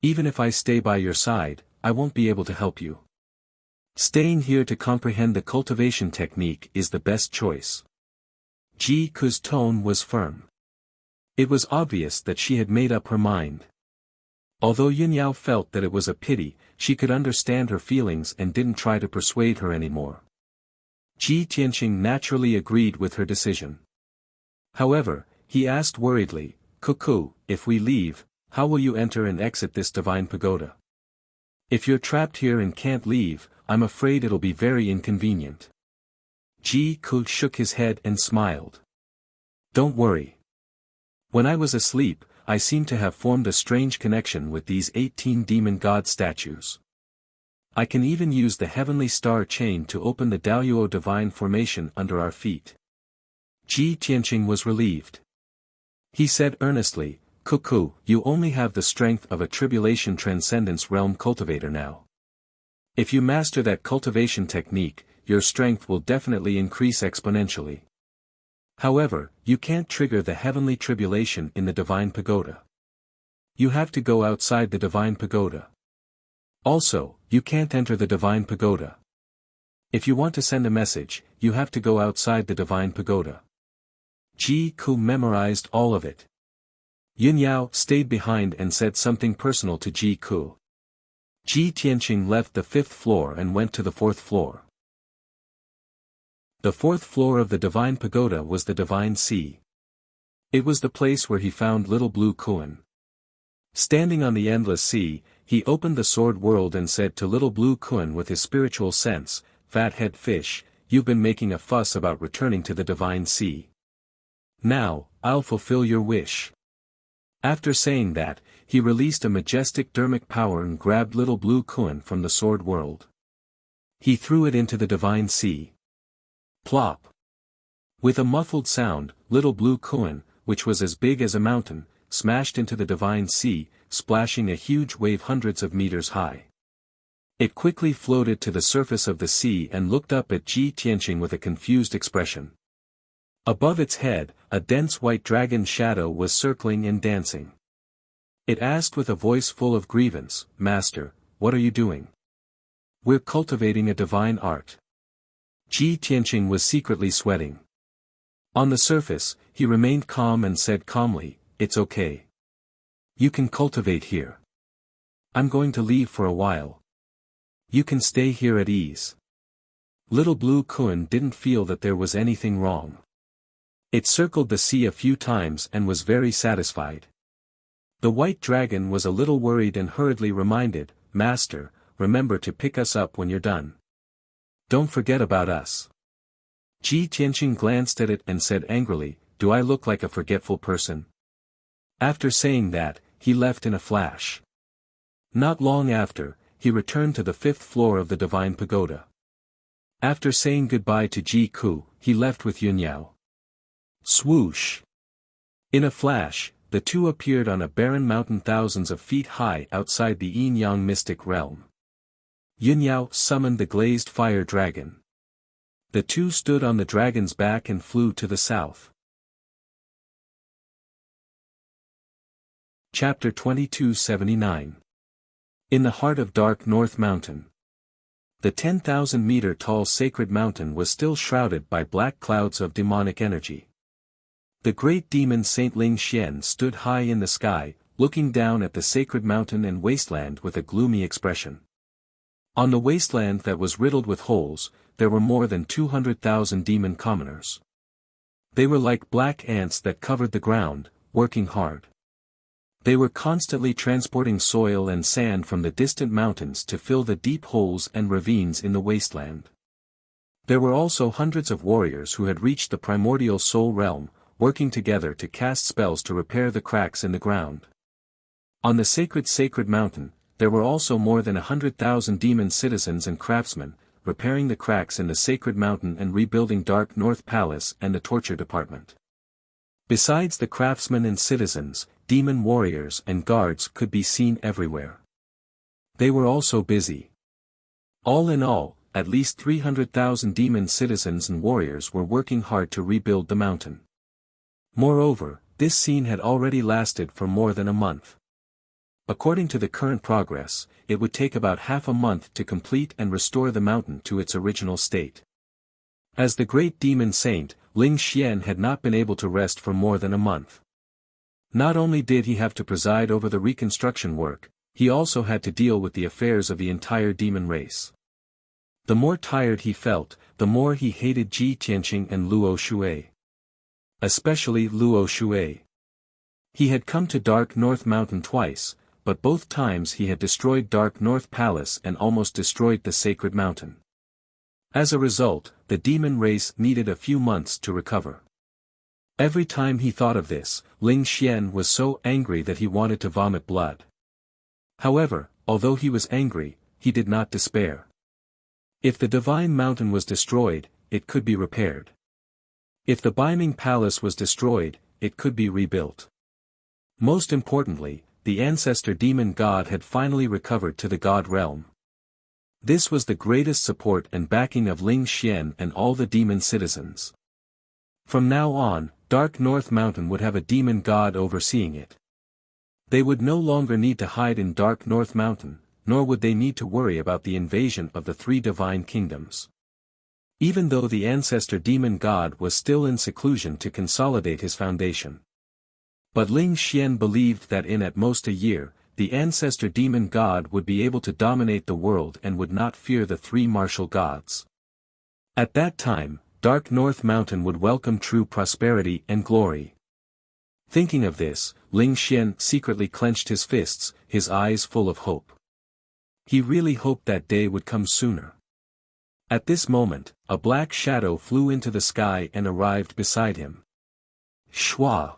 Even if I stay by your side, I won't be able to help you. Staying here to comprehend the cultivation technique is the best choice. Ji Ku's tone was firm. It was obvious that she had made up her mind. Although Yun Yao felt that it was a pity, she could understand her feelings and didn't try to persuade her anymore. Ji Tianqing naturally agreed with her decision. However, he asked worriedly, Cuckoo, if we leave, how will you enter and exit this divine pagoda? If you're trapped here and can't leave, I'm afraid it'll be very inconvenient. Ji Ku shook his head and smiled. Don't worry. When I was asleep, I seemed to have formed a strange connection with these 18 demon god statues. I can even use the heavenly star chain to open the Daoyuo divine formation under our feet. Ji Tianqing was relieved. He said earnestly, Cuckoo, you only have the strength of a tribulation transcendence realm cultivator now. If you master that cultivation technique, your strength will definitely increase exponentially. However, you can't trigger the heavenly tribulation in the divine pagoda. You have to go outside the divine pagoda. Also, you can't enter the divine pagoda. If you want to send a message, you have to go outside the divine pagoda. Ji Ku memorized all of it. Yun Yao stayed behind and said something personal to Ji Ku. Ji Tianqing left the 5th floor and went to the 4th floor. The 4th floor of the divine pagoda was the divine sea. It was the place where he found little blue Kuan. Standing on the endless sea, he opened the sword world and said to little blue Kuan with his spiritual sense, Fathead fish, you've been making a fuss about returning to the divine sea. Now, I'll fulfill your wish. After saying that, he released a majestic dermic power and grabbed little blue Kuan from the sword world. He threw it into the divine sea. Plop! With a muffled sound, little blue Kuan, which was as big as a mountain, smashed into the divine sea, splashing a huge wave hundreds of meters high. It quickly floated to the surface of the sea and looked up at Ji Tianqing with a confused expression. Above its head, a dense white dragon shadow was circling and dancing. It asked with a voice full of grievance, Master, what are you doing? We're cultivating a divine art. Ji Tianqing was secretly sweating. On the surface, he remained calm and said calmly, It's okay. You can cultivate here. I'm going to leave for a while. You can stay here at ease. Little blue Kuan didn't feel that there was anything wrong. It circled the sea a few times and was very satisfied. The white dragon was a little worried and hurriedly reminded, Master, remember to pick us up when you're done. Don't forget about us. Ji Tianqing glanced at it and said angrily, Do I look like a forgetful person? After saying that, he left in a flash. Not long after, he returned to the 5th floor of the divine pagoda. After saying goodbye to Ji Ku, he left with Yun Yao. Swoosh! In a flash, the two appeared on a barren mountain thousands of feet high outside the yin-yang mystic realm. Yun Yao summoned the glazed fire dragon. The two stood on the dragon's back and flew to the south. Chapter 2279. In the heart of dark North Mountain. The 10,000-meter-tall sacred mountain was still shrouded by black clouds of demonic energy. The great demon Saint Ling Xian stood high in the sky, looking down at the sacred mountain and wasteland with a gloomy expression. On the wasteland that was riddled with holes, there were more than 200,000 demon commoners. They were like black ants that covered the ground, working hard. They were constantly transporting soil and sand from the distant mountains to fill the deep holes and ravines in the wasteland. There were also hundreds of warriors who had reached the primordial soul realm, working together to cast spells to repair the cracks in the ground. On the sacred mountain, there were also more than 100,000 demon citizens and craftsmen, repairing the cracks in the sacred mountain and rebuilding Dark North Palace and the torture department. Besides the craftsmen and citizens, demon warriors and guards could be seen everywhere. They were also busy. All in all, at least 300,000 demon citizens and warriors were working hard to rebuild the mountain. Moreover, this scene had already lasted for more than a month. According to the current progress, it would take about half a month to complete and restore the mountain to its original state. As the great demon saint, Ling Xian had not been able to rest for more than a month. Not only did he have to preside over the reconstruction work, he also had to deal with the affairs of the entire demon race. The more tired he felt, the more he hated Ji Tianqing and Luo Shui. Especially Luo Shui. He had come to Dark North Mountain twice, but both times he had destroyed Dark North Palace and almost destroyed the sacred mountain. As a result, the demon race needed a few months to recover. Every time he thought of this, Ling Xian was so angry that he wanted to vomit blood. However, although he was angry, he did not despair. If the divine mountain was destroyed, it could be repaired. If the Beiming Palace was destroyed, it could be rebuilt. Most importantly, the ancestor demon god had finally recovered to the god realm. This was the greatest support and backing of Ling Xian and all the demon citizens. From now on, Dark North Mountain would have a demon god overseeing it. They would no longer need to hide in Dark North Mountain, nor would they need to worry about the invasion of the three divine kingdoms. Even though the ancestor demon god was still in seclusion to consolidate his foundation. But Ling Xian believed that in at most a year, the ancestor demon god would be able to dominate the world and would not fear the three martial gods. At that time, Dark North Mountain would welcome true prosperity and glory. Thinking of this, Ling Xian secretly clenched his fists, his eyes full of hope. He really hoped that day would come sooner. At this moment, a black shadow flew into the sky and arrived beside him. Shua!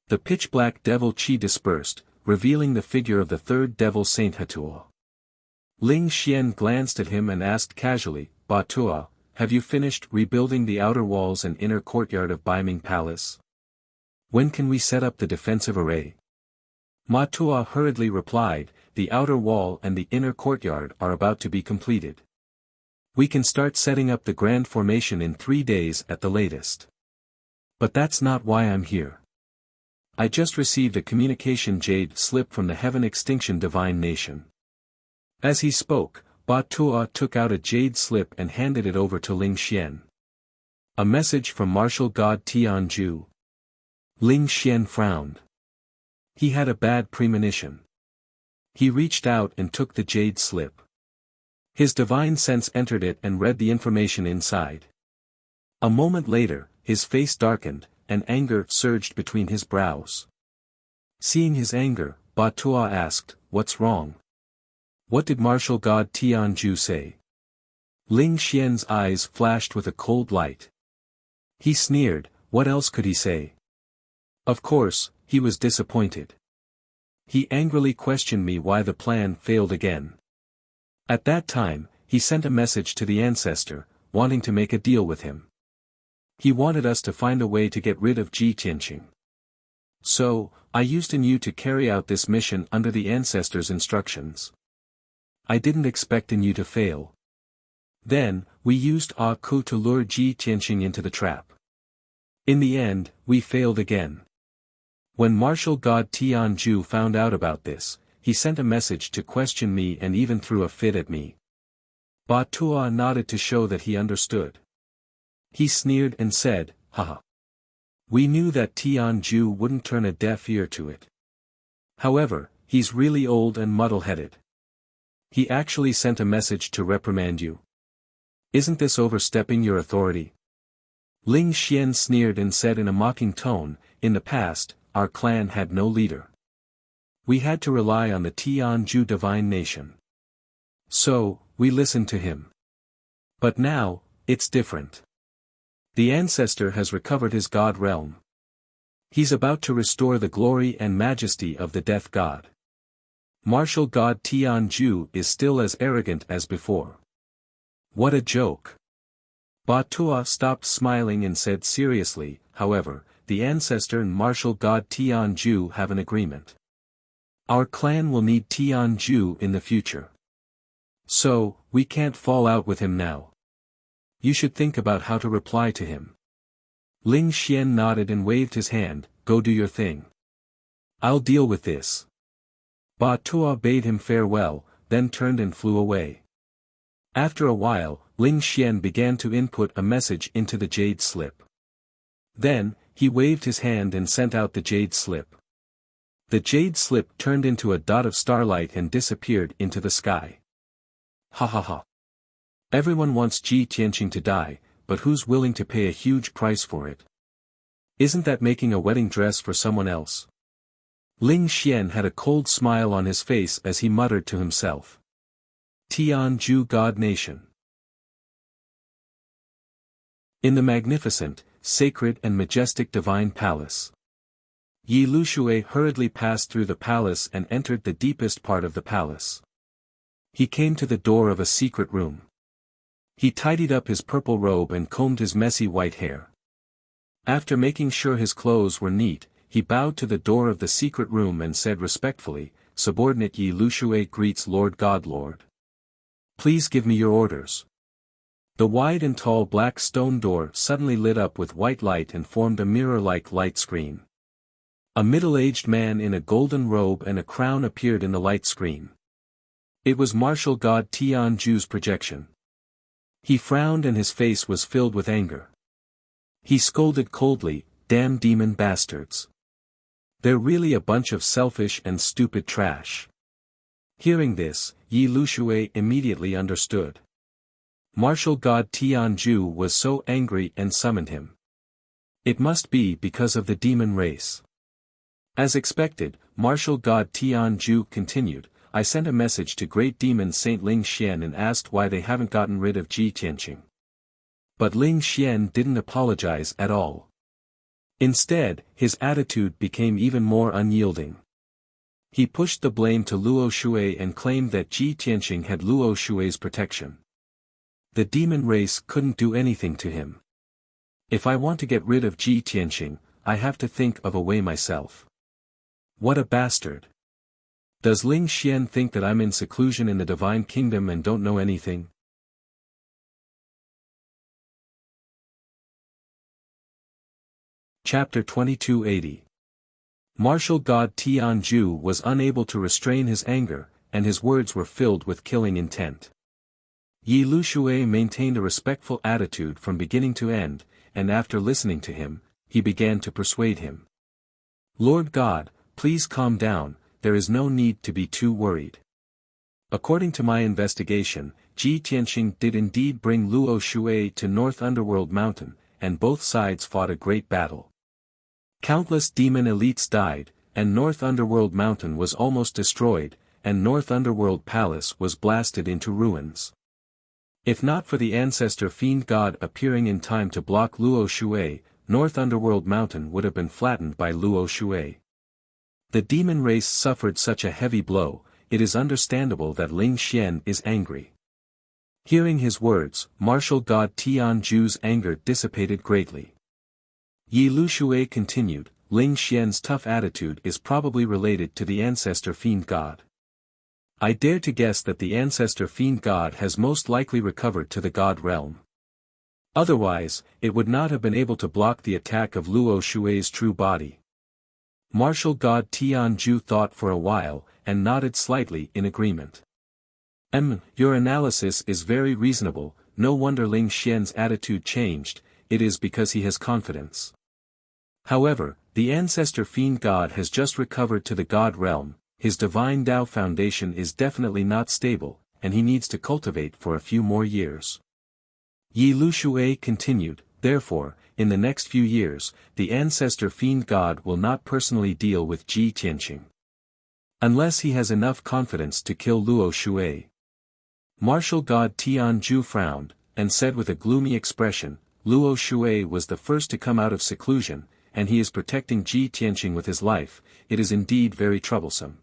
The pitch-black devil chi dispersed, revealing the figure of the third devil Saint Hatuo. Ling Xian glanced at him and asked casually, "Ba Tuo, have you finished rebuilding the outer walls and inner courtyard of Beiming Palace? When can we set up the defensive array?" Ma Tuo hurriedly replied, "The outer wall and the inner courtyard are about to be completed. We can start setting up the grand formation in 3 days at the latest. But that's not why I'm here. I just received a communication jade slip from the Heaven Extinction Divine Nation." As he spoke, Ba Tuo took out a jade slip and handed it over to Ling Xian. A message from martial god Tianju. Ling Xian frowned. He had a bad premonition. He reached out and took the jade slip. His divine sense entered it and read the information inside. A moment later, his face darkened, and anger surged between his brows. Seeing his anger, Ba Tuo asked, "What's wrong? What did martial god Tianju say?" Ling Xian's eyes flashed with a cold light. He sneered, what else could he say? Of course, he was disappointed. He angrily questioned me why the plan failed again. At that time, he sent a message to the ancestor, wanting to make a deal with him. He wanted us to find a way to get rid of Ji Tianqing. So, I used you to carry out this mission under the ancestor's instructions. I didn't expect you to fail. Then, we used A Ku to lure Ji Tianqing into the trap. In the end, we failed again. When martial god Tianju found out about this, he sent a message to question me and even threw a fit at me. Ba Tuo nodded to show that he understood. He sneered and said, "Haha. We knew that Tianju wouldn't turn a deaf ear to it. However, he's really old and muddle-headed. He actually sent a message to reprimand you. Isn't this overstepping your authority? Ling Xian sneered and said in a mocking tone, in the past, our clan had no leader. We had to rely on the Tianju divine nation. So, we listened to him. But now, it's different. The ancestor has recovered his god realm. He's about to restore the glory and majesty of the death god. Martial god Tianju is still as arrogant as before. What a joke. Ba Tuo stopped smiling and said seriously, however, the ancestor and martial god Tianju have an agreement. Our clan will need Tianju in the future. So, we can't fall out with him now. You should think about how to reply to him. Ling Xian nodded and waved his hand, go do your thing. I'll deal with this. Ba Tuo bade him farewell, then turned and flew away. After a while, Ling Xian began to input a message into the jade slip. Then, he waved his hand and sent out the jade slip. The jade slip turned into a dot of starlight and disappeared into the sky. Ha ha ha. Everyone wants Ji Tianqing to die, but who's willing to pay a huge price for it? Isn't that making a wedding dress for someone else? Ling Xian had a cold smile on his face as he muttered to himself. Tianju God Nation. In the magnificent, sacred and majestic divine palace. Yi Lushui hurriedly passed through the palace and entered the deepest part of the palace. He came to the door of a secret room. He tidied up his purple robe and combed his messy white hair. After making sure his clothes were neat, he bowed to the door of the secret room and said respectfully, Subordinate Yi Lushui greets Lord God Lord. Please give me your orders. The wide and tall black stone door suddenly lit up with white light and formed a mirror-like light screen. A middle-aged man in a golden robe and a crown appeared in the light screen. It was martial god Tianju's projection. He frowned and his face was filled with anger. He scolded coldly, damn demon bastards. They're really a bunch of selfish and stupid trash. Hearing this, Yi Lushui immediately understood. Martial god Tianju was so angry and summoned him. It must be because of the demon race. As expected, martial god Tianju continued, I sent a message to great demon Saint Ling Xian and asked why they haven't gotten rid of Ji Tianqing. But Ling Xian didn't apologize at all. Instead, his attitude became even more unyielding. He pushed the blame to Luo Shui and claimed that Ji Tianqing had Luo Shui's protection. The demon race couldn't do anything to him. If I want to get rid of Ji Tianqing, I have to think of a way myself. What a bastard. Does Ling Xian think that I'm in seclusion in the divine kingdom and don't know anything? Chapter 2280. Martial god Tianju was unable to restrain his anger, and his words were filled with killing intent. Yi Lushui maintained a respectful attitude from beginning to end, and after listening to him, he began to persuade him. Lord God, please calm down, there is no need to be too worried. According to my investigation, Ji Tianqing did indeed bring Luo Shui to North Underworld Mountain, and both sides fought a great battle. Countless demon elites died, and North Underworld Mountain was almost destroyed, and North Underworld Palace was blasted into ruins. If not for the ancestor fiend god appearing in time to block Luo Shui, North Underworld Mountain would have been flattened by Luo Shui. The demon race suffered such a heavy blow, it is understandable that Ling Xian is angry. Hearing his words, martial god Tianju's anger dissipated greatly. Yi Lushui continued, Ling Xian's tough attitude is probably related to the ancestor fiend god. I dare to guess that the ancestor fiend god has most likely recovered to the god realm. Otherwise, it would not have been able to block the attack of Luo Shui's true body. Martial god Tianju thought for a while, and nodded slightly in agreement. Your analysis is very reasonable, no wonder Ling Xian's attitude changed, it is because he has confidence. However, the ancestor fiend god has just recovered to the god realm, his divine Tao foundation is definitely not stable, and he needs to cultivate for a few more years. Yi Lushui continued, therefore, in the next few years, the ancestor fiend god will not personally deal with Ji Tianqing. Unless he has enough confidence to kill Luo Shui. Martial god Tian Ju frowned, and said with a gloomy expression, Luo Shui was the first to come out of seclusion, and he is protecting Ji Tianqing with his life, it is indeed very troublesome.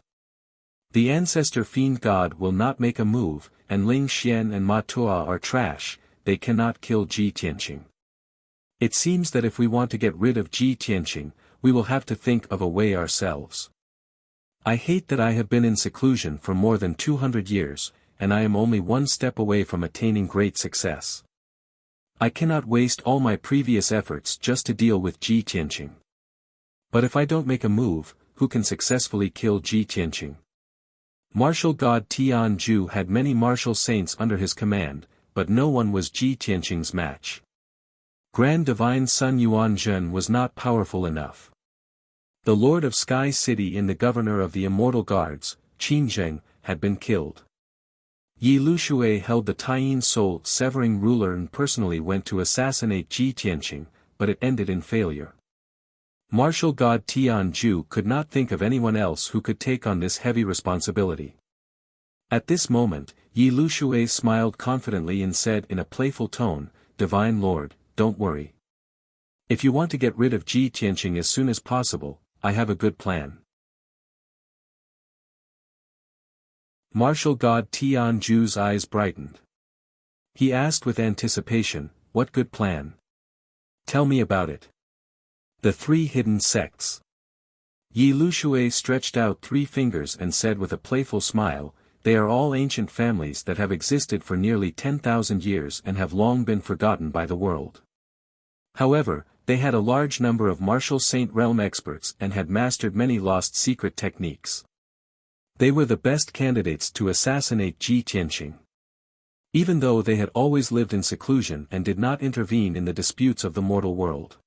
The ancestor fiend god will not make a move, and Ling Xian and Ma Tuo are trash, they cannot kill Ji Tianqing. It seems that if we want to get rid of Ji Tianqing, we will have to think of a way ourselves. I hate that I have been in seclusion for more than 200 years, and I am only one step away from attaining great success. I cannot waste all my previous efforts just to deal with Ji Tianqing. But if I don't make a move, who can successfully kill Ji Tianqing? Martial god Tian Ju had many martial saints under his command, but no one was Ji Tianqing's match. Grand Divine Sun Yuan Zhen was not powerful enough. The Lord of Sky City and the Governor of the Immortal Guards, Qin Zheng, had been killed. Yi Lushui held the Taiyin soul-severing ruler and personally went to assassinate Ji Tianqing, but it ended in failure. Martial god Tian Ju could not think of anyone else who could take on this heavy responsibility. At this moment, Yi Lushui smiled confidently and said in a playful tone, Divine Lord, don't worry. If you want to get rid of Ji Tianqing as soon as possible, I have a good plan. Martial god Tian Ju's eyes brightened. He asked with anticipation, what good plan? Tell me about it. The three hidden sects. Yi Lushui stretched out 3 fingers and said with a playful smile, they are all ancient families that have existed for nearly 10,000 years and have long been forgotten by the world. However, they had a large number of martial saint realm experts and had mastered many lost secret techniques. They were the best candidates to assassinate Ji Tianqing. Even though they had always lived in seclusion and did not intervene in the disputes of the mortal world.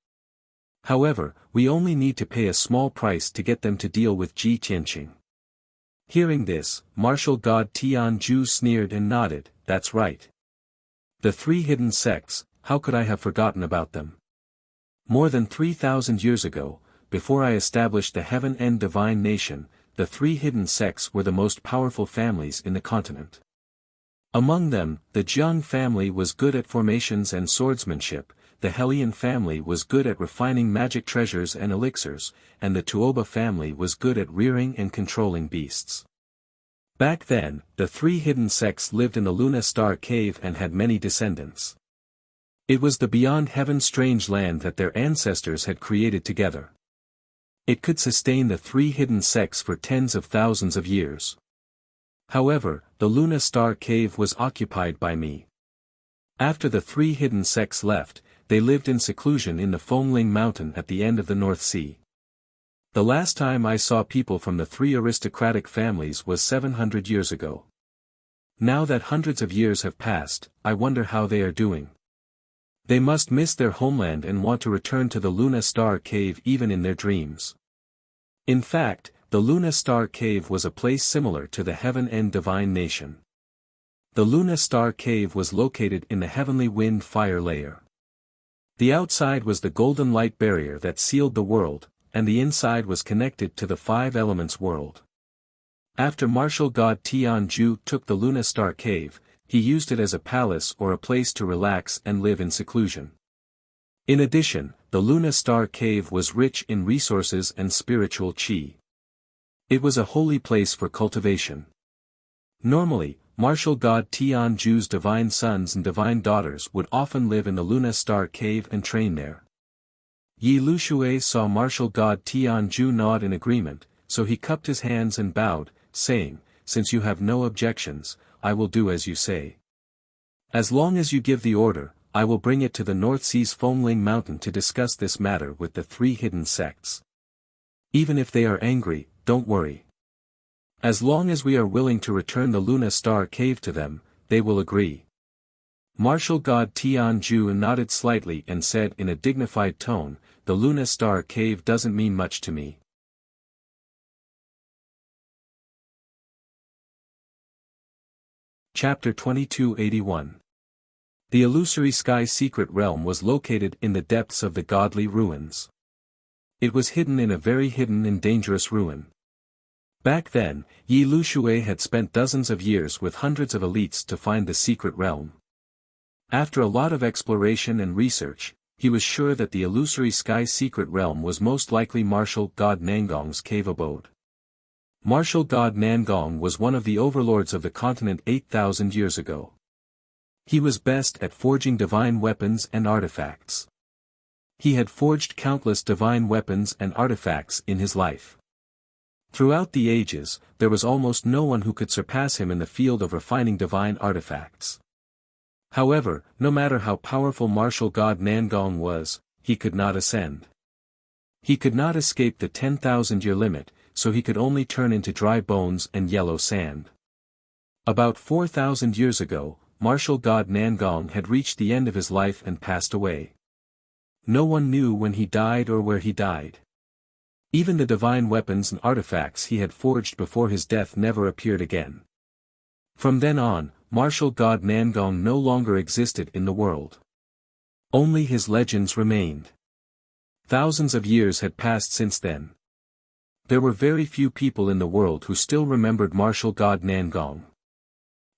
However, we only need to pay a small price to get them to deal with Ji Tianqing. Hearing this, martial god Tian Ju sneered and nodded, that's right. The 3 hidden sects, how could I have forgotten about them? More than 3,000 years ago, before I established the Heaven and Divine Nation, the 3 hidden sects were the most powerful families in the continent. Among them, the Jiang family was good at formations and swordsmanship, the Helian family was good at refining magic treasures and elixirs, and the Tuoba family was good at rearing and controlling beasts. Back then, the 3 hidden sects lived in the Luna Star Cave and had many descendants. It was the beyond heaven strange land that their ancestors had created together. It could sustain the 3 hidden sects for tens of thousands of years. However, the Luna Star Cave was occupied by me. After the 3 hidden sects left, they lived in seclusion in the Fengling Mountain at the end of the North Sea. The last time I saw people from the 3 aristocratic families was 700 years ago. Now that hundreds of years have passed, I wonder how they are doing. They must miss their homeland and want to return to the Luna Star Cave even in their dreams. In fact, the Luna Star Cave was a place similar to the Heaven and Divine Nation. The Luna Star Cave was located in the Heavenly Wind Fire layer. The outside was the golden light barrier that sealed the world, and the inside was connected to the 5 elements world. After martial god Tian Ju took the Luna Star Cave, he used it as a palace or a place to relax and live in seclusion. In addition, the Luna Star Cave was rich in resources and spiritual qi. It was a holy place for cultivation. Normally, martial god Tian Ju's divine sons and divine daughters would often live in the Luna Star Cave and train there. Yi Lushui saw martial god Tian Ju nod in agreement, so he cupped his hands and bowed, saying, since you have no objections, I will do as you say. As long as you give the order, I will bring it to the North Sea's Fengling Mountain to discuss this matter with the 3 hidden sects. Even if they are angry, don't worry. As long as we are willing to return the Luna Star Cave to them, they will agree. Martial god Tianju nodded slightly and said in a dignified tone, "The Luna Star Cave doesn't mean much to me." Chapter 2281. The illusory sky secret realm was located in the depths of the godly ruins. It was hidden in a very hidden and dangerous ruin. Back then, Yi Lushui had spent dozens of years with hundreds of elites to find the secret realm. After a lot of exploration and research, he was sure that the illusory sky secret realm was most likely martial god Nangong's cave abode. Martial god Nangong was one of the overlords of the continent 8,000 years ago. He was best at forging divine weapons and artifacts. He had forged countless divine weapons and artifacts in his life. Throughout the ages, there was almost no one who could surpass him in the field of refining divine artifacts. However, no matter how powerful martial god Nangong was, he could not ascend. He could not escape the 10,000-year limit, so he could only turn into dry bones and yellow sand. About 4,000 years ago, martial god Nangong had reached the end of his life and passed away. No one knew when he died or where he died. Even the divine weapons and artifacts he had forged before his death never appeared again. From then on, martial god Nangong no longer existed in the world. Only his legends remained. Thousands of years had passed since then. There were very few people in the world who still remembered martial god Nangong.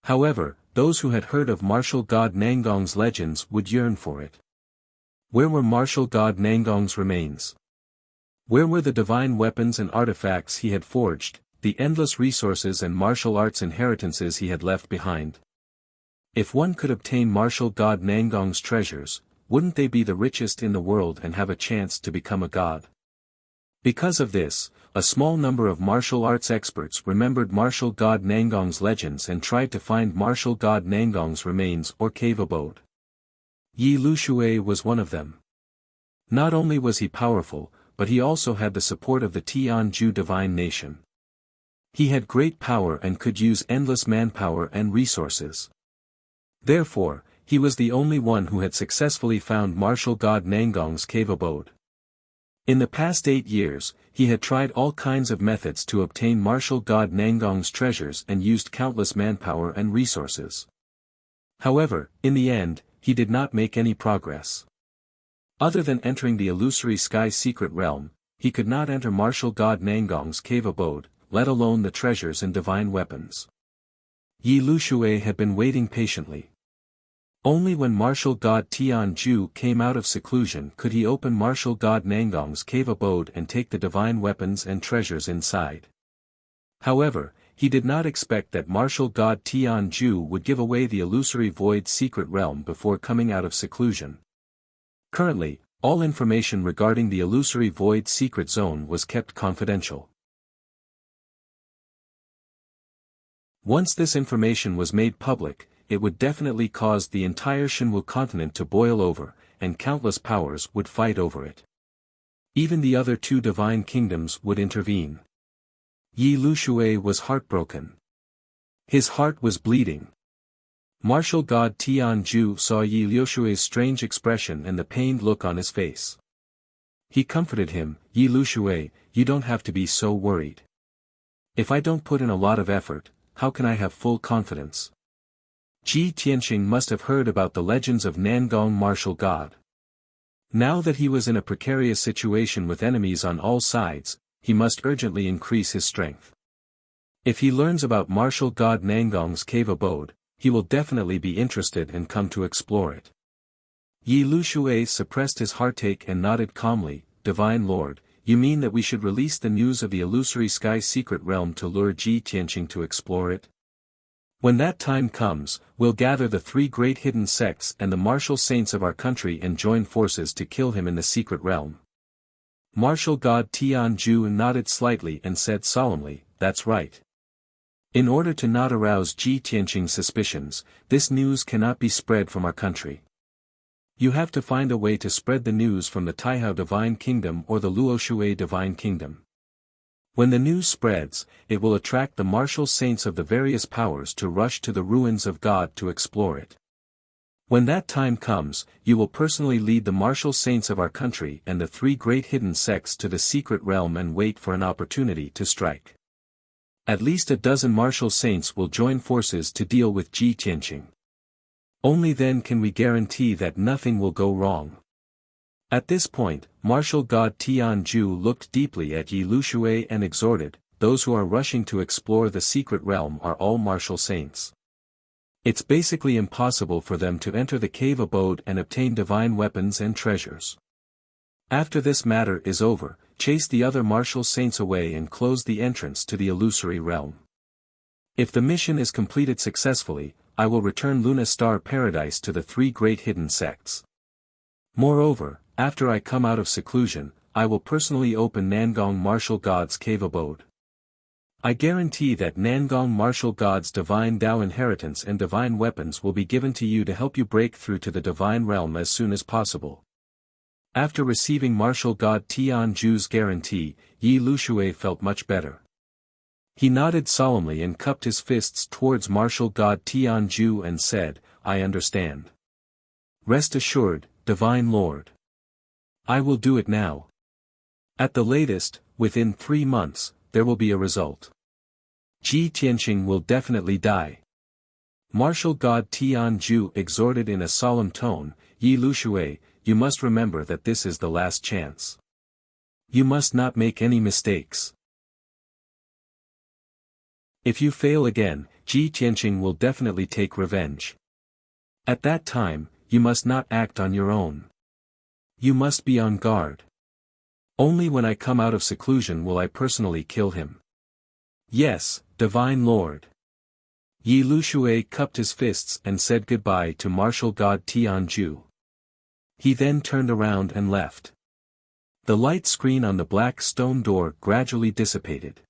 However, those who had heard of martial god Nangong's legends would yearn for it. Where were martial god Nangong's remains? Where were the divine weapons and artifacts he had forged, the endless resources and martial arts inheritances he had left behind? If one could obtain martial god Nangong's treasures, wouldn't they be the richest in the world and have a chance to become a god? Because of this, a small number of martial arts experts remembered martial god Nangong's legends and tried to find martial god Nangong's remains or cave abode. Yi Lushui was one of them. Not only was he powerful, but he also had the support of the Tianju divine nation. He had great power and could use endless manpower and resources. Therefore, he was the only one who had successfully found martial god Nangong's cave abode. In the past 8 years, he had tried all kinds of methods to obtain martial god Nangong's treasures and used countless manpower and resources. However, in the end, he did not make any progress. Other than entering the illusory sky secret realm, he could not enter martial god Nangong's cave abode, let alone the treasures and divine weapons. Yi Lushui had been waiting patiently. Only when martial god Tianju came out of seclusion could he open martial god Nangong's cave abode and take the divine weapons and treasures inside. However, he did not expect that martial god Tianju would give away the illusory void secret realm before coming out of seclusion. Currently, all information regarding the illusory void secret zone was kept confidential. Once this information was made public, it would definitely cause the entire Shinwu continent to boil over, and countless powers would fight over it. Even the other 2 divine kingdoms would intervene. Yi Lushui was heartbroken. His heart was bleeding. Martial god Tianju saw Yi Lushui's strange expression and the pained look on his face. He comforted him, "Yi Lushui, you don't have to be so worried. If I don't put in a lot of effort, how can I have full confidence?" Ji Tianxing must have heard about the legends of Nangong martial god. Now that he was in a precarious situation with enemies on all sides, he must urgently increase his strength. If he learns about martial god Nangong's cave abode, he will definitely be interested and come to explore it. Yi Lushui suppressed his heartache and nodded calmly, "Divine Lord, you mean that we should release the news of the illusory sky secret realm to lure Ji Tianxing to explore it? When that time comes, we'll gather the 3 great hidden sects and the martial saints of our country and join forces to kill him in the secret realm." Martial god Tianju nodded slightly and said solemnly, "That's right. In order to not arouse Ji Tianxing's suspicions, this news cannot be spread from our country. You have to find a way to spread the news from the Taihao Divine Kingdom or the Luoshui Divine Kingdom. When the news spreads, it will attract the martial saints of the various powers to rush to the ruins of God to explore it. When that time comes, you will personally lead the martial saints of our country and the 3 great hidden sects to the secret realm and wait for an opportunity to strike. At least a dozen martial saints will join forces to deal with Ji Tianqing. Only then can we guarantee that nothing will go wrong. At this point, martial god Tianju looked deeply at Yi Lushui and exhorted, those who are rushing to explore the secret realm are all martial saints. It's basically impossible for them to enter the cave abode and obtain divine weapons and treasures. After this matter is over, chase the other martial saints away and close the entrance to the illusory realm. If the mission is completed successfully, I will return Luna Star Paradise to the 3 great hidden sects. Moreover, after I come out of seclusion, I will personally open Nangong Martial God's cave abode. I guarantee that Nangong Martial God's divine Tao inheritance and divine weapons will be given to you to help you break through to the divine realm as soon as possible. After receiving martial god Tianju's guarantee, Yi Lushui felt much better. He nodded solemnly and cupped his fists towards martial god Tianju and said, I understand. Rest assured, Divine Lord. I will do it now. At the latest, within 3 months, there will be a result. Ji Tianqing will definitely die. Martial god Tianju exhorted in a solemn tone, Yi Lushui, you must remember that this is the last chance. You must not make any mistakes. If you fail again, Ji Tianqing will definitely take revenge. At that time, you must not act on your own. You must be on guard. Only when I come out of seclusion will I personally kill him. Yes, Divine Lord. Yi Lushui cupped his fists and said goodbye to martial god Tianju. He then turned around and left. The light screen on the black stone door gradually dissipated.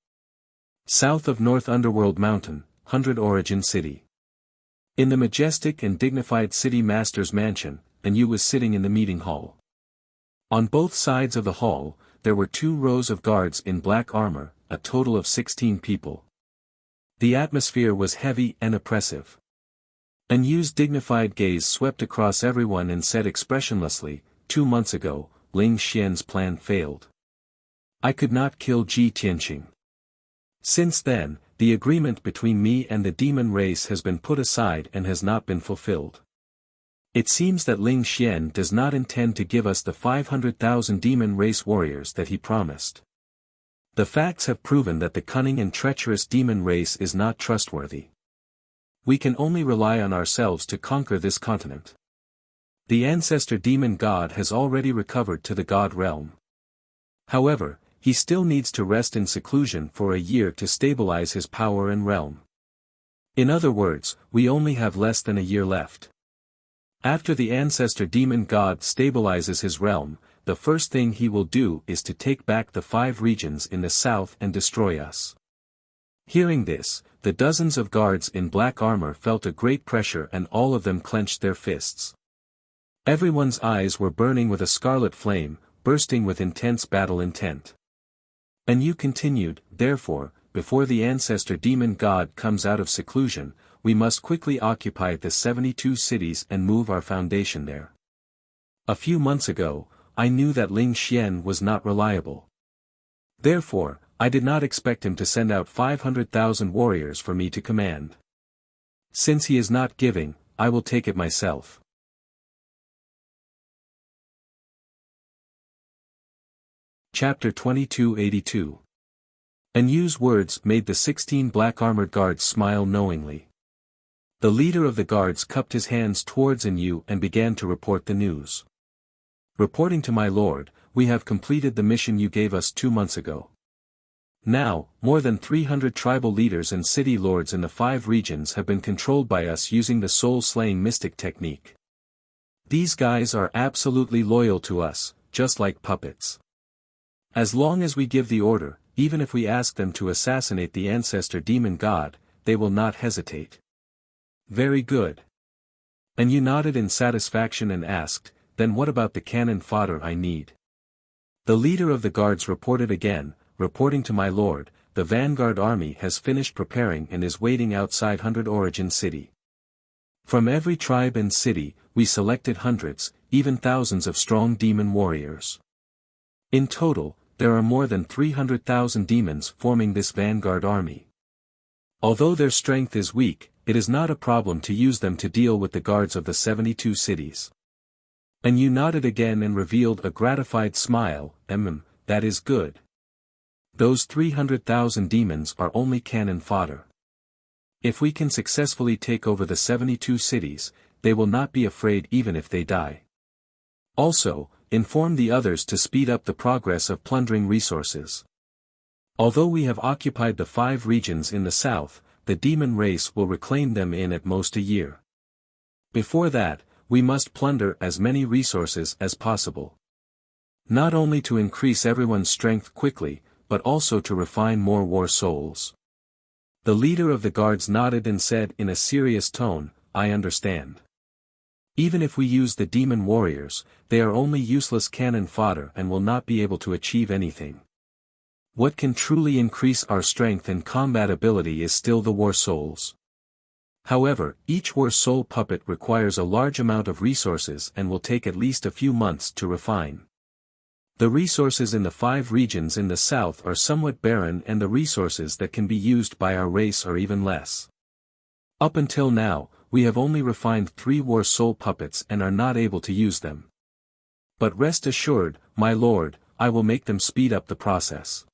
South of North Underworld Mountain, 100 Origin City. In the majestic and dignified city master's mansion, Yu was sitting in the meeting hall. On both sides of the hall, there were 2 rows of guards in black armor, a total of 16 people. The atmosphere was heavy and oppressive. Yu's dignified gaze swept across everyone and said expressionlessly, 2 months ago, Ling Xian's plan failed. I could not kill Ji Tianqing. Since then, the agreement between me and the demon race has been put aside and has not been fulfilled. It seems that Ling Xian does not intend to give us the 500,000 demon race warriors that he promised. The facts have proven that the cunning and treacherous demon race is not trustworthy. We can only rely on ourselves to conquer this continent. The ancestor demon god has already recovered to the god realm. However, he still needs to rest in seclusion for a year to stabilize his power and realm. In other words, we only have less than a year left. After the ancestor demon god stabilizes his realm, the first thing he will do is to take back the 5 regions in the south and destroy us. Hearing this, the dozens of guards in black armor felt a great pressure and all of them clenched their fists. Everyone's eyes were burning with a scarlet flame, bursting with intense battle intent. Yu continued, therefore, before the ancestor demon god comes out of seclusion, we must quickly occupy the 72 cities and move our foundation there. A few months ago, I knew that Ling Xian was not reliable. Therefore, I did not expect him to send out 500,000 warriors for me to command. Since he is not giving, I will take it myself. Chapter 2282. Yu's words made the 16 black-armored guards smile knowingly. The leader of the guards cupped his hands towards Yu and began to report the news. Reporting to my lord, we have completed the mission you gave us 2 months ago. Now, more than 300 tribal leaders and city lords in the 5 regions have been controlled by us using the soul-slaying mystic technique. These guys are absolutely loyal to us, just like puppets. As long as we give the order, even if we ask them to assassinate the ancestor demon god, they will not hesitate. Very good. Yu nodded in satisfaction and asked, then what about the cannon fodder I need? The leader of the guards reported again, reporting to my lord, the vanguard army has finished preparing and is waiting outside 100 Origin City. From every tribe and city, we selected hundreds, even thousands of strong demon warriors. In total, there are more than 300,000 demons forming this vanguard army. Although their strength is weak, it is not a problem to use them to deal with the guards of the 72 cities. And you nodded again and revealed a gratified smile. That is good. Those 300,000 demons are only cannon fodder. If we can successfully take over the 72 cities, they will not be afraid even if they die. Also, inform the others to speed up the progress of plundering resources. Although we have occupied the 5 regions in the south, the demon race will reclaim them in at most a year. Before that, we must plunder as many resources as possible. Not only to increase everyone's strength quickly, but also to refine more war souls. The leader of the guards nodded and said in a serious tone, I understand. Even if we use the demon warriors, they are only useless cannon fodder and will not be able to achieve anything. What can truly increase our strength and combat ability is still the war souls. However, each war soul puppet requires a large amount of resources and will take at least a few months to refine. The resources in the 5 regions in the south are somewhat barren, and the resources that can be used by our race are even less. Up until now, we have only refined 3 war soul puppets and are not able to use them. But rest assured, my lord, I will make them speed up the process.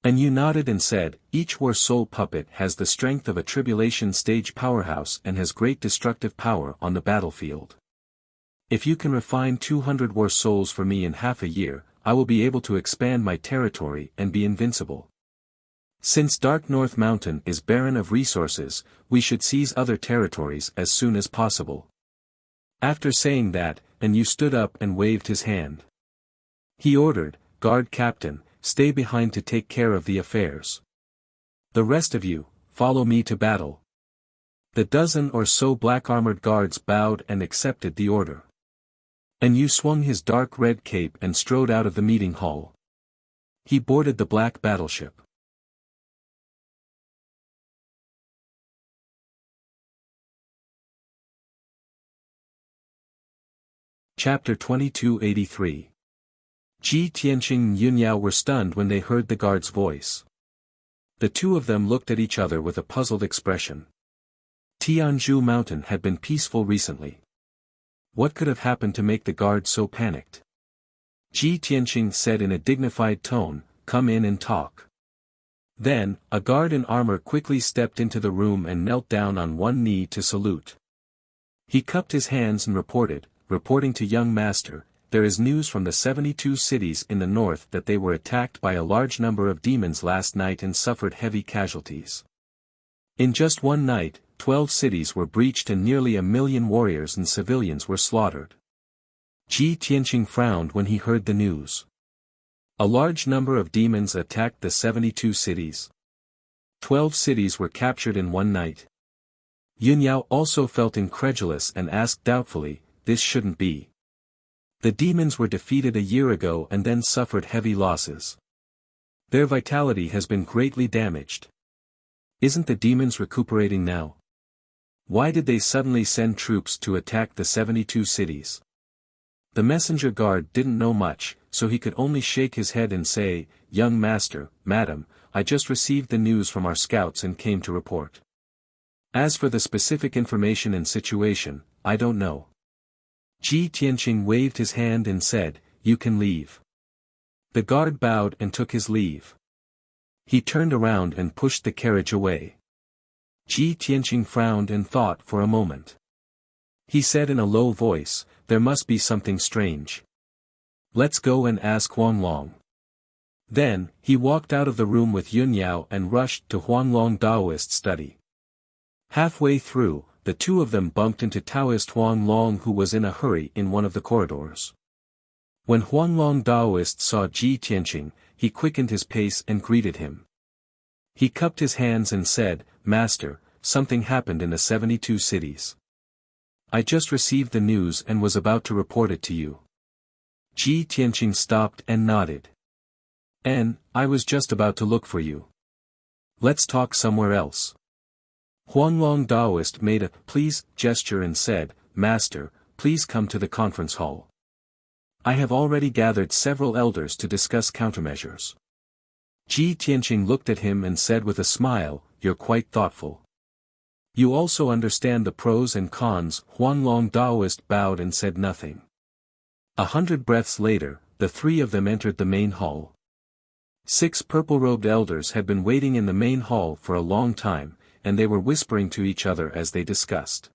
And you nodded and said, each war soul puppet has the strength of a tribulation stage powerhouse and has great destructive power on the battlefield. If you can refine 200 war souls for me in half a year, I will be able to expand my territory and be invincible. Since Dark North Mountain is barren of resources, we should seize other territories as soon as possible. After saying that, you stood up and waved his hand. He ordered, Guard Captain, stay behind to take care of the affairs. The rest of you, follow me to battle. The dozen or so black-armored guards bowed and accepted the order. And you swung his dark red cape and strode out of the meeting hall. He boarded the black battleship. Chapter 2283. Ji Tianqing and Yunyao were stunned when they heard the guard's voice. The two of them looked at each other with a puzzled expression. Tianzhu Mountain had been peaceful recently. What could have happened to make the guard so panicked? Ji Tianqing said in a dignified tone, come in and talk. Then, a guard in armor quickly stepped into the room and knelt down on one knee to salute. He cupped his hands and reporting to young master, there is news from the 72 cities in the north that they were attacked by a large number of demons last night and suffered heavy casualties. In just one night, 12 cities were breached and nearly 1 million warriors and civilians were slaughtered. Ji Tianqing frowned when he heard the news. A large number of demons attacked the 72 cities. 12 cities were captured in one night. Yunyao also felt incredulous and asked doubtfully, this shouldn't be. The demons were defeated a year ago and then suffered heavy losses. Their vitality has been greatly damaged. Isn't the demons recuperating now? Why did they suddenly send troops to attack the 72 cities? The messenger guard didn't know much, so he could only shake his head and say, young master, madam, I just received the news from our scouts and came to report. As for the specific information and situation, I don't know. Ji Tianqing waved his hand and said, you can leave. The guard bowed and took his leave. He turned around and pushed the carriage away. Ji Tianqing frowned and thought for a moment. He said in a low voice, there must be something strange. Let's go and ask Huanglong. Then, he walked out of the room with Yunyao and rushed to Huanglong Daoist study. Halfway through, the two of them bumped into Taoist Huanglong, who was in a hurry in one of the corridors. When Huanglong Daoist saw Ji Tianqing, he quickened his pace and greeted him. He cupped his hands and said, Master, something happened in the 72 cities. I just received the news and was about to report it to you. Ji Tianqing stopped and nodded. I was just about to look for you. Let's talk somewhere else. Huanglong Daoist made a please gesture and said, Master, please come to the conference hall. I have already gathered several elders to discuss countermeasures. Ji Tianqing looked at him and said with a smile, "You're quite thoughtful. You also understand the pros and cons." Huanglong Daoist bowed and said nothing. 100 breaths later, the three of them entered the main hall. 6 purple-robed elders had been waiting in the main hall for a long time, and they were whispering to each other as they discussed.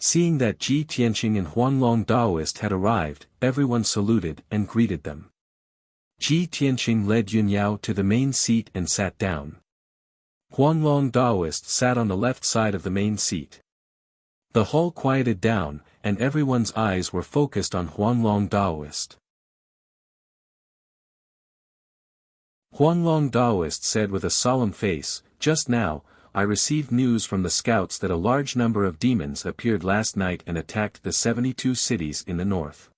Seeing that Ji Tianqing and Huanglong Daoist had arrived, everyone saluted and greeted them. Ji Tianqing led Yunyao to the main seat and sat down. Huanglong Daoist sat on the left side of the main seat. The hall quieted down, and everyone's eyes were focused on Huanglong Daoist. Huanglong Daoist said with a solemn face, "Just now, I received news from the scouts that a large number of demons appeared last night and attacked the 72 cities in the north.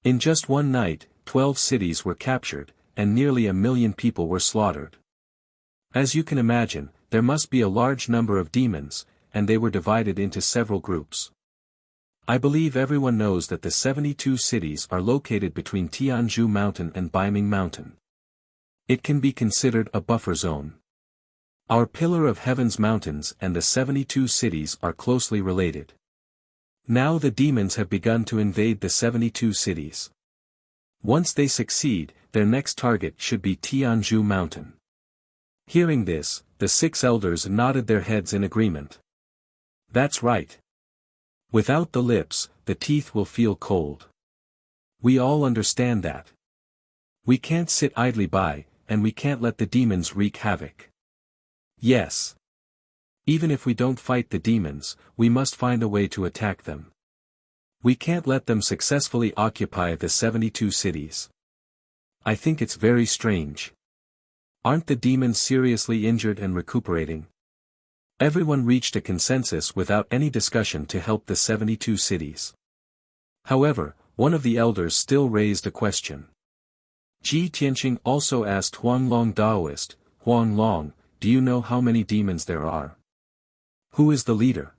In just one night, 12 cities were captured, and nearly 1 million people were slaughtered. As you can imagine, there must be a large number of demons, and they were divided into several groups. I believe everyone knows that the 72 cities are located between Tianzhu Mountain and Baiming Mountain. It can be considered a buffer zone. Our Pillar of Heaven's mountains and the 72 cities are closely related. Now the demons have begun to invade the 72 cities. Once they succeed, their next target should be Tianzhu Mountain." Hearing this, the 6 elders nodded their heads in agreement. "That's right. Without the lips, the teeth will feel cold. We all understand that. We can't sit idly by, and we can't let the demons wreak havoc. Yes. Even if we don't fight the demons, we must find a way to attack them. We can't let them successfully occupy the 72 cities. I think it's very strange. Aren't the demons seriously injured and recuperating?" Everyone reached a consensus without any discussion to help the 72 cities. However, one of the elders still raised a question. Ji Tianqing also asked Huanglong Daoist, "Huanglong, do you know how many demons there are? Who is the leader?"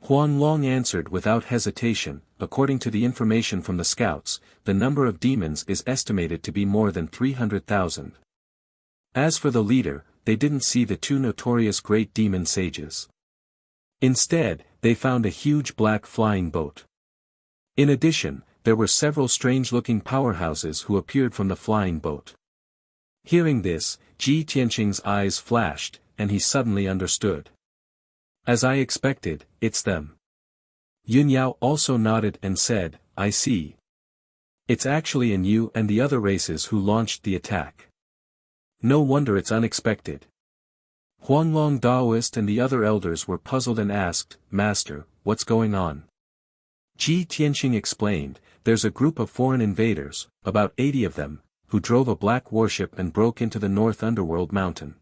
Huanglong answered without hesitation, "According to the information from the scouts, the number of demons is estimated to be more than 300,000. As for the leader, they didn't see the 2 notorious great demon sages. Instead, they found a huge black flying boat. In addition, there were several strange-looking powerhouses who appeared from the flying boat." Hearing this, Ji Tianqing's eyes flashed, and he suddenly understood. "As I expected, it's them." Yunyao also nodded and said, "I see. It's actually you and the other races who launched the attack. No wonder it's unexpected." Huanglong Daoist and the other elders were puzzled and asked, "Master, what's going on?" Ji Tianqing explained, "There's a group of foreign invaders, about 80 of them, who drove a black warship and broke into the North Underworld Mountain.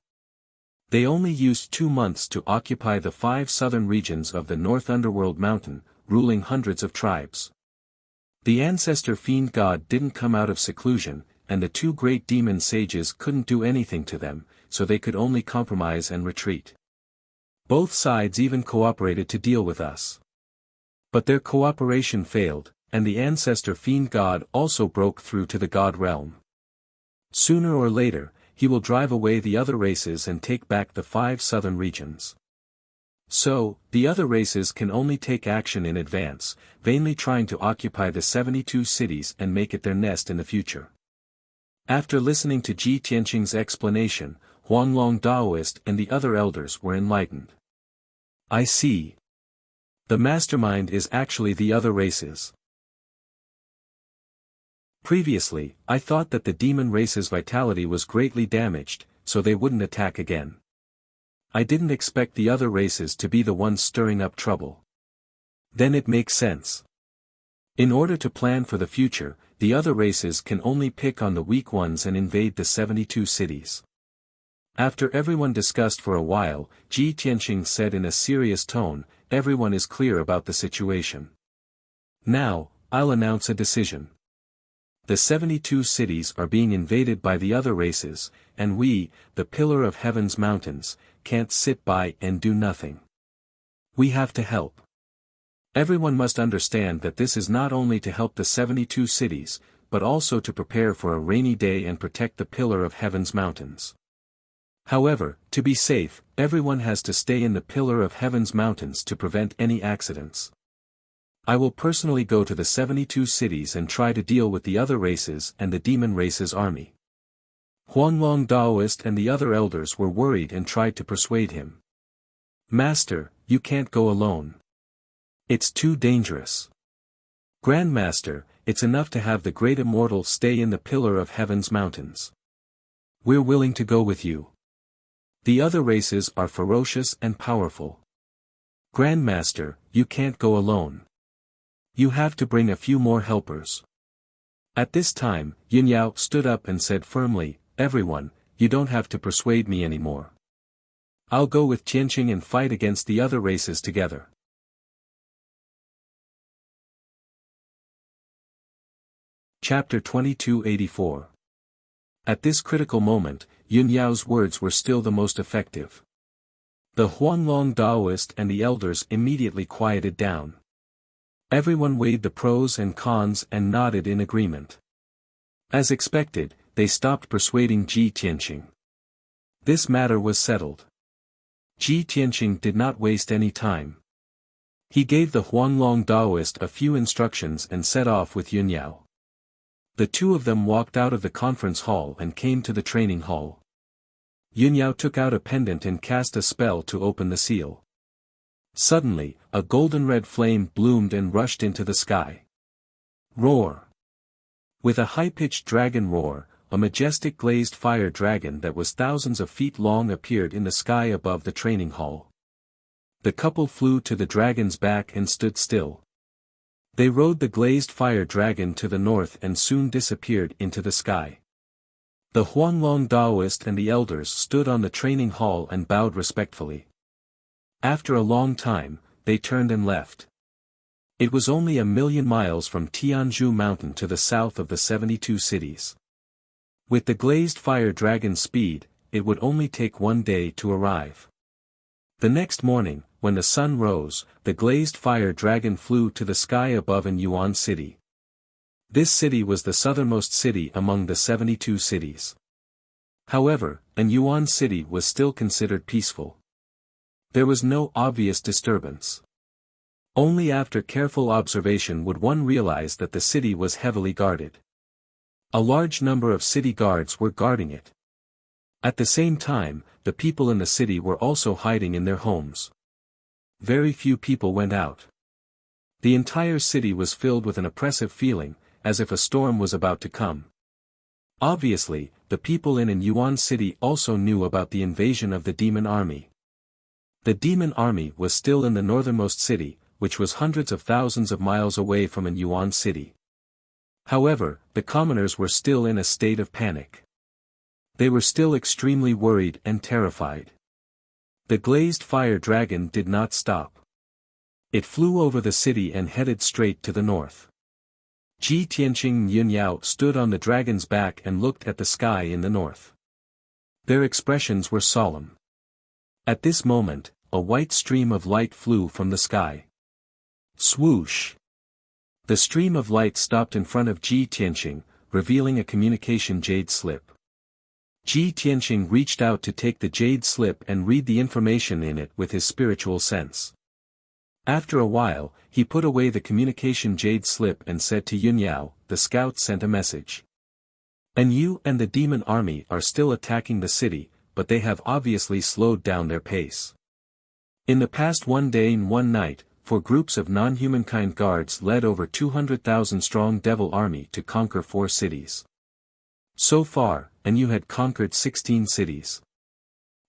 They only used 2 months to occupy the 5 southern regions of the North Underworld Mountain, ruling hundreds of tribes. The ancestor fiend god didn't come out of seclusion, and the 2 great demon sages couldn't do anything to them, so they could only compromise and retreat. Both sides even cooperated to deal with us. But their cooperation failed, and the ancestor fiend god also broke through to the god realm. Sooner or later, he will drive away the other races and take back the 5 southern regions. So, the other races can only take action in advance, vainly trying to occupy the 72 cities and make it their nest in the future." After listening to Ji Tianqing's explanation, Huanglong Daoist and the other elders were enlightened. "I see. The mastermind is actually the other races. Previously, I thought that the demon race's vitality was greatly damaged, so they wouldn't attack again. I didn't expect the other races to be the ones stirring up trouble. Then it makes sense. In order to plan for the future, the other races can only pick on the weak ones and invade the 72 cities." After everyone discussed for a while, Ji Tianqing said in a serious tone, "Everyone is clear about the situation. Now, I'll announce a decision. The 72 cities are being invaded by the other races, and we, the Pillar of Heaven's mountains, can't sit by and do nothing. We have to help. Everyone must understand that this is not only to help the 72 cities, but also to prepare for a rainy day and protect the Pillar of Heaven's mountains. However, to be safe, everyone has to stay in the Pillar of Heaven's mountains to prevent any accidents. I will personally go to the 72 cities and try to deal with the other races and the demon race's army. Huanglong Daoist and the other elders were worried and tried to persuade him. Master, you can't go alone. It's too dangerous. Grandmaster, it's enough to have the great immortal stay in the Pillar of Heaven's mountains. We're willing to go with you. The other races are ferocious and powerful. Grandmaster, you can't go alone. You have to bring a few more helpers. At this time, Yunyao stood up and said firmly, everyone, you don't have to persuade me anymore. I'll go with Tianqing and fight against the other races together. Chapter 2284. At this critical moment, Yunyao's words were still the most effective. The Huanglong Daoist and the elders immediately quieted down. Everyone weighed the pros and cons and nodded in agreement. As expected, they stopped persuading Ji Tianqing. This matter was settled. Ji Tianqing did not waste any time. He gave the Huanglong Daoist a few instructions and set off with Yunyao. The two of them walked out of the conference hall and came to the training hall. Yunyao took out a pendant and cast a spell to open the seal. Suddenly, a golden-red flame bloomed and rushed into the sky. Roar! With a high-pitched dragon roar, a majestic glazed fire dragon that was thousands of feet long appeared in the sky above the training hall. The couple flew to the dragon's back and stood still. They rode the glazed fire dragon to the north and soon disappeared into the sky. The Huanglong Daoist and the elders stood on the training hall and bowed respectfully. After a long time, they turned and left. It was only 1,000,000 miles from Tianzhu Mountain to the south of the 72 cities. With the glazed fire dragon's speed, it would only take 1 day to arrive. The next morning, when the sun rose, the glazed fire dragon flew to the sky above an Yuan city. This city was the southernmost city among the 72 cities. However, an Yuan city was still considered peaceful. There was no obvious disturbance. Only after careful observation would one realize that the city was heavily guarded. A large number of city guards were guarding it. At the same time, the people in the city were also hiding in their homes. Very few people went out. The entire city was filled with an oppressive feeling, as if a storm was about to come. Obviously, the people in an Yuan city also knew about the invasion of the demon army. The demon army was still in the northernmost city, which was hundreds of thousands of miles away from an Yuan city. However, the commoners were still in a state of panic. They were still extremely worried and terrified. The glazed fire dragon did not stop. It flew over the city and headed straight to the north. Ji Tianqing and Yunyao stood on the dragon's back and looked at the sky in the north. Their expressions were solemn. At this moment, a white stream of light flew from the sky. Swoosh! The stream of light stopped in front of Ji Tianqing, revealing a communication jade slip. Ji Tianqing reached out to take the jade slip and read the information in it with his spiritual sense. After a while, he put away the communication jade slip and said to Yunyao, the scout sent a message. And you and the demon army are still attacking the city, but they have obviously slowed down their pace. In the past 1 day and 1 night, 4 groups of non-humankind guards led over 200,000 strong devil army to conquer 4 cities. So far, and you had conquered 16 cities.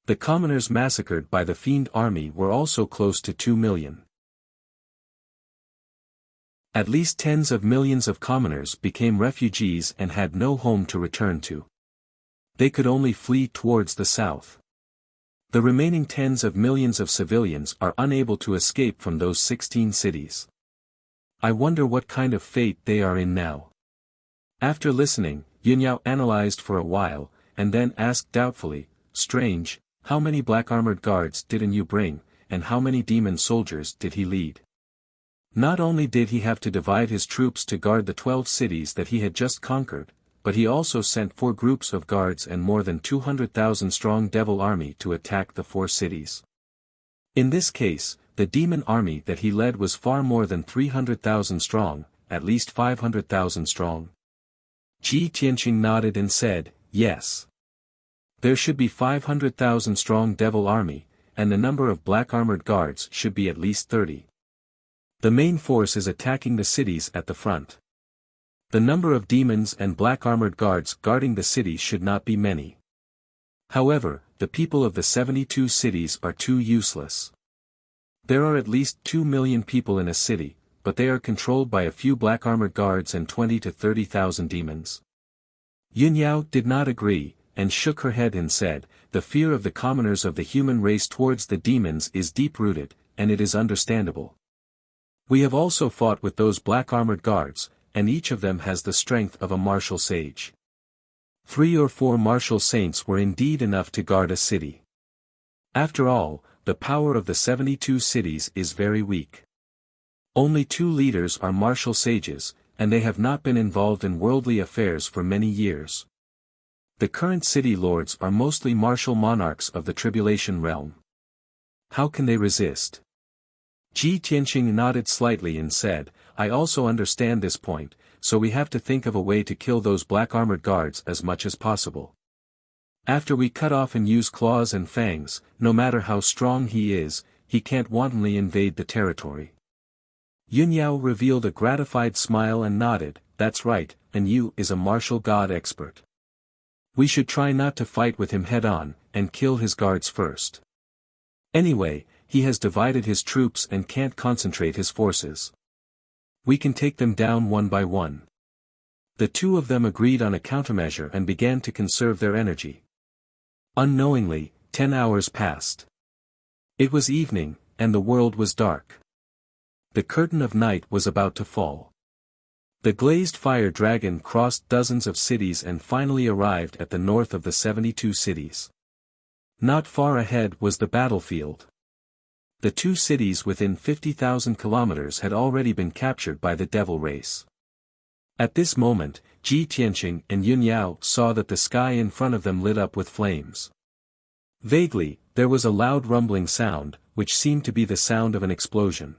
The commoners massacred by the fiend army were also close to 2 million. At least tens of millions of commoners became refugees and had no home to return to. They could only flee towards the south. The remaining tens of millions of civilians are unable to escape from those 16 cities. I wonder what kind of fate they are in now. After listening, Yunyao analyzed for a while, and then asked doubtfully, strange, how many black-armored guards didn't you bring, and how many demon soldiers did he lead? Not only did he have to divide his troops to guard the 12 cities that he had just conquered, but he also sent 4 groups of guards and more than 200,000 strong devil army to attack the 4 cities. In this case, the demon army that he led was far more than 300,000 strong, at least 500,000 strong. Ji Tianqing nodded and said, yes. There should be 500,000 strong devil army, and the number of black armored guards should be at least 30. The main force is attacking the cities at the front. The number of demons and black armored guards guarding the cities should not be many. However, the people of the 72 cities are too useless. There are at least 2 million people in a city, but they are controlled by a few black armored guards and 20 to 30,000 demons. Yunyao did not agree, and shook her head and said, the fear of the commoners of the human race towards the demons is deep-rooted, and it is understandable. We have also fought with those black armored guards, and each of them has the strength of a martial sage. 3 or 4 martial saints were indeed enough to guard a city. After all, the power of the 72 cities is very weak. Only 2 leaders are martial sages, and they have not been involved in worldly affairs for many years. The current city lords are mostly martial monarchs of the tribulation realm. How can they resist? Ji Tianqing nodded slightly and said, I also understand this point, so we have to think of a way to kill those black armored guards as much as possible. After we cut off and use claws and fangs, no matter how strong he is, he can't wantonly invade the territory. Yunyao revealed a gratified smile and nodded, that's right, and Yu is a martial god expert. We should try not to fight with him head-on, and kill his guards first. Anyway, he has divided his troops and can't concentrate his forces. We can take them down one by one. The 2 of them agreed on a countermeasure and began to conserve their energy. Unknowingly, 10 hours passed. It was evening, and the world was dark. The curtain of night was about to fall. The glazed fire dragon crossed dozens of cities and finally arrived at the north of the 72 cities. Not far ahead was the battlefield. The 2 cities within 50,000 kilometers had already been captured by the devil race. At this moment, Ji Tianqing and Yunyao saw that the sky in front of them lit up with flames. Vaguely, there was a loud rumbling sound, which seemed to be the sound of an explosion.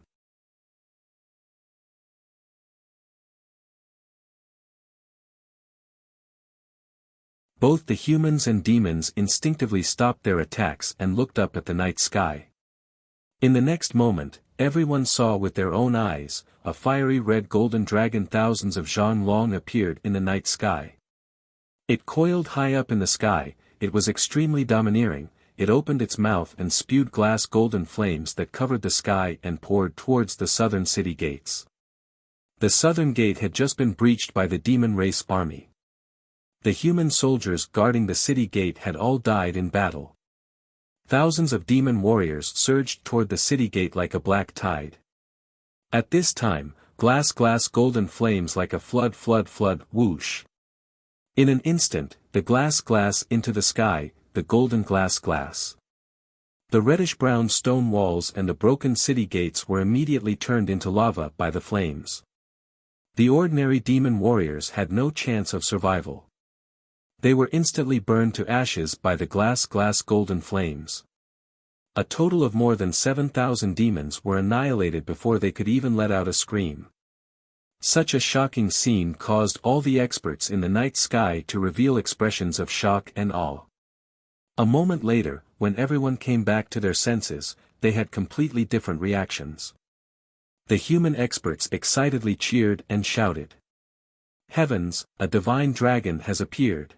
Both the humans and demons instinctively stopped their attacks and looked up at the night sky. In the next moment, everyone saw with their own eyes, a fiery red golden dragon. Thousands of zhang long appeared in the night sky. It coiled high up in the sky, it was extremely domineering, it opened its mouth and spewed glass golden flames that covered the sky and poured towards the southern city gates. The southern gate had just been breached by the demon race army. The human soldiers guarding the city gate had all died in battle. Thousands of demon warriors surged toward the city gate like a black tide. At this time, glass golden flames like a flood whoosh. In an instant, the glass into the sky, the golden glass. The reddish-brown stone walls and the broken city gates were immediately turned into lava by the flames. The ordinary demon warriors had no chance of survival. They were instantly burned to ashes by the glass golden flames. A total of more than 7,000 demons were annihilated before they could even let out a scream. Such a shocking scene caused all the experts in the night sky to reveal expressions of shock and awe. A moment later, when everyone came back to their senses, they had completely different reactions. The human experts excitedly cheered and shouted. Heavens, a divine dragon has appeared.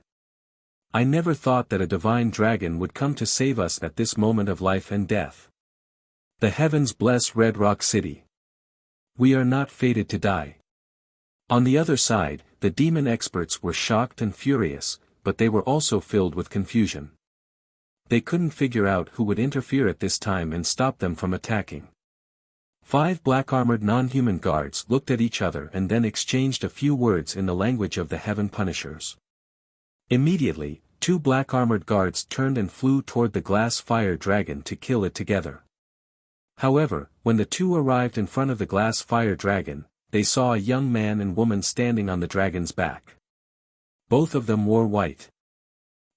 I never thought that a divine dragon would come to save us at this moment of life and death. The heavens bless Red Rock City. We are not fated to die. On the other side, the demon experts were shocked and furious, but they were also filled with confusion. They couldn't figure out who would interfere at this time and stop them from attacking. 5 black-armored non-human guards looked at each other and then exchanged a few words in the language of the Heaven Punishers. Immediately, 2 black-armored guards turned and flew toward the glass fire dragon to kill it together. However, when the two arrived in front of the glass fire dragon, they saw a young man and woman standing on the dragon's back. Both of them wore white.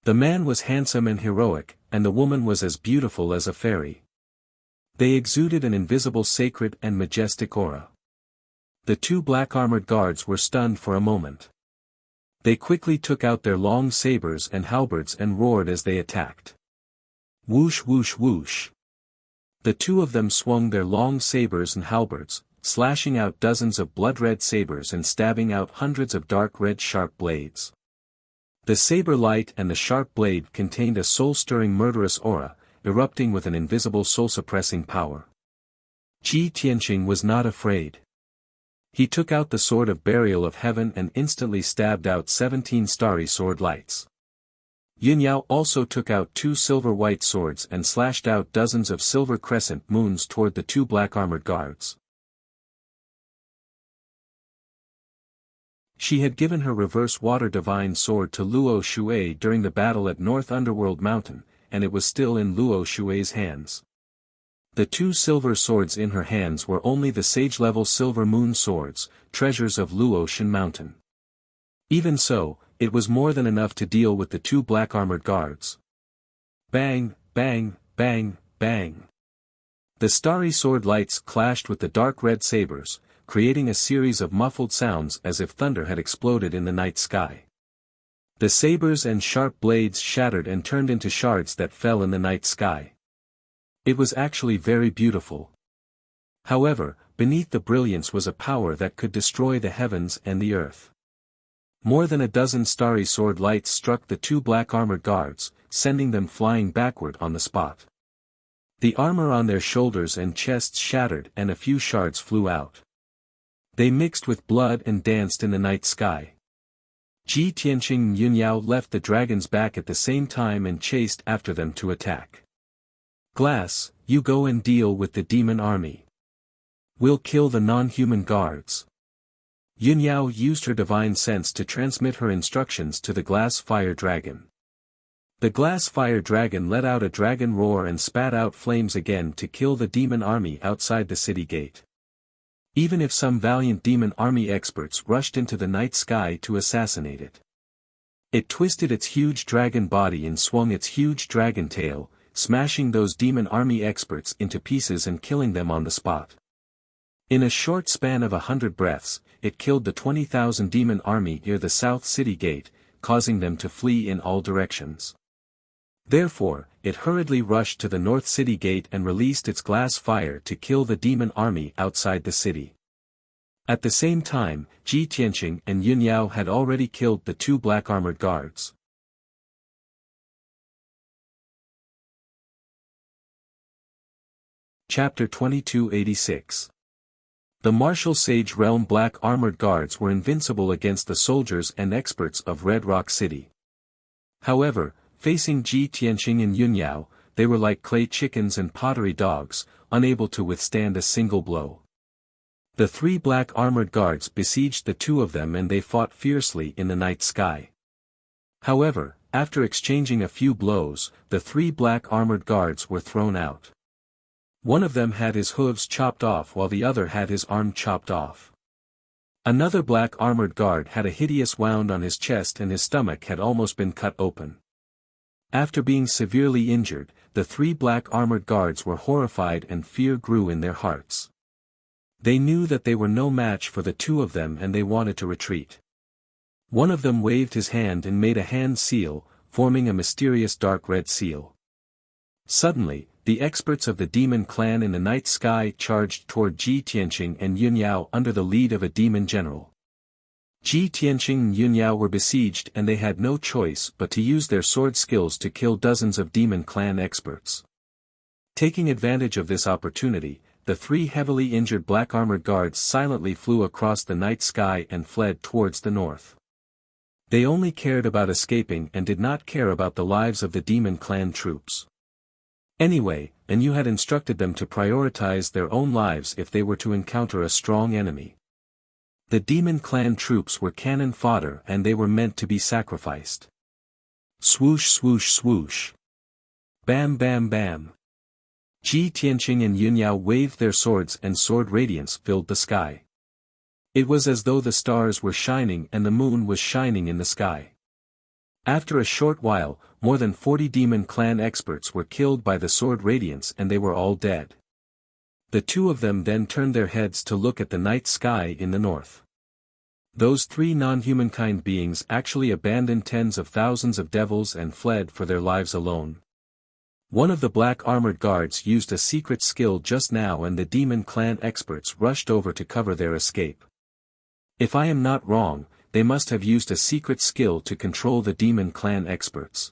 The man was handsome and heroic, and the woman was as beautiful as a fairy. They exuded an invisible sacred and majestic aura. The two black armored guards were stunned for a moment. They quickly took out their long sabers and halberds and roared as they attacked. Whoosh whoosh whoosh. The two of them swung their long sabers and halberds, slashing out dozens of blood-red sabers and stabbing out hundreds of dark red sharp blades. The saber light and the sharp blade contained a soul-stirring murderous aura, erupting with an invisible soul-suppressing power. Ji Tianqing was not afraid. He took out the sword of burial of heaven and instantly stabbed out 17 starry sword lights. Yun Yao also took out 2 silver-white swords and slashed out dozens of silver crescent moons toward the 2 black armored guards. She had given her reverse water divine sword to Luo Shui during the battle at North Underworld Mountain, and it was still in Luo Shui's hands. The 2 silver swords in her hands were only the sage-level silver moon swords, treasures of Luo Shan Mountain. Even so, it was more than enough to deal with the 2 black armored guards. Bang, bang, bang, bang. The starry sword lights clashed with the dark red sabers, creating a series of muffled sounds as if thunder had exploded in the night sky. The sabers and sharp blades shattered and turned into shards that fell in the night sky. It was actually very beautiful. However, beneath the brilliance was a power that could destroy the heavens and the earth. More than a dozen starry sword lights struck the 2 black armored guards, sending them flying backward on the spot. The armor on their shoulders and chests shattered and a few shards flew out. They mixed with blood and danced in the night sky. Ji Tianqing and Yun Yao left the dragon's back at the same time and chased after them to attack. Glass, you go and deal with the demon army. We'll kill the non-human guards. Yun Yao used her divine sense to transmit her instructions to the glass fire dragon. The glass fire dragon let out a dragon roar and spat out flames again to kill the demon army outside the city gate. Even if some valiant demon army experts rushed into the night sky to assassinate it. It twisted its huge dragon body and swung its huge dragon tail, smashing those demon army experts into pieces and killing them on the spot. In a short span of 100 breaths, it killed the 20,000 demon army near the south city gate, causing them to flee in all directions. Therefore, it hurriedly rushed to the north city gate and released its glass fire to kill the demon army outside the city. At the same time, Ji Tianqing and Yun Yao had already killed the 2 black armored guards. Chapter 2286. The martial sage realm black armored guards were invincible against the soldiers and experts of Red Rock City. However, facing Ji Tianqing and Yun Yao, they were like clay chickens and pottery dogs, unable to withstand a single blow. The 3 black armored guards besieged the 2 of them and they fought fiercely in the night sky. However, after exchanging a few blows, the 3 black armored guards were thrown out. One of them had his hooves chopped off while the other had his arm chopped off. Another black armored guard had a hideous wound on his chest and his stomach had almost been cut open. After being severely injured, the 3 black armored guards were horrified and fear grew in their hearts. They knew that they were no match for the 2 of them and they wanted to retreat. One of them waved his hand and made a hand seal, forming a mysterious dark red seal. Suddenly, the experts of the demon clan in the night sky charged toward Ji Tianqing and Yun Yao under the lead of a demon general. Ji Tianqing and Yun Yao were besieged and they had no choice but to use their sword skills to kill dozens of demon clan experts. Taking advantage of this opportunity, the 3 heavily injured black armored guards silently flew across the night sky and fled towards the north. They only cared about escaping and did not care about the lives of the demon clan troops. Anyway, and you had instructed them to prioritize their own lives if they were to encounter a strong enemy. The demon clan troops were cannon fodder and they were meant to be sacrificed. Swoosh swoosh swoosh. Bam bam bam. Ji Tianqing and Yunyao waved their swords and sword radiance filled the sky. It was as though the stars were shining and the moon was shining in the sky. After a short while, more than 40 demon clan experts were killed by the sword radiance and they were all dead. The two of them then turned their heads to look at the night sky in the north. Those three non-humankind beings actually abandoned tens of thousands of devils and fled for their lives alone. One of the black armored guards used a secret skill just now and the demon clan experts rushed over to cover their escape. If I am not wrong, they must have used a secret skill to control the demon clan experts.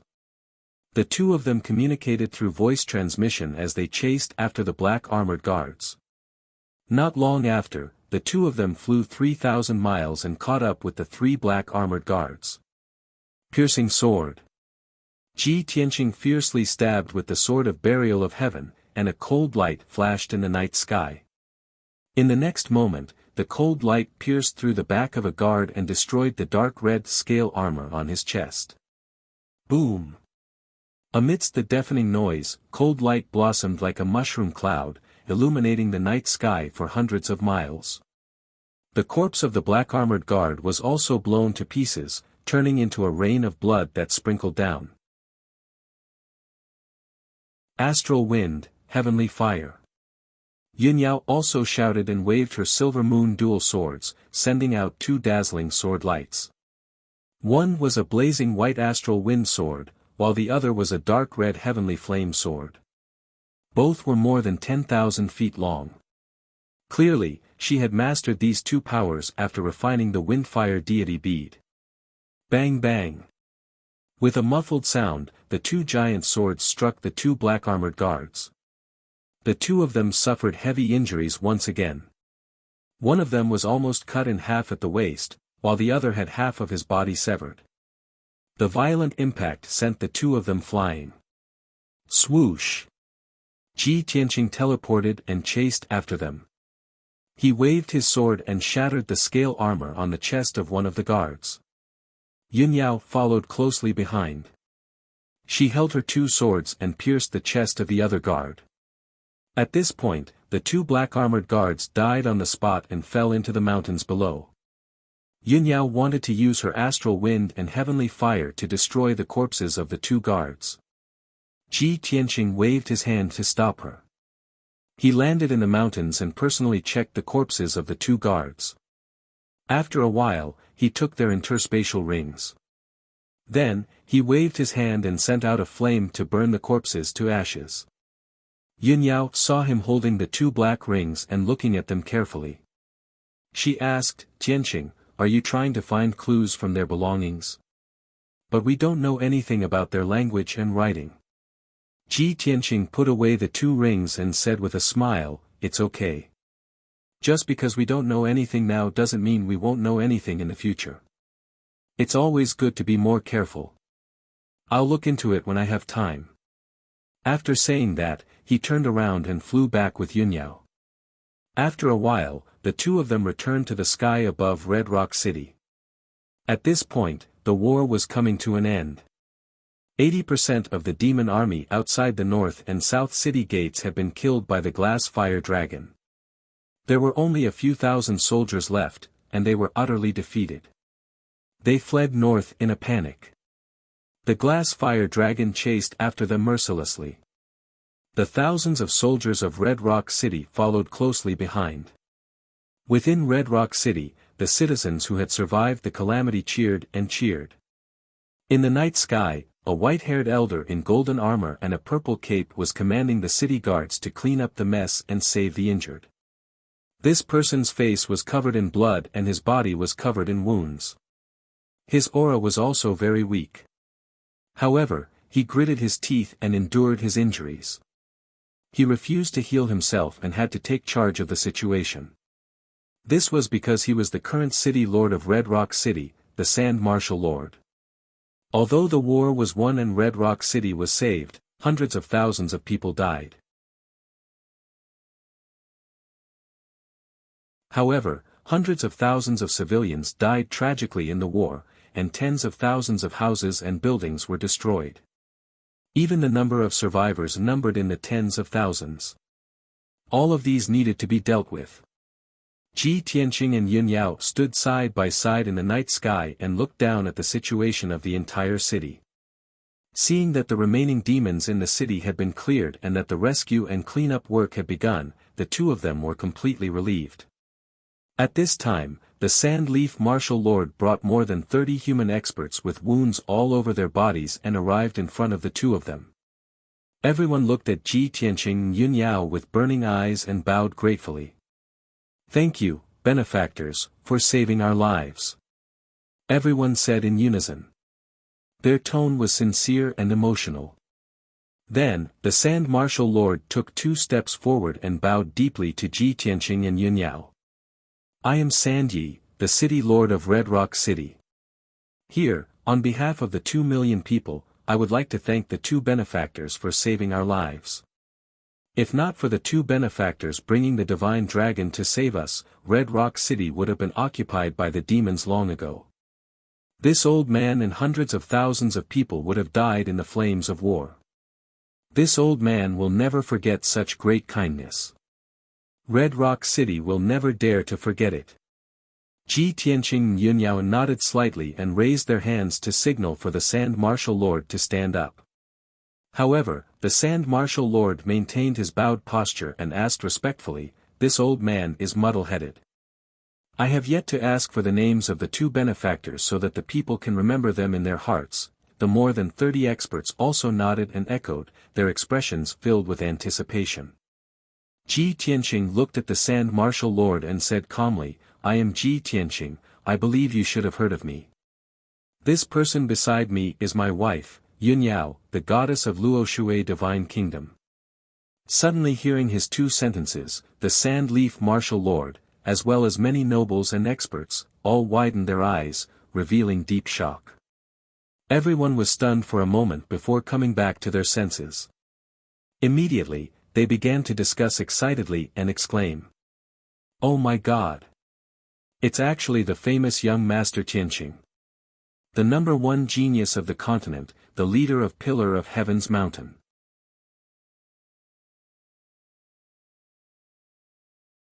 The two of them communicated through voice transmission as they chased after the black armored guards. Not long after, the two of them flew 3,000 miles and caught up with the three black armored guards. Piercing sword. Ji Tianqing fiercely stabbed with the sword of burial of heaven, and a cold light flashed in the night sky. In the next moment, the cold light pierced through the back of a guard and destroyed the dark red scale armor on his chest. Boom! Amidst the deafening noise, cold light blossomed like a mushroom cloud, illuminating the night sky for hundreds of miles. The corpse of the black armored guard was also blown to pieces, turning into a rain of blood that sprinkled down. Astral wind, heavenly fire. Yunyao also shouted and waved her silver moon dual swords, sending out two dazzling sword lights. One was a blazing white astral wind sword, while the other was a dark red heavenly flame sword. Both were more than 10,000 feet long. Clearly, she had mastered these two powers after refining the windfire deity bead. Bang bang! With a muffled sound, the two giant swords struck the two black armored guards. The two of them suffered heavy injuries once again. One of them was almost cut in half at the waist, while the other had half of his body severed. The violent impact sent the two of them flying. Swoosh! Ji Tianqing teleported and chased after them. He waved his sword and shattered the scale armor on the chest of one of the guards. Yunyao followed closely behind. She held her two swords and pierced the chest of the other guard. At this point, the two black armored guards died on the spot and fell into the mountains below. Yunyao wanted to use her astral wind and heavenly fire to destroy the corpses of the two guards. Ji Tianqing waved his hand to stop her. He landed in the mountains and personally checked the corpses of the two guards. After a while, he took their interspatial rings. Then, he waved his hand and sent out a flame to burn the corpses to ashes. Yunyao saw him holding the two black rings and looking at them carefully. She asked, Tianqing, are you trying to find clues from their belongings? But we don't know anything about their language and writing. Ji Tianqing put away the two rings and said with a smile, it's okay. Just because we don't know anything now doesn't mean we won't know anything in the future. It's always good to be more careful. I'll look into it when I have time. After saying that, he turned around and flew back with Yunyao. After a while, the two of them returned to the sky above Red Rock City. At this point, the war was coming to an end. 80% of the demon army outside the north and south city gates had been killed by the glass fire dragon. There were only a few thousand soldiers left, and they were utterly defeated. They fled north in a panic. The glass fire dragon chased after them mercilessly. The thousands of soldiers of Red Rock City followed closely behind. Within Red Rock City, the citizens who had survived the calamity cheered and cheered. In the night sky, a white-haired elder in golden armor and a purple cape was commanding the city guards to clean up the mess and save the injured. This person's face was covered in blood and his body was covered in wounds. His aura was also very weak. However, he gritted his teeth and endured his injuries. He refused to heal himself and had to take charge of the situation. This was because he was the current city lord of Red Rock City, the Sand Marshal Lord. Although the war was won and Red Rock City was saved, hundreds of thousands of people died. However, hundreds of thousands of civilians died tragically in the war, and tens of thousands of houses and buildings were destroyed. Even the number of survivors numbered in the tens of thousands. All of these needed to be dealt with. Ji Tianqing and Yun Yao stood side by side in the night sky and looked down at the situation of the entire city. Seeing that the remaining demons in the city had been cleared and that the rescue and cleanup work had begun, the two of them were completely relieved. At this time, the Sand Leaf Martial Lord brought more than 30 human experts with wounds all over their bodies and arrived in front of the two of them. Everyone looked at Ji Tianqing and Yun Yao with burning eyes and bowed gratefully. "Thank you, benefactors, for saving our lives," everyone said in unison. Their tone was sincere and emotional. Then, the Sand Martial Lord took 2 steps forward and bowed deeply to Ji Tianqing and Yun Yao. "I am Sand Yi, the City Lord of Red Rock City. Here, on behalf of the 2 million people, I would like to thank the 2 benefactors for saving our lives. If not for the 2 benefactors bringing the divine dragon to save us, Red Rock City would have been occupied by the demons long ago. This old man and hundreds of thousands of people would have died in the flames of war. This old man will never forget such great kindness. Red Rock City will never dare to forget it." Ji Tianqing and Yun Yao nodded slightly and raised their hands to signal for the Sand Martial Lord to stand up. However, the Sand Martial Lord maintained his bowed posture and asked respectfully, "This old man is muddle-headed. I have yet to ask for the names of the 2 benefactors so that the people can remember them in their hearts." The more than 30 experts also nodded and echoed, their expressions filled with anticipation. Ji Tianqing looked at the Sand Martial Lord and said calmly, "I am Ji Tianqing, I believe you should have heard of me. This person beside me is my wife, Yun Yao, the goddess of Luo Shui Divine Kingdom." Suddenly hearing his 2 sentences, the Sand Leaf Martial Lord, as well as many nobles and experts, all widened their eyes, revealing deep shock. Everyone was stunned for a moment before coming back to their senses. Immediately, they began to discuss excitedly and exclaim, "Oh my God! It's actually the famous young Master Tianqing. The #1 genius of the continent, the leader of Pillar of Heaven's Mountain."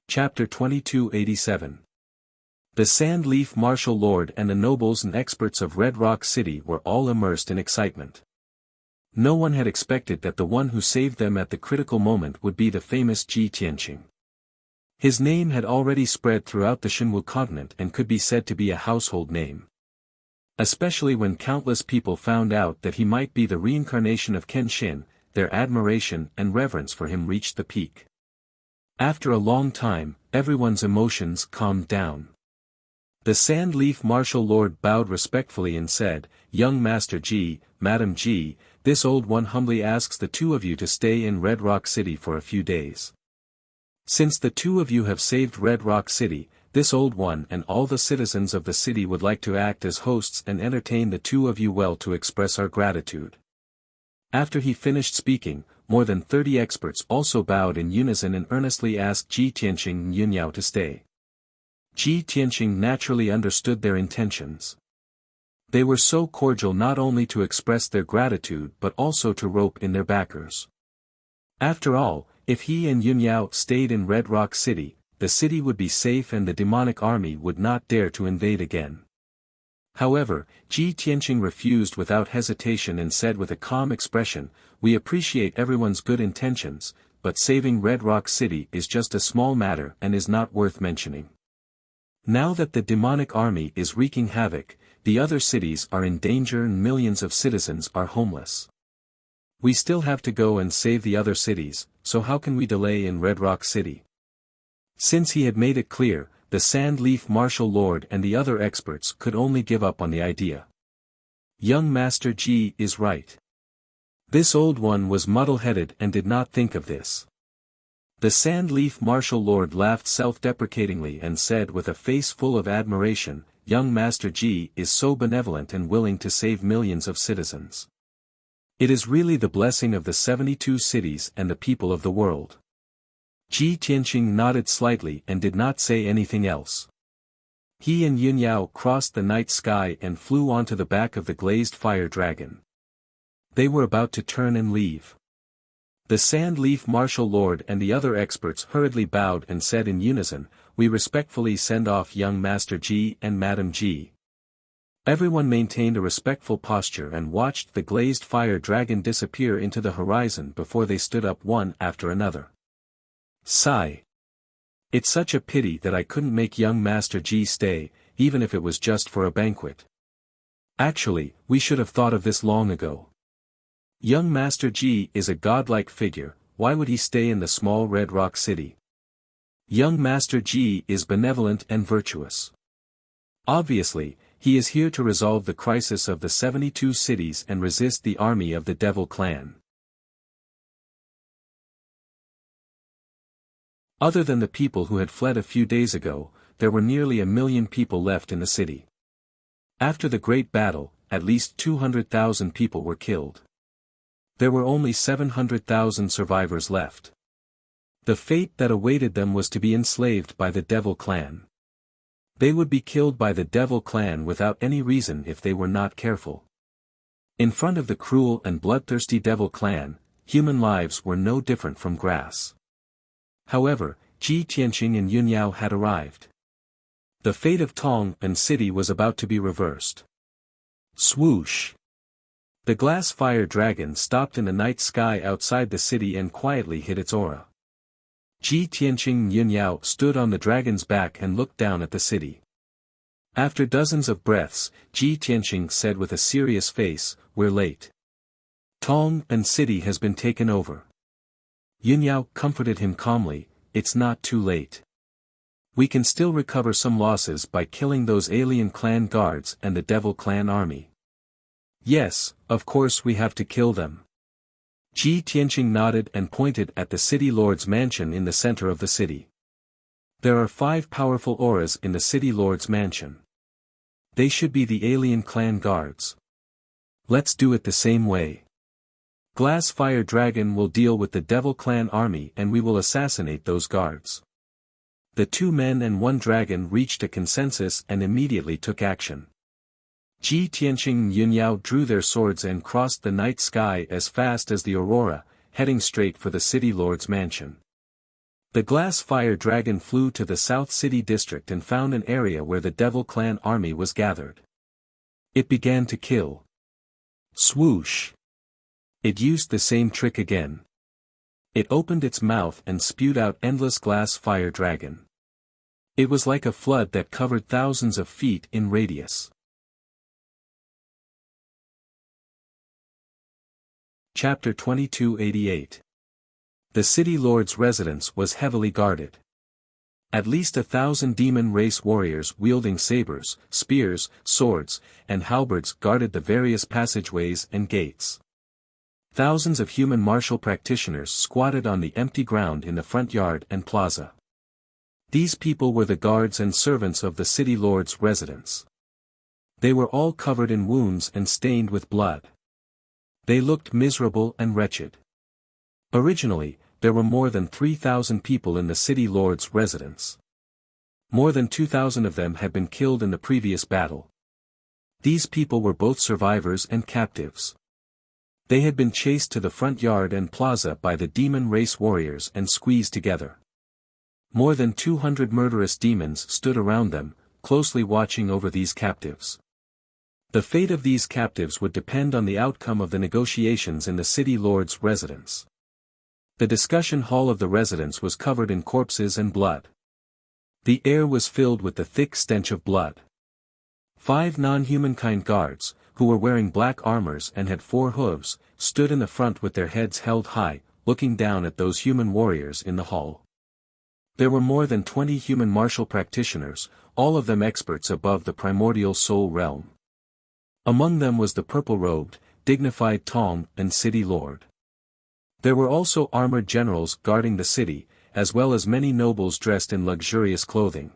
Chapter 2287. The Sand Leaf Martial Lord and the nobles and experts of Red Rock City were all immersed in excitement. No one had expected that the one who saved them at the critical moment would be the famous Ji Tianqing. His name had already spread throughout the Shenwu continent and could be said to be a household name. Especially when countless people found out that he might be the reincarnation of Kenshin, their admiration and reverence for him reached the peak. After a long time, everyone's emotions calmed down. The Sand Leaf Martial Lord bowed respectfully and said, "Young Master Ji, Madam Ji, this old one humbly asks the 2 of you to stay in Red Rock City for a few days. Since the 2 of you have saved Red Rock City, this old one and all the citizens of the city would like to act as hosts and entertain the 2 of you well to express our gratitude." After he finished speaking, more than 30 experts also bowed in unison and earnestly asked Ji Tianqing and Yun Yao to stay. Ji Tianqing naturally understood their intentions. They were so cordial not only to express their gratitude but also to rope in their backers. After all, if he and Yun Yao stayed in Red Rock City, the city would be safe and the demonic army would not dare to invade again. However, Ji Tianqing refused without hesitation and said with a calm expression, "We appreciate everyone's good intentions, but saving Red Rock City is just a small matter and is not worth mentioning. Now that the demonic army is wreaking havoc, the other cities are in danger and millions of citizens are homeless. We still have to go and save the other cities, so how can we delay in Red Rock City?" Since he had made it clear, the Sand Leaf Martial Lord and the other experts could only give up on the idea. Young Master Ji is right. This old one was muddle-headed and did not think of this. The Sand Leaf Martial Lord laughed self-deprecatingly and said with a face full of admiration, "Young Master Ji is so benevolent and willing to save millions of citizens. It is really the blessing of the 72 cities and the people of the world." Ji Tianqing nodded slightly and did not say anything else. He and Yun Yao crossed the night sky and flew onto the back of the glazed fire dragon. They were about to turn and leave. The Sand Leaf Martial Lord and the other experts hurriedly bowed and said in unison, "We respectfully send off young Master Ji and Madam Ji." Everyone maintained a respectful posture and watched the glazed fire dragon disappear into the horizon before they stood up one after another. Sigh. It's such a pity that I couldn't make young Master Ji stay, even if it was just for a banquet. Actually, we should have thought of this long ago. Young Master Ji is a godlike figure, why would he stay in the small red rock city? Young Master Ji is benevolent and virtuous. Obviously, he is here to resolve the crisis of the 72 cities and resist the army of the Devil Clan. Other than the people who had fled a few days ago, there were nearly 1 million people left in the city. After the great battle, at least 200,000 people were killed. There were only 700,000 survivors left. The fate that awaited them was to be enslaved by the Devil Clan. They would be killed by the Devil Clan without any reason if they were not careful. In front of the cruel and bloodthirsty Devil Clan, human lives were no different from grass. However, Ji Tianqing and Yun Yao had arrived. The fate of Tong and city was about to be reversed. Swoosh! The glass fire dragon stopped in the night sky outside the city and quietly hid its aura. Ji Tianqing and Yun Yao stood on the dragon's back and looked down at the city. After dozens of breaths, Ji Tianqing said with a serious face, "We're late. Tong and city has been taken over." Yun Yao comforted him calmly, "It's not too late. We can still recover some losses by killing those alien clan guards and the Devil Clan army." "Yes, of course we have to kill them." Ji Tianqing nodded and pointed at the city lord's mansion in the center of the city. There are 5 powerful auras in the city lord's mansion. They should be the alien clan guards. Let's do it the same way. Glass Fire Dragon will deal with the Devil Clan army and we will assassinate those guards. The 2 men and 1 dragon reached a consensus and immediately took action. Ji Tianqing and Yun Yao drew their swords and crossed the night sky as fast as the aurora, heading straight for the city lord's mansion. The glass fire dragon flew to the South City district and found an area where the Devil Clan army was gathered. It began to kill. Swoosh! It used the same trick again. It opened its mouth and spewed out endless glass fire dragon. It was like a flood that covered thousands of feet in radius. Chapter 2288. The city lord's residence was heavily guarded. At least 1,000 demon race warriors wielding sabers, spears, swords, and halberds guarded the various passageways and gates. Thousands of human martial practitioners squatted on the empty ground in the front yard and plaza. These people were the guards and servants of the city lord's residence. They were all covered in wounds and stained with blood. They looked miserable and wretched. Originally, there were more than 3,000 people in the city lord's residence. More than 2,000 of them had been killed in the previous battle. These people were both survivors and captives. They had been chased to the front yard and plaza by the demon race warriors and squeezed together. More than 200 murderous demons stood around them, closely watching over these captives. The fate of these captives would depend on the outcome of the negotiations in the city lord's residence. The discussion hall of the residence was covered in corpses and blood. The air was filled with the thick stench of blood. 5 non-humankind guards, who were wearing black armors and had 4 hooves, stood in the front with their heads held high, looking down at those human warriors in the hall. There were more than 20 human martial practitioners, all of them experts above the primordial soul realm. Among them was the purple-robed, dignified Tong and city lord. There were also armored generals guarding the city, as well as many nobles dressed in luxurious clothing.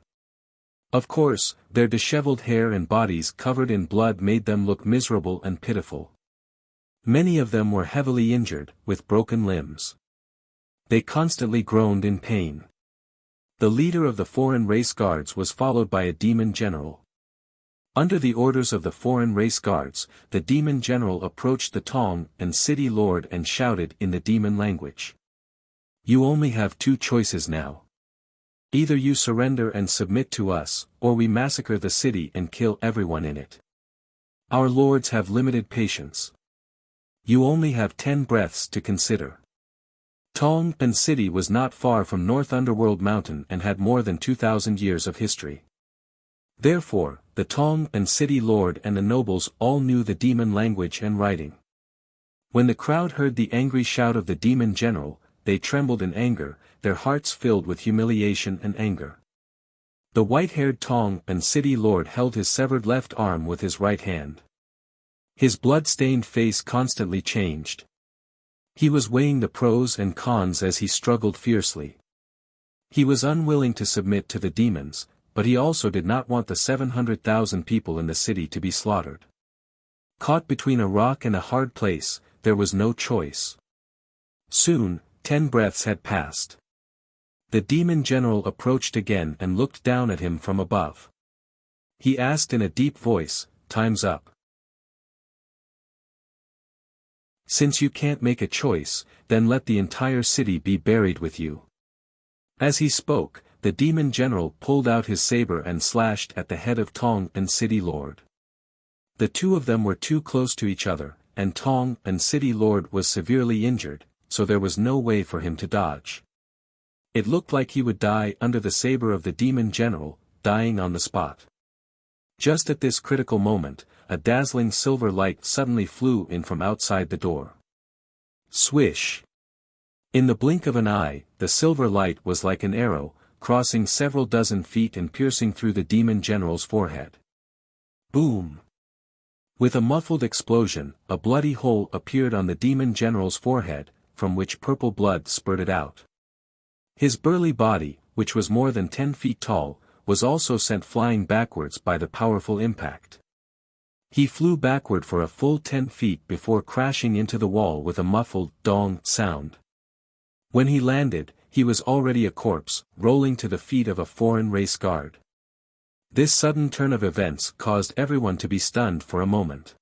Of course, their disheveled hair and bodies covered in blood made them look miserable and pitiful. Many of them were heavily injured, with broken limbs. They constantly groaned in pain. The leader of the foreign race guards was followed by a demon general. Under the orders of the foreign race guards, the demon general approached the Tong and city lord and shouted in the demon language. You only have two choices now. Either you surrender and submit to us, or we massacre the city and kill everyone in it. Our lords have limited patience. You only have 10 breaths to consider. Tong and city was not far from North Underworld Mountain and had more than 2,000 years of history. Therefore, the Tong and city lord and the nobles all knew the demon language and writing. When the crowd heard the angry shout of the demon general, they trembled in anger, their hearts filled with humiliation and anger. The white-haired Tong and city lord held his severed left arm with his right hand. His blood-stained face constantly changed. He was weighing the pros and cons as he struggled fiercely. He was unwilling to submit to the demons, but he also did not want the 700,000 people in the city to be slaughtered. Caught between a rock and a hard place, there was no choice. Soon, 10 breaths had passed. The demon general approached again and looked down at him from above. He asked in a deep voice, "Time's up. Since you can't make a choice, then let the entire city be buried with you." As he spoke, the demon general pulled out his saber and slashed at the head of Tong and city lord. The two of them were too close to each other, and Tong and city lord was severely injured, so there was no way for him to dodge. It looked like he would die under the saber of the demon general, dying on the spot. Just at this critical moment, a dazzling silver light suddenly flew in from outside the door. Swish! In the blink of an eye, the silver light was like an arrow, crossing several dozen feet and piercing through the demon general's forehead. Boom! With a muffled explosion, a bloody hole appeared on the demon general's forehead, from which purple blood spurted out. His burly body, which was more than 10 feet tall, was also sent flying backwards by the powerful impact. He flew backward for a full 10 feet before crashing into the wall with a muffled dong sound. When he landed, he was already a corpse, rolling to the feet of a foreign race guard. This sudden turn of events caused everyone to be stunned for a moment.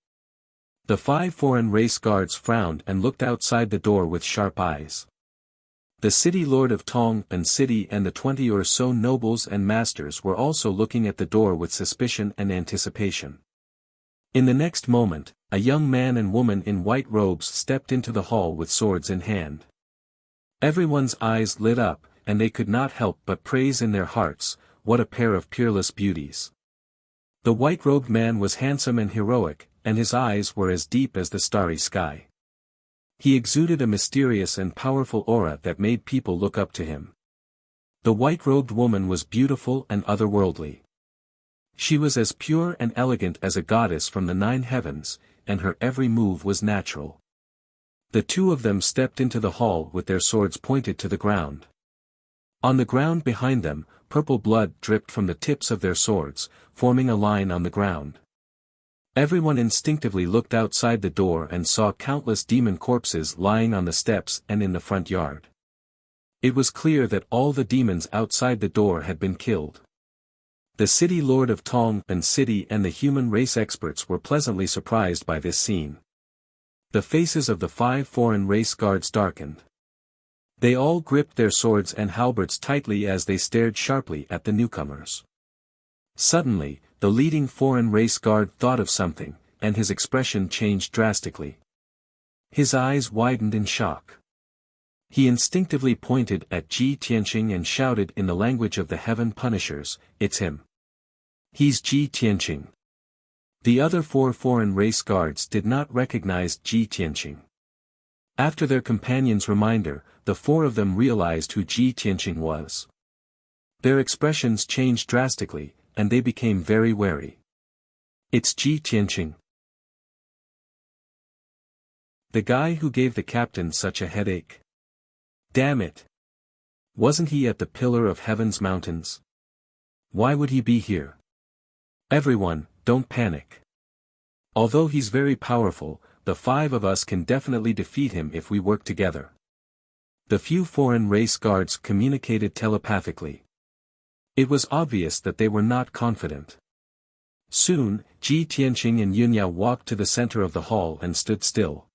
The 5 foreign race guards frowned and looked outside the door with sharp eyes. The city lord of Tong and city and the 20 or so nobles and masters were also looking at the door with suspicion and anticipation. In the next moment, a young man and woman in white robes stepped into the hall with swords in hand. Everyone's eyes lit up, and they could not help but praise in their hearts, "What a pair of peerless beauties." The white-robed man was handsome and heroic, and his eyes were as deep as the starry sky. He exuded a mysterious and powerful aura that made people look up to him. The white-robed woman was beautiful and otherworldly. She was as pure and elegant as a goddess from the 9 heavens, and her every move was natural. The two of them stepped into the hall with their swords pointed to the ground. On the ground behind them, purple blood dripped from the tips of their swords, forming a line on the ground. Everyone instinctively looked outside the door and saw countless demon corpses lying on the steps and in the front yard. It was clear that all the demons outside the door had been killed. The city lord of Tong and city and the human race experts were pleasantly surprised by this scene. The faces of the 5 foreign race guards darkened. They all gripped their swords and halberds tightly as they stared sharply at the newcomers. Suddenly, the leading foreign race guard thought of something, and his expression changed drastically. His eyes widened in shock. He instinctively pointed at Ji Tianqing and shouted in the language of the Heaven Punishers, "It's him. He's Ji Tianqing." The other 4 foreign race guards did not recognize Ji Tianqing. After their companion's reminder, the 4 of them realized who Ji Tianqing was. Their expressions changed drastically, and they became very wary. "It's Ji Tianqing. The guy who gave the captain such a headache. Damn it. Wasn't he at the Pillar of Heaven's mountains? Why would he be here? Everyone, don't panic. Although he's very powerful, the 5 of us can definitely defeat him if we work together." The few foreign race guards communicated telepathically. It was obvious that they were not confident. Soon, Ji Tianqing and Yunyao walked to the center of the hall and stood still.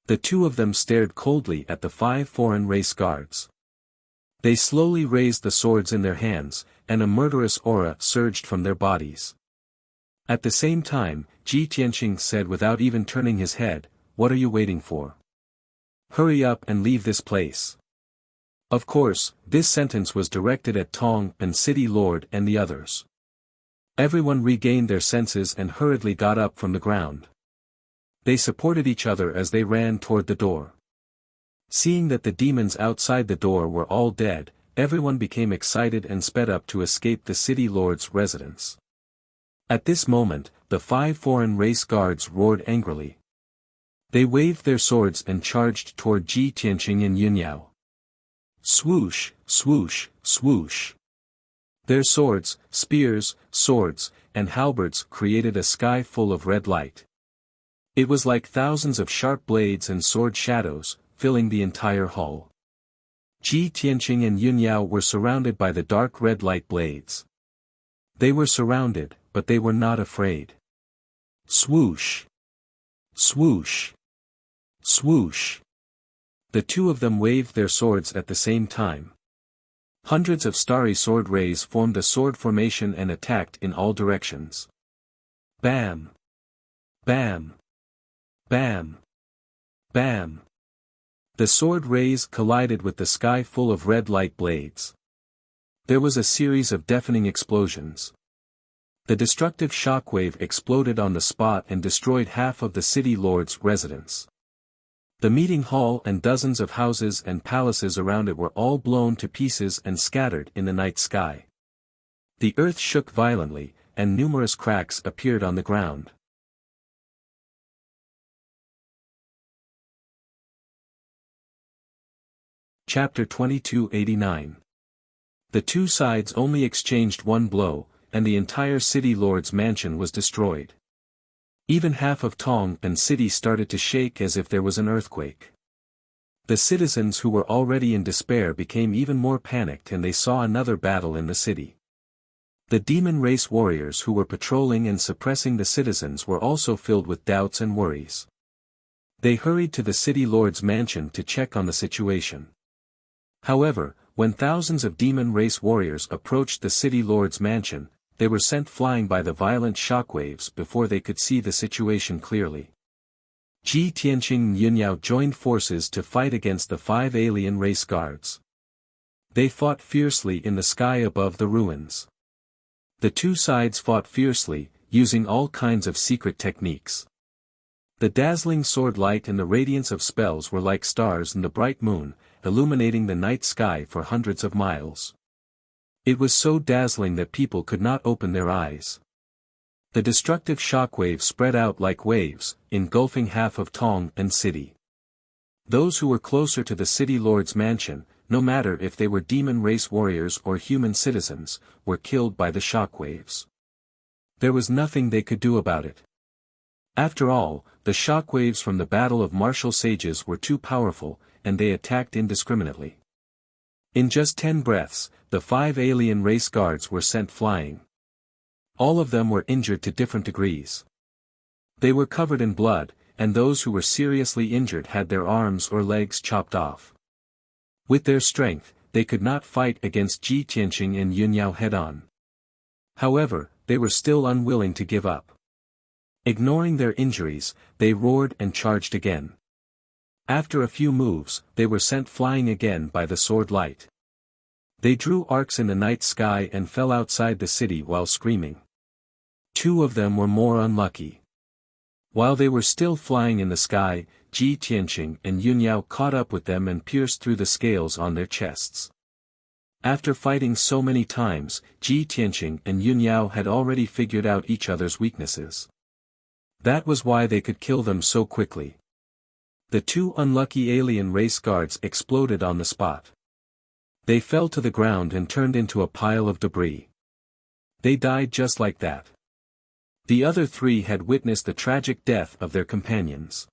The two of them stared coldly at the 5 foreign race guards. They slowly raised the swords in their hands, and a murderous aura surged from their bodies. At the same time, Ji Tianqing said without even turning his head, "What are you waiting for? Hurry up and leave this place." Of course, this sentence was directed at Tong and City Lord and the others. Everyone regained their senses and hurriedly got up from the ground. They supported each other as they ran toward the door. Seeing that the demons outside the door were all dead, everyone became excited and sped up to escape the City Lord's residence. At this moment, the 5 foreign race guards roared angrily. They waved their swords and charged toward Ji Tianqing and Yunyao. Swoosh, swoosh, swoosh. Their swords, spears, swords, and halberds created a sky full of red light. It was like thousands of sharp blades and sword shadows, filling the entire hall. Ji Tianqing and Yunyao were surrounded by the dark red light blades. They were surrounded, but they were not afraid. Swoosh! Swoosh! Swoosh! The two of them waved their swords at the same time. Hundreds of starry sword rays formed a sword formation and attacked in all directions. Bam! Bam! Bam! Bam! The sword rays collided with the sky full of red light blades. There was a series of deafening explosions. The destructive shockwave exploded on the spot and destroyed half of the City Lord's residence. The meeting hall and dozens of houses and palaces around it were all blown to pieces and scattered in the night sky. The earth shook violently, and numerous cracks appeared on the ground. Chapter 2289. The two sides only exchanged one blow, and the entire City Lord's mansion was destroyed. Even half of Tong and City started to shake as if there was an earthquake. The citizens who were already in despair became even more panicked and they saw another battle in the city. The demon race warriors who were patrolling and suppressing the citizens were also filled with doubts and worries. They hurried to the City Lord's mansion to check on the situation. However, when thousands of demon race warriors approached the City Lord's mansion, they were sent flying by the violent shockwaves before they could see the situation clearly. Ji Tianqing and Yunyao joined forces to fight against the 5 alien race guards. They fought fiercely in the sky above the ruins. The two sides fought fiercely, using all kinds of secret techniques. The dazzling sword light and the radiance of spells were like stars in the bright moon, illuminating the night sky for hundreds of miles. It was so dazzling that people could not open their eyes. The destructive shockwave spread out like waves, engulfing half of Tong and City. Those who were closer to the City Lord's mansion, no matter if they were demon race warriors or human citizens, were killed by the shockwaves. There was nothing they could do about it. After all, the shockwaves from the battle of martial sages were too powerful, and they attacked indiscriminately. In just 10 breaths, the 5 alien race guards were sent flying. All of them were injured to different degrees. They were covered in blood, and those who were seriously injured had their arms or legs chopped off. With their strength, they could not fight against Ji Tianqing and Yunyao head-on. However, they were still unwilling to give up. Ignoring their injuries, they roared and charged again. After a few moves, they were sent flying again by the sword light. They drew arcs in the night sky and fell outside the city while screaming. 2 of them were more unlucky. While they were still flying in the sky, Ji Tianqing and Yunyao caught up with them and pierced through the scales on their chests. After fighting so many times, Ji Tianqing and Yunyao had already figured out each other's weaknesses. That was why they could kill them so quickly. The 2 unlucky alien race guards exploded on the spot. They fell to the ground and turned into a pile of debris. They died just like that. The other 3 had witnessed the tragic death of their companions.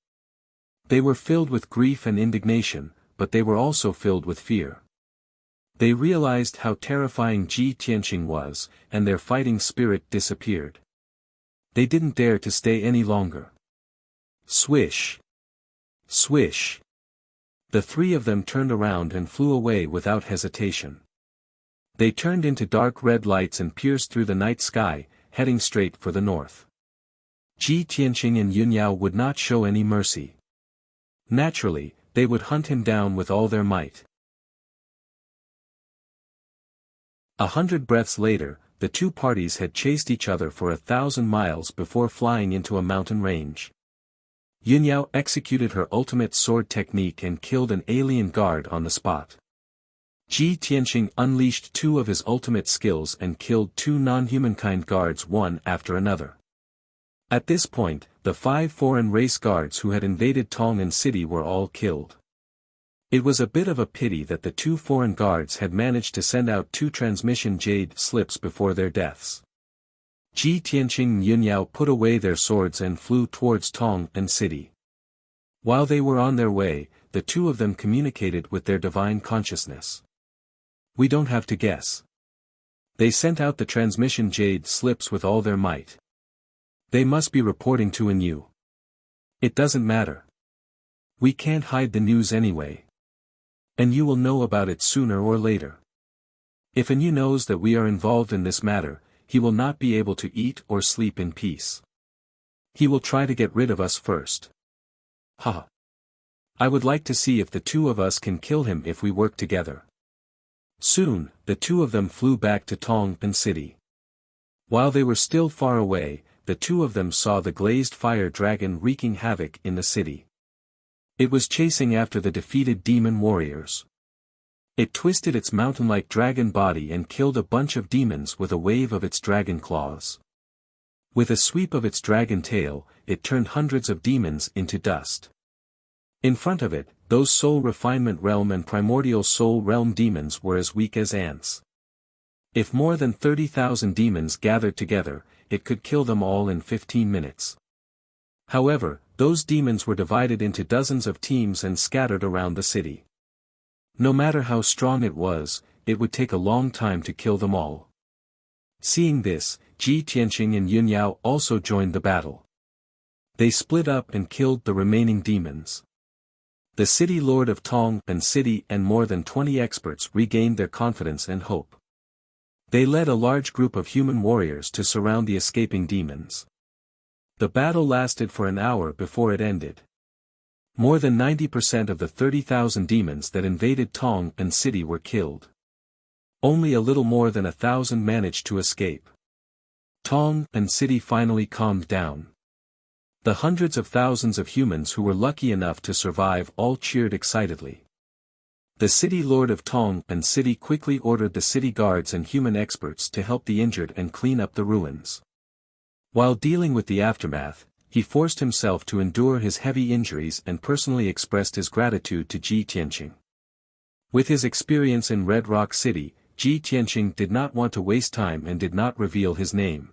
They were filled with grief and indignation, but they were also filled with fear. They realized how terrifying Ji Tianqing was, and their fighting spirit disappeared. They didn't dare to stay any longer. Swish! Swish! The three of them turned around and flew away without hesitation. They turned into dark red lights and pierced through the night sky, heading straight for the north. Ji Tianqing and Yun Yao would not show any mercy. Naturally, they would hunt him down with all their might. 100 breaths later, the two parties had chased each other for 1,000 miles before flying into a mountain range. Yun Yao executed her ultimate sword technique and killed an alien guard on the spot. Ji Tianqing unleashed 2 of his ultimate skills and killed 2 non-humankind guards one after another. At this point, the 5 foreign race guards who had invaded Tong'an City were all killed. It was a bit of a pity that the 2 foreign guards had managed to send out 2 transmission jade slips before their deaths. Ji Tianqing and Yun Yao put away their swords and flew towards Tong'an City. While they were on their way, the 2 of them communicated with their divine consciousness. We don't have to guess. They sent out the transmission jade slips with all their might. They must be reporting to Anu. It doesn't matter. We can't hide the news anyway. And you will know about it sooner or later. If Anu knows that we are involved in this matter, he will not be able to eat or sleep in peace. He will try to get rid of us first. Ha! I would like to see if the 2 of us can kill him if we work together. Soon, the 2 of them flew back to Tong'an City. While they were still far away, the 2 of them saw the glazed fire dragon wreaking havoc in the city. It was chasing after the defeated demon warriors. It twisted its mountain-like dragon body and killed a bunch of demons with a wave of its dragon claws. With a sweep of its dragon tail, it turned hundreds of demons into dust. In front of it, those Soul Refinement Realm and Primordial Soul Realm demons were as weak as ants. If more than 30,000 demons gathered together, it could kill them all in 15 minutes. However, those demons were divided into dozens of teams and scattered around the city. No matter how strong it was, it would take a long time to kill them all. Seeing this, Ji Tianqing and Yun Yao also joined the battle. They split up and killed the remaining demons. The city lord of Tong'an City and more than 20 experts regained their confidence and hope. They led a large group of human warriors to surround the escaping demons. The battle lasted for an hour before it ended. More than 90% of the 30,000 demons that invaded Tong'an City were killed. Only a little more than 1,000 managed to escape. Tong'an City finally calmed down. The hundreds of thousands of humans who were lucky enough to survive all cheered excitedly. The city lord of Tong'an City quickly ordered the city guards and human experts to help the injured and clean up the ruins. While dealing with the aftermath, he forced himself to endure his heavy injuries and personally expressed his gratitude to Ji Tianqing. With his experience in Red Rock City, Ji Tianqing did not want to waste time and did not reveal his name.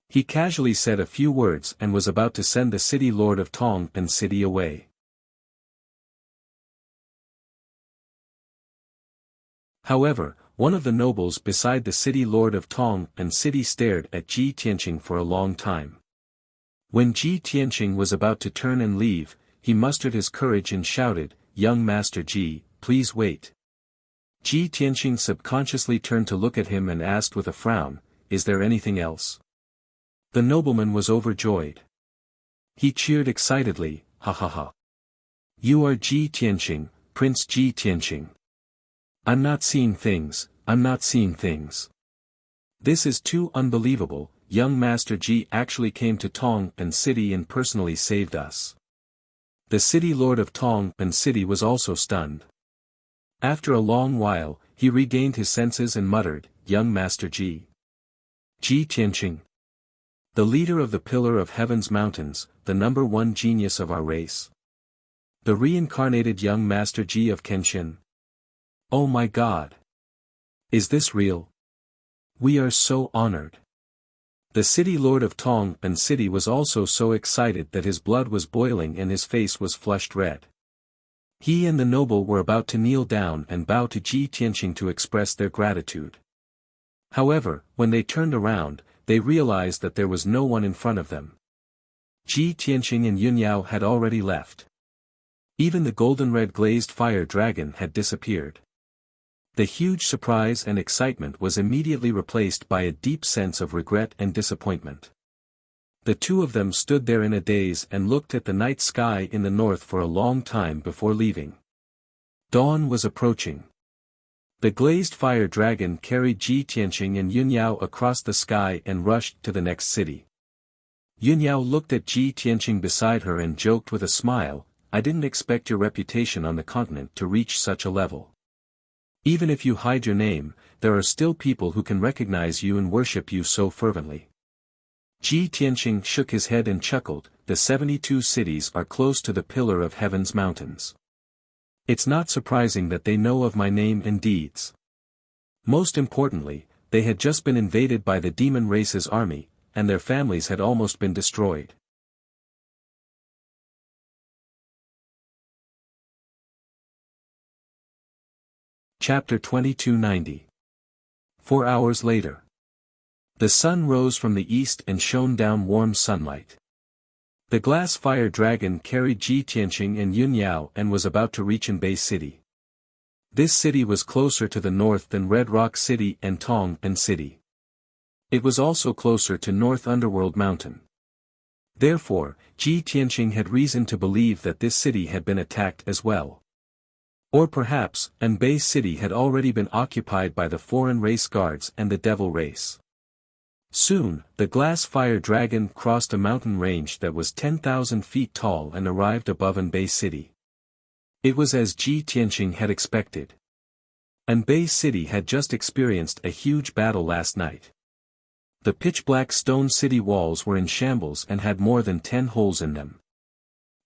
He casually said a few words and was about to send the city lord of Tong'an City away. However, one of the nobles beside the city lord of Tong'an City stared at Ji Tianqing for a long time. When Ji Tianqing was about to turn and leave, he mustered his courage and shouted, "Young Master Ji, please wait." Ji Tianqing subconsciously turned to look at him and asked with a frown, "Is there anything else?" The nobleman was overjoyed. He cheered excitedly, "Ha ha ha. You are Ji Tianqing, Prince Ji Tianqing. I'm not seeing things, I'm not seeing things. This is too unbelievable, young Master Ji actually came to Tong'an City and personally saved us." The city lord of Tong'an City was also stunned. After a long while, he regained his senses and muttered, "Young Master Ji. Ji Tianqing. The leader of the Pillar of Heaven's mountains, the #1 genius of our race. The reincarnated young Master Ji of Kenshin. Oh my God! Is this real? We are so honored." The city lord of Tong'an City was also so excited that his blood was boiling and his face was flushed red. He and the noble were about to kneel down and bow to Ji Tianqing to express their gratitude. However, when they turned around, they realized that there was no one in front of them. Ji Tianqing and Yun Yao had already left. Even the golden-red glazed fire dragon had disappeared. The huge surprise and excitement was immediately replaced by a deep sense of regret and disappointment. The two of them stood there in a daze and looked at the night sky in the north for a long time before leaving. Dawn was approaching. The glazed fire dragon carried Ji Tianqing and Yun Yao across the sky and rushed to the next city. Yun Yao looked at Ji Tianqing beside her and joked with a smile, "I didn't expect your reputation on the continent to reach such a level. Even if you hide your name, there are still people who can recognize you and worship you so fervently." Ji Tianqing shook his head and chuckled, "The 72 cities are close to the pillar of heaven's mountains. It's not surprising that they know of my name and deeds. Most importantly, they had just been invaded by the demon race's army, and their families had almost been destroyed." Chapter 2290. 4 hours later. The sun rose from the east and shone down warm sunlight. The glass fire dragon carried Ji Tianqing and Yun Yao and was about to reach Anbei City. This city was closer to the north than Red Rock City and Tongpan City. It was also closer to North Underworld Mountain. Therefore, Ji Tianqing had reason to believe that this city had been attacked as well. Or perhaps, Anbei City had already been occupied by the foreign race guards and the devil race. Soon, the glass fire dragon crossed a mountain range that was 10,000 feet tall and arrived above Anbei City. It was as Ji Tianqing had expected. Anbei City had just experienced a huge battle last night. The pitch-black stone city walls were in shambles and had more than 10 holes in them.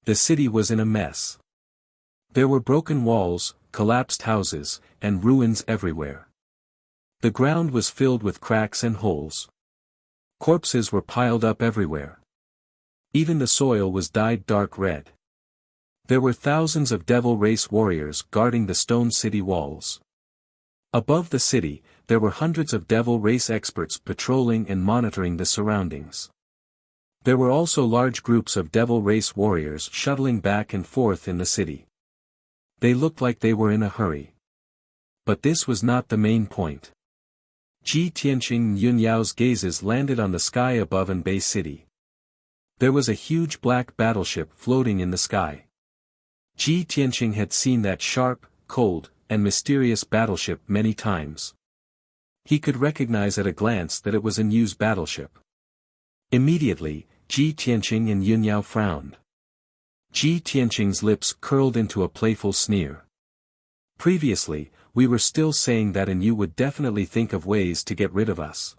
The city was in a mess. There were broken walls, collapsed houses, and ruins everywhere. The ground was filled with cracks and holes. Corpses were piled up everywhere. Even the soil was dyed dark red. There were thousands of devil race warriors guarding the stone city walls. Above the city, there were hundreds of devil race experts patrolling and monitoring the surroundings. There were also large groups of devil race warriors shuttling back and forth in the city. They looked like they were in a hurry. But this was not the main point. Ji Tianqing and Yun Yao's gazes landed on the sky above Anbei City. There was a huge black battleship floating in the sky. Ji Tianqing had seen that sharp, cold, and mysterious battleship many times. He could recognize at a glance that it was a Yu's battleship. Immediately, Ji Tianqing and Yun Yao frowned. Ji Tianqing's lips curled into a playful sneer. "Previously, we were still saying that Yu would definitely think of ways to get rid of us.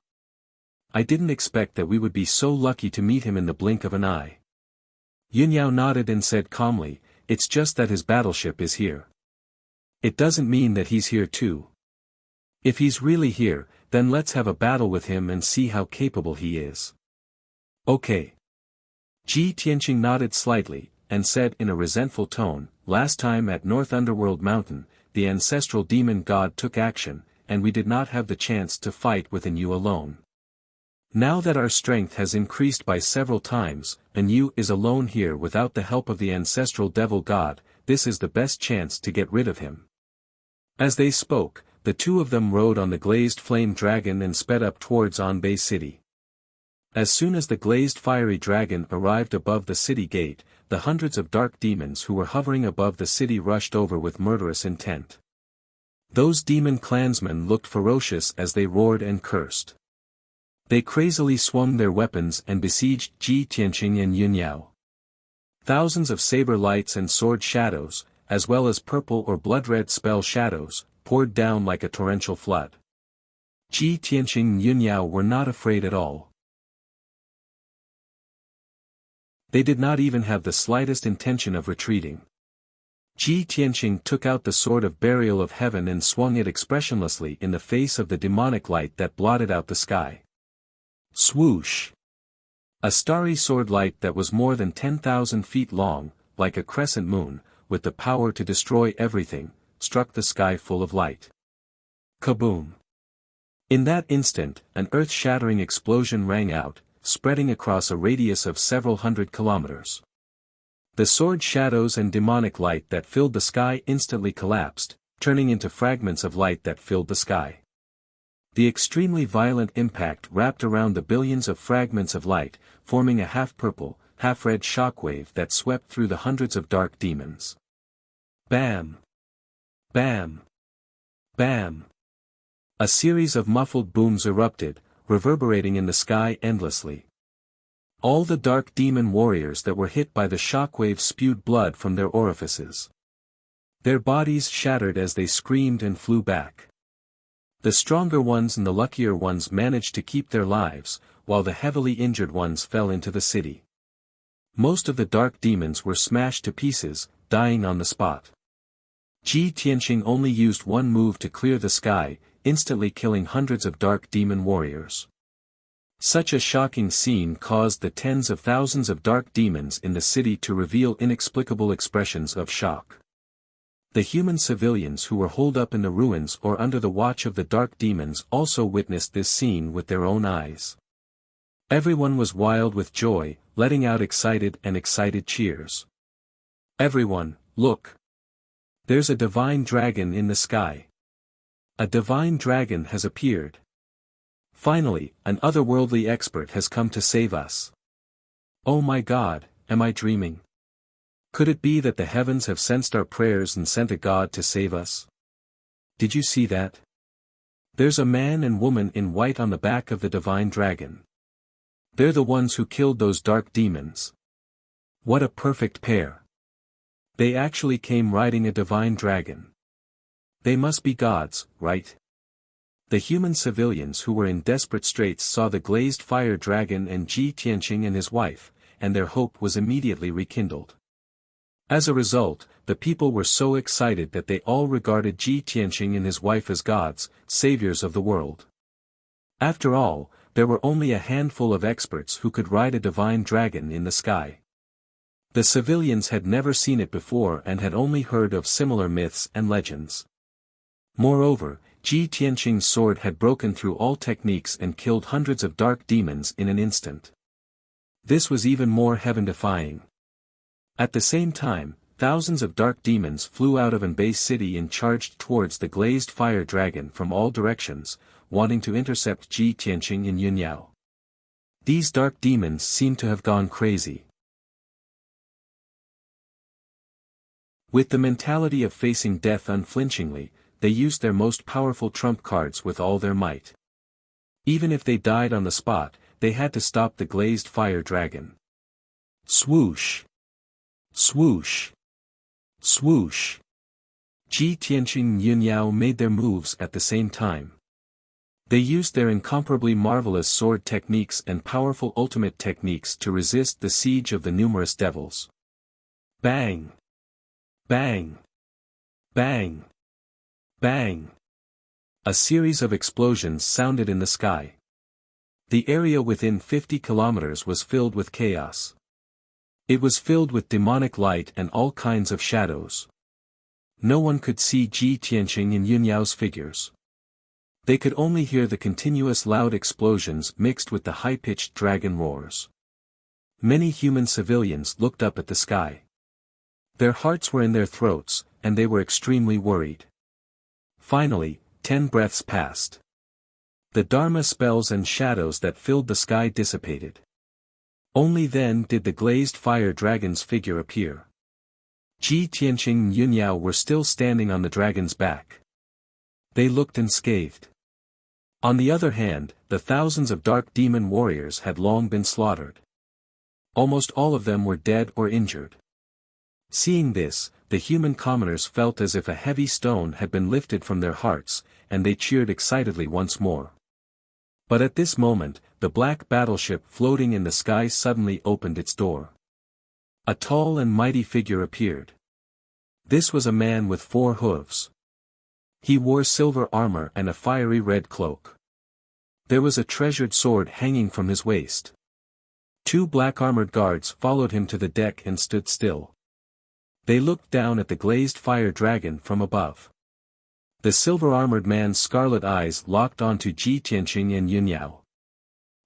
I didn't expect that we would be so lucky to meet him in the blink of an eye." Yun Yao nodded and said calmly, "It's just that his battleship is here. It doesn't mean that he's here too. If he's really here, then let's have a battle with him and see how capable he is." "Okay." Ji Tianqing nodded slightly, and said in a resentful tone, "Last time at North Underworld Mountain, the ancestral demon god took action, and we did not have the chance to fight with Yu alone. Now that our strength has increased by several times, and Yu is alone here without the help of the ancestral devil god, this is the best chance to get rid of him." As they spoke, the two of them rode on the glazed flame dragon and sped up towards Anbei City. As soon as the glazed fiery dragon arrived above the city gate, the hundreds of dark demons who were hovering above the city rushed over with murderous intent. Those demon clansmen looked ferocious as they roared and cursed. They crazily swung their weapons and besieged Ji Tianqing and Yun Yao. Thousands of saber lights and sword shadows, as well as purple or blood-red spell shadows, poured down like a torrential flood. Ji Tianqing and Yun Yao were not afraid at all. They did not even have the slightest intention of retreating. Ji Tianqing took out the sword of burial of heaven and swung it expressionlessly in the face of the demonic light that blotted out the sky. Swoosh! A starry sword light that was more than 10,000 feet long, like a crescent moon, with the power to destroy everything, struck the sky full of light. Kaboom! In that instant, an earth-shattering explosion rang out, spreading across a radius of several hundred kilometers. The sword shadows and demonic light that filled the sky instantly collapsed, turning into fragments of light that filled the sky. The extremely violent impact wrapped around the billions of fragments of light, forming a half-purple, half-red shockwave that swept through the hundreds of dark demons. Bam! Bam! Bam! A series of muffled booms erupted, reverberating in the sky endlessly. All the dark demon warriors that were hit by the shockwave spewed blood from their orifices. Their bodies shattered as they screamed and flew back. The stronger ones and the luckier ones managed to keep their lives, while the heavily injured ones fell into the city. Most of the dark demons were smashed to pieces, dying on the spot. Ji Tianqing only used one move to clear the sky, instantly killing hundreds of dark demon warriors. Such a shocking scene caused the tens of thousands of dark demons in the city to reveal inexplicable expressions of shock. The human civilians who were holed up in the ruins or under the watch of the dark demons also witnessed this scene with their own eyes. Everyone was wild with joy, letting out excited cheers. Everyone, look! There's a divine dragon in the sky. A divine dragon has appeared. Finally, an otherworldly expert has come to save us. Oh my God, am I dreaming? Could it be that the heavens have sensed our prayers and sent a God to save us? Did you see that? There's a man and woman in white on the back of the divine dragon. They're the ones who killed those dark demons. What a perfect pair. They actually came riding a divine dragon. They must be gods, right? The human civilians who were in desperate straits saw the glazed fire dragon and Ji Tianqing and his wife, and their hope was immediately rekindled. As a result, the people were so excited that they all regarded Ji Tianqing and his wife as gods, saviors of the world. After all, there were only a handful of experts who could ride a divine dragon in the sky. The civilians had never seen it before and had only heard of similar myths and legends. Moreover, Ji Tianqing's sword had broken through all techniques and killed hundreds of dark demons in an instant. This was even more heaven-defying. At the same time, thousands of dark demons flew out of Anbei city and charged towards the glazed fire dragon from all directions, wanting to intercept Ji Tianqing and Yunyao. These dark demons seemed to have gone crazy. With the mentality of facing death unflinchingly, they used their most powerful trump cards with all their might. Even if they died on the spot, they had to stop the glazed fire dragon. Swoosh! Swoosh! Swoosh! Ji Tianqing and Yunyao made their moves at the same time. They used their incomparably marvelous sword techniques and powerful ultimate techniques to resist the siege of the numerous devils. Bang! Bang! Bang! Bang! A series of explosions sounded in the sky. The area within 50 kilometers was filled with chaos. It was filled with demonic light and all kinds of shadows. No one could see Ji Tianqing and Yunyao's figures. They could only hear the continuous loud explosions mixed with the high-pitched dragon roars. Many human civilians looked up at the sky. Their hearts were in their throats, and they were extremely worried. Finally, 10 breaths passed. The Dharma spells and shadows that filled the sky dissipated. Only then did the glazed fire dragon's figure appear. Ji Tianqing and Yunyao were still standing on the dragon's back. They looked unscathed. On the other hand, the thousands of dark demon warriors had long been slaughtered. Almost all of them were dead or injured. Seeing this, the human commoners felt as if a heavy stone had been lifted from their hearts, and they cheered excitedly once more. But at this moment, the black battleship floating in the sky suddenly opened its door. A tall and mighty figure appeared. This was a man with 4 hooves. He wore silver armor and a fiery red cloak. There was a treasured sword hanging from his waist. 2 black armored guards followed him to the deck and stood still. They looked down at the glazed fire dragon from above. The silver-armored man's scarlet eyes locked onto Ji Tianqing and Yun Yao.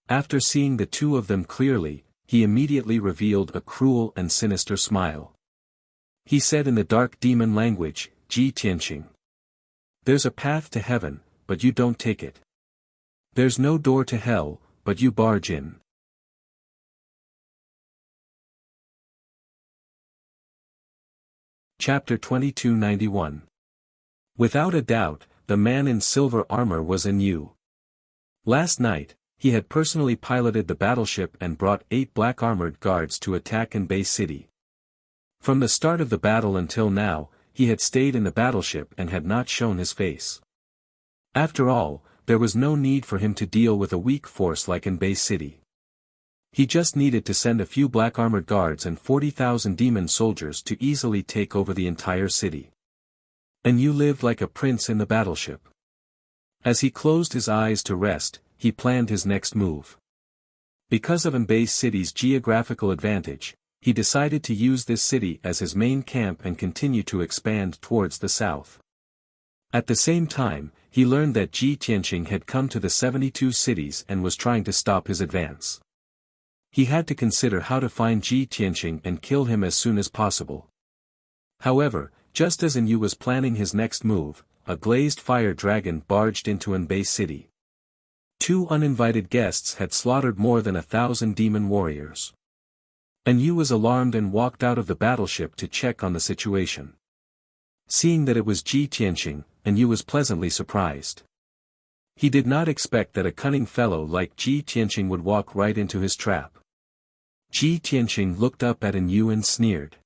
After seeing the two of them clearly, he immediately revealed a cruel and sinister smile. He said in the dark demon language, Ji Tianqing. There's a path to heaven, but you don't take it. There's no door to hell, but you barge in. Chapter 2291. Without a doubt, the man in silver armor was Yu. Last night, he had personally piloted the battleship and brought 8 black armored guards to attack Anbei City. From the start of the battle until now, he had stayed in the battleship and had not shown his face. After all, there was no need for him to deal with a weak force like Anbei City. He just needed to send a few black armored guards and 40,000 demon soldiers to easily take over the entire city. Yu lived like a prince in the battleship. As he closed his eyes to rest, he planned his next move. Because of Anbei City's geographical advantage, he decided to use this city as his main camp and continue to expand towards the south. At the same time, he learned that Ji Tianqing had come to the 72 cities and was trying to stop his advance. He had to consider how to find Ji Tianqing and kill him as soon as possible. However, just as Yu was planning his next move, a glazed fire dragon barged into Anbei City. 2 uninvited guests had slaughtered more than 1,000 demon warriors. Yu was alarmed and walked out of the battleship to check on the situation. Seeing that it was Ji Tianqing, Yu was pleasantly surprised. He did not expect that a cunning fellow like Ji Tianqing would walk right into his trap. Ji Tianqing looked up at Yu and sneered.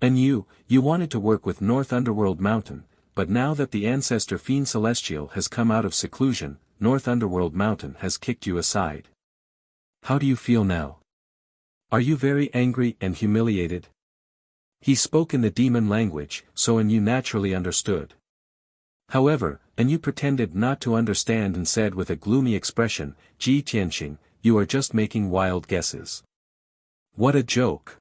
Yu, you wanted to work with North Underworld Mountain, but now that the ancestor Fiend Celestial has come out of seclusion, North Underworld Mountain has kicked you aside. How do you feel now? Are you very angry and humiliated? He spoke in the demon language, so Yu naturally understood. However, Yu pretended not to understand and said with a gloomy expression, Ji Tianqing, you are just making wild guesses. What a joke.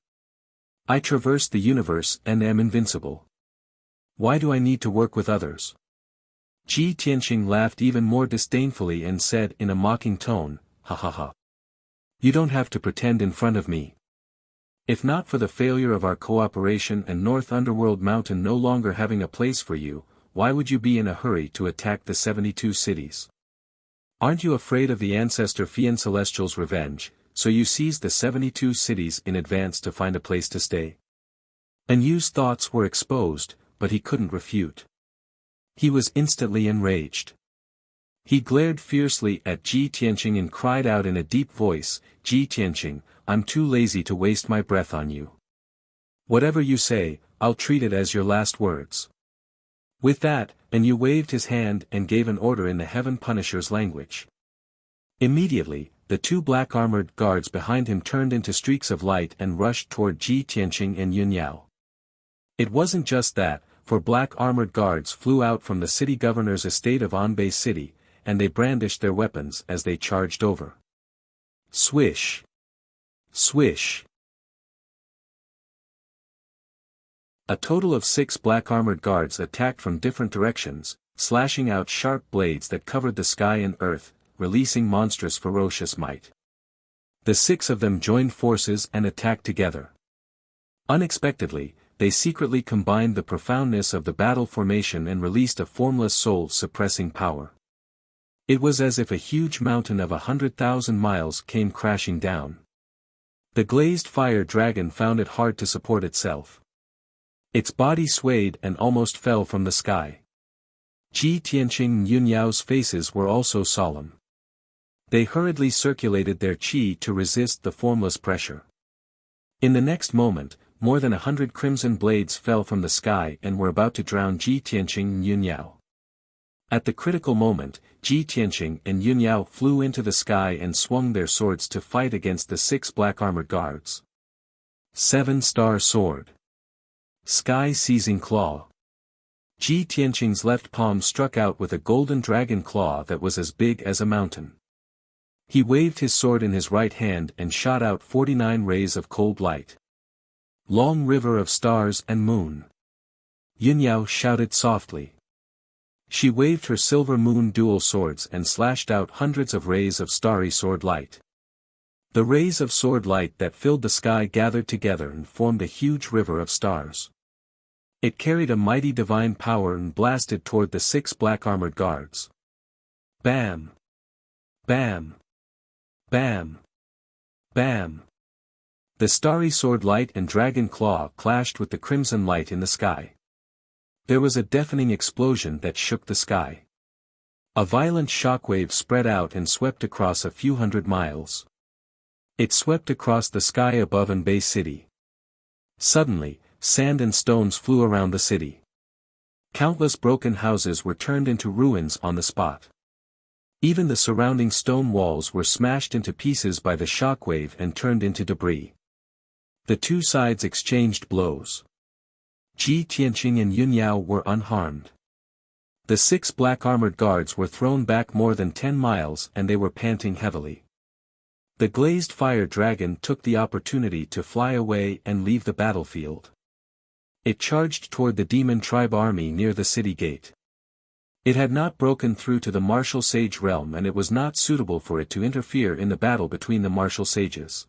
I traverse the universe and am invincible. Why do I need to work with others? Ji Tianqing laughed even more disdainfully and said in a mocking tone, ha ha ha. You don't have to pretend in front of me. If not for the failure of our cooperation and North Underworld Mountain no longer having a place for you, why would you be in a hurry to attack the 72 cities? Aren't you afraid of the ancestor Fiend Celestial's revenge, so you seized the 72 cities in advance to find a place to stay? Yu's thoughts were exposed, but he couldn't refute. He was instantly enraged. He glared fiercely at Ji Tianqing and cried out in a deep voice, Ji Tianqing, I'm too lazy to waste my breath on you. Whatever you say, I'll treat it as your last words. With that, Yu waved his hand and gave an order in the Heaven Punisher's language. Immediately, the 2 black-armored guards behind him turned into streaks of light and rushed toward Ji Tianqing and Yun Yao. It wasn't just that, for black-armored guards flew out from the city governor's estate of Anbei City, and they brandished their weapons as they charged over. Swish! Swish! A total of 6 black-armored guards attacked from different directions, slashing out sharp blades that covered the sky and earth, releasing monstrous ferocious might. The 6 of them joined forces and attacked together. Unexpectedly, they secretly combined the profoundness of the battle formation and released a formless soul-suppressing power. It was as if a huge mountain of 100,000 miles came crashing down. The glazed fire dragon found it hard to support itself. Its body swayed and almost fell from the sky. Ji Tianqing and Yun Yao's faces were also solemn. They hurriedly circulated their qi to resist the formless pressure. In the next moment, more than 100 crimson blades fell from the sky and were about to drown Ji Tianqing and Yun Yao. At the critical moment, Ji Tianqing and Yun Yao flew into the sky and swung their swords to fight against the 6 black-armored guards. 7-star sword. Sky-seizing claw. Ji Tianqing's left palm struck out with a golden dragon claw that was as big as a mountain. He waved his sword in his right hand and shot out 49 rays of cold light. Long river of stars and moon. Yun Yao shouted softly. She waved her silver moon dual swords and slashed out hundreds of rays of starry sword light. The rays of sword light that filled the sky gathered together and formed a huge river of stars. It carried a mighty divine power and blasted toward the 6 black-armored guards. Bam! Bam! Bam! Bam! The starry sword light and dragon claw clashed with the crimson light in the sky. There was a deafening explosion that shook the sky. A violent shockwave spread out and swept across a few hundred miles. It swept across the sky above Anbei City. Suddenly, sand and stones flew around the city. Countless broken houses were turned into ruins on the spot. Even the surrounding stone walls were smashed into pieces by the shockwave and turned into debris. The two sides exchanged blows. Ji Tianqing and Yun Yao were unharmed. The 6 black-armored guards were thrown back more than 10 miles and they were panting heavily. The glazed fire dragon took the opportunity to fly away and leave the battlefield. It charged toward the demon tribe army near the city gate. It had not broken through to the martial sage realm and it was not suitable for it to interfere in the battle between the martial sages.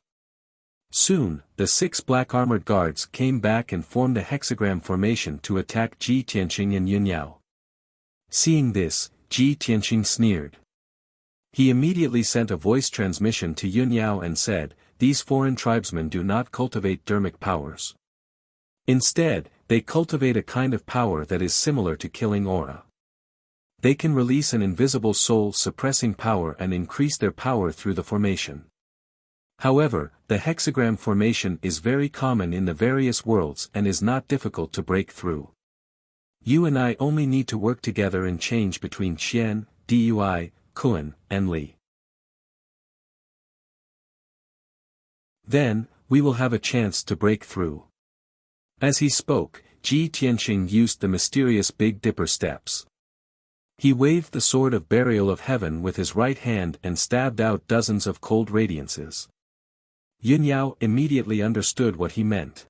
Soon, the 6 black-armored guards came back and formed a hexagram formation to attack Ji Tianqing and Yun Yao. Seeing this, Ji Tianqing sneered. He immediately sent a voice transmission to Yun Yao and said, "These foreign tribesmen do not cultivate dermic powers. Instead, they cultivate a kind of power that is similar to killing aura. They can release an invisible soul-suppressing power and increase their power through the formation. However, the hexagram formation is very common in the various worlds and is not difficult to break through. You and I only need to work together and change between Qian, Dui, Kun, and Li. Then, we will have a chance to break through." As he spoke, Ji Tianqing used the mysterious Big Dipper steps. He waved the sword of burial of heaven with his right hand and stabbed out dozens of cold radiances. Yun Yao immediately understood what he meant.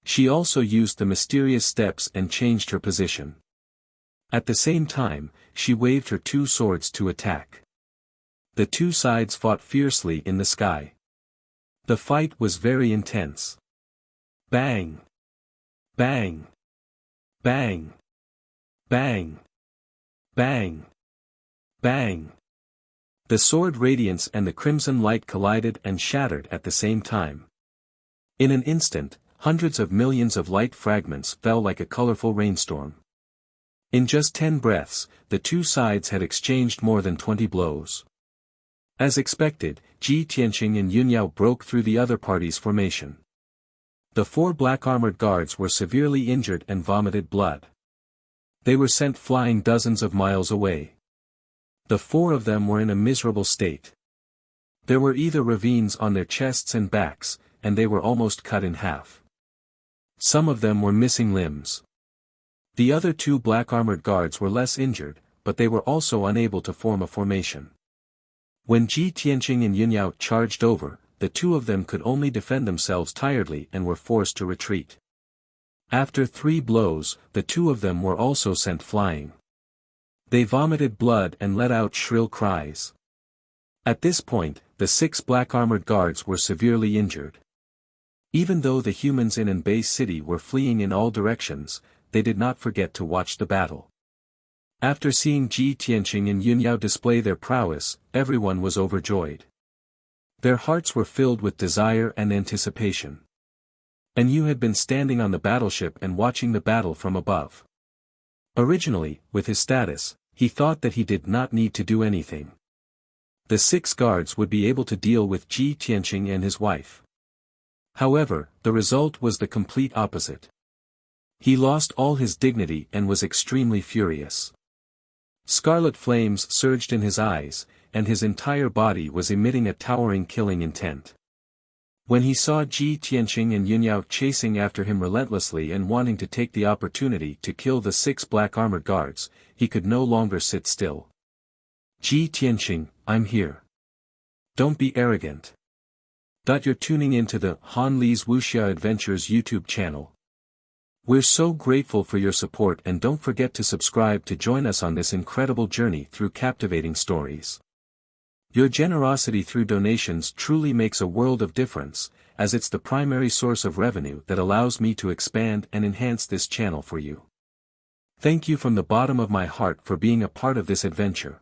She also used the mysterious steps and changed her position. At the same time, she waved her 2 swords to attack. The 2 sides fought fiercely in the sky. The fight was very intense. Bang! Bang! Bang! Bang! Bang! Bang! The sword radiance and the crimson light collided and shattered at the same time. In an instant, hundreds of millions of light fragments fell like a colorful rainstorm. In just 10 breaths, the 2 sides had exchanged more than 20 blows. As expected, Ji Tianqing and Yun Yao broke through the other party's formation. The 4 black-armored guards were severely injured and vomited blood. They were sent flying dozens of miles away. The 4 of them were in a miserable state. There were either ravines on their chests and backs, and they were almost cut in half. Some of them were missing limbs. The other 2 black-armored guards were less injured, but they were also unable to form a formation. When Ji Tianqing and Yun Yao charged over, the 2 of them could only defend themselves tiredly and were forced to retreat. After 3 blows, the 2 of them were also sent flying. They vomited blood and let out shrill cries. At this point, the 6 black-armored guards were severely injured. Even though the humans in Anbei City were fleeing in all directions, they did not forget to watch the battle. After seeing Ji Tianqing and Yun Yao display their prowess, everyone was overjoyed. Their hearts were filled with desire and anticipation. And Yu had been standing on the battleship and watching the battle from above. Originally, with his status, he thought that he did not need to do anything. The 6 guards would be able to deal with Ji Tianqing and his wife. However, the result was the complete opposite. He lost all his dignity and was extremely furious. Scarlet flames surged in his eyes, and his entire body was emitting a towering killing intent. When he saw Ji Tianqing and Yun Yao chasing after him relentlessly and wanting to take the opportunity to kill the 6 black-armored guards, he could no longer sit still. "Ji Tianqing, I'm here. Don't be arrogant." You're tuning into the Han Li's Wuxia Adventures YouTube channel. We're so grateful for your support, and don't forget to subscribe to join us on this incredible journey through captivating stories. Your generosity through donations truly makes a world of difference, as it's the primary source of revenue that allows me to expand and enhance this channel for you. Thank you from the bottom of my heart for being a part of this adventure.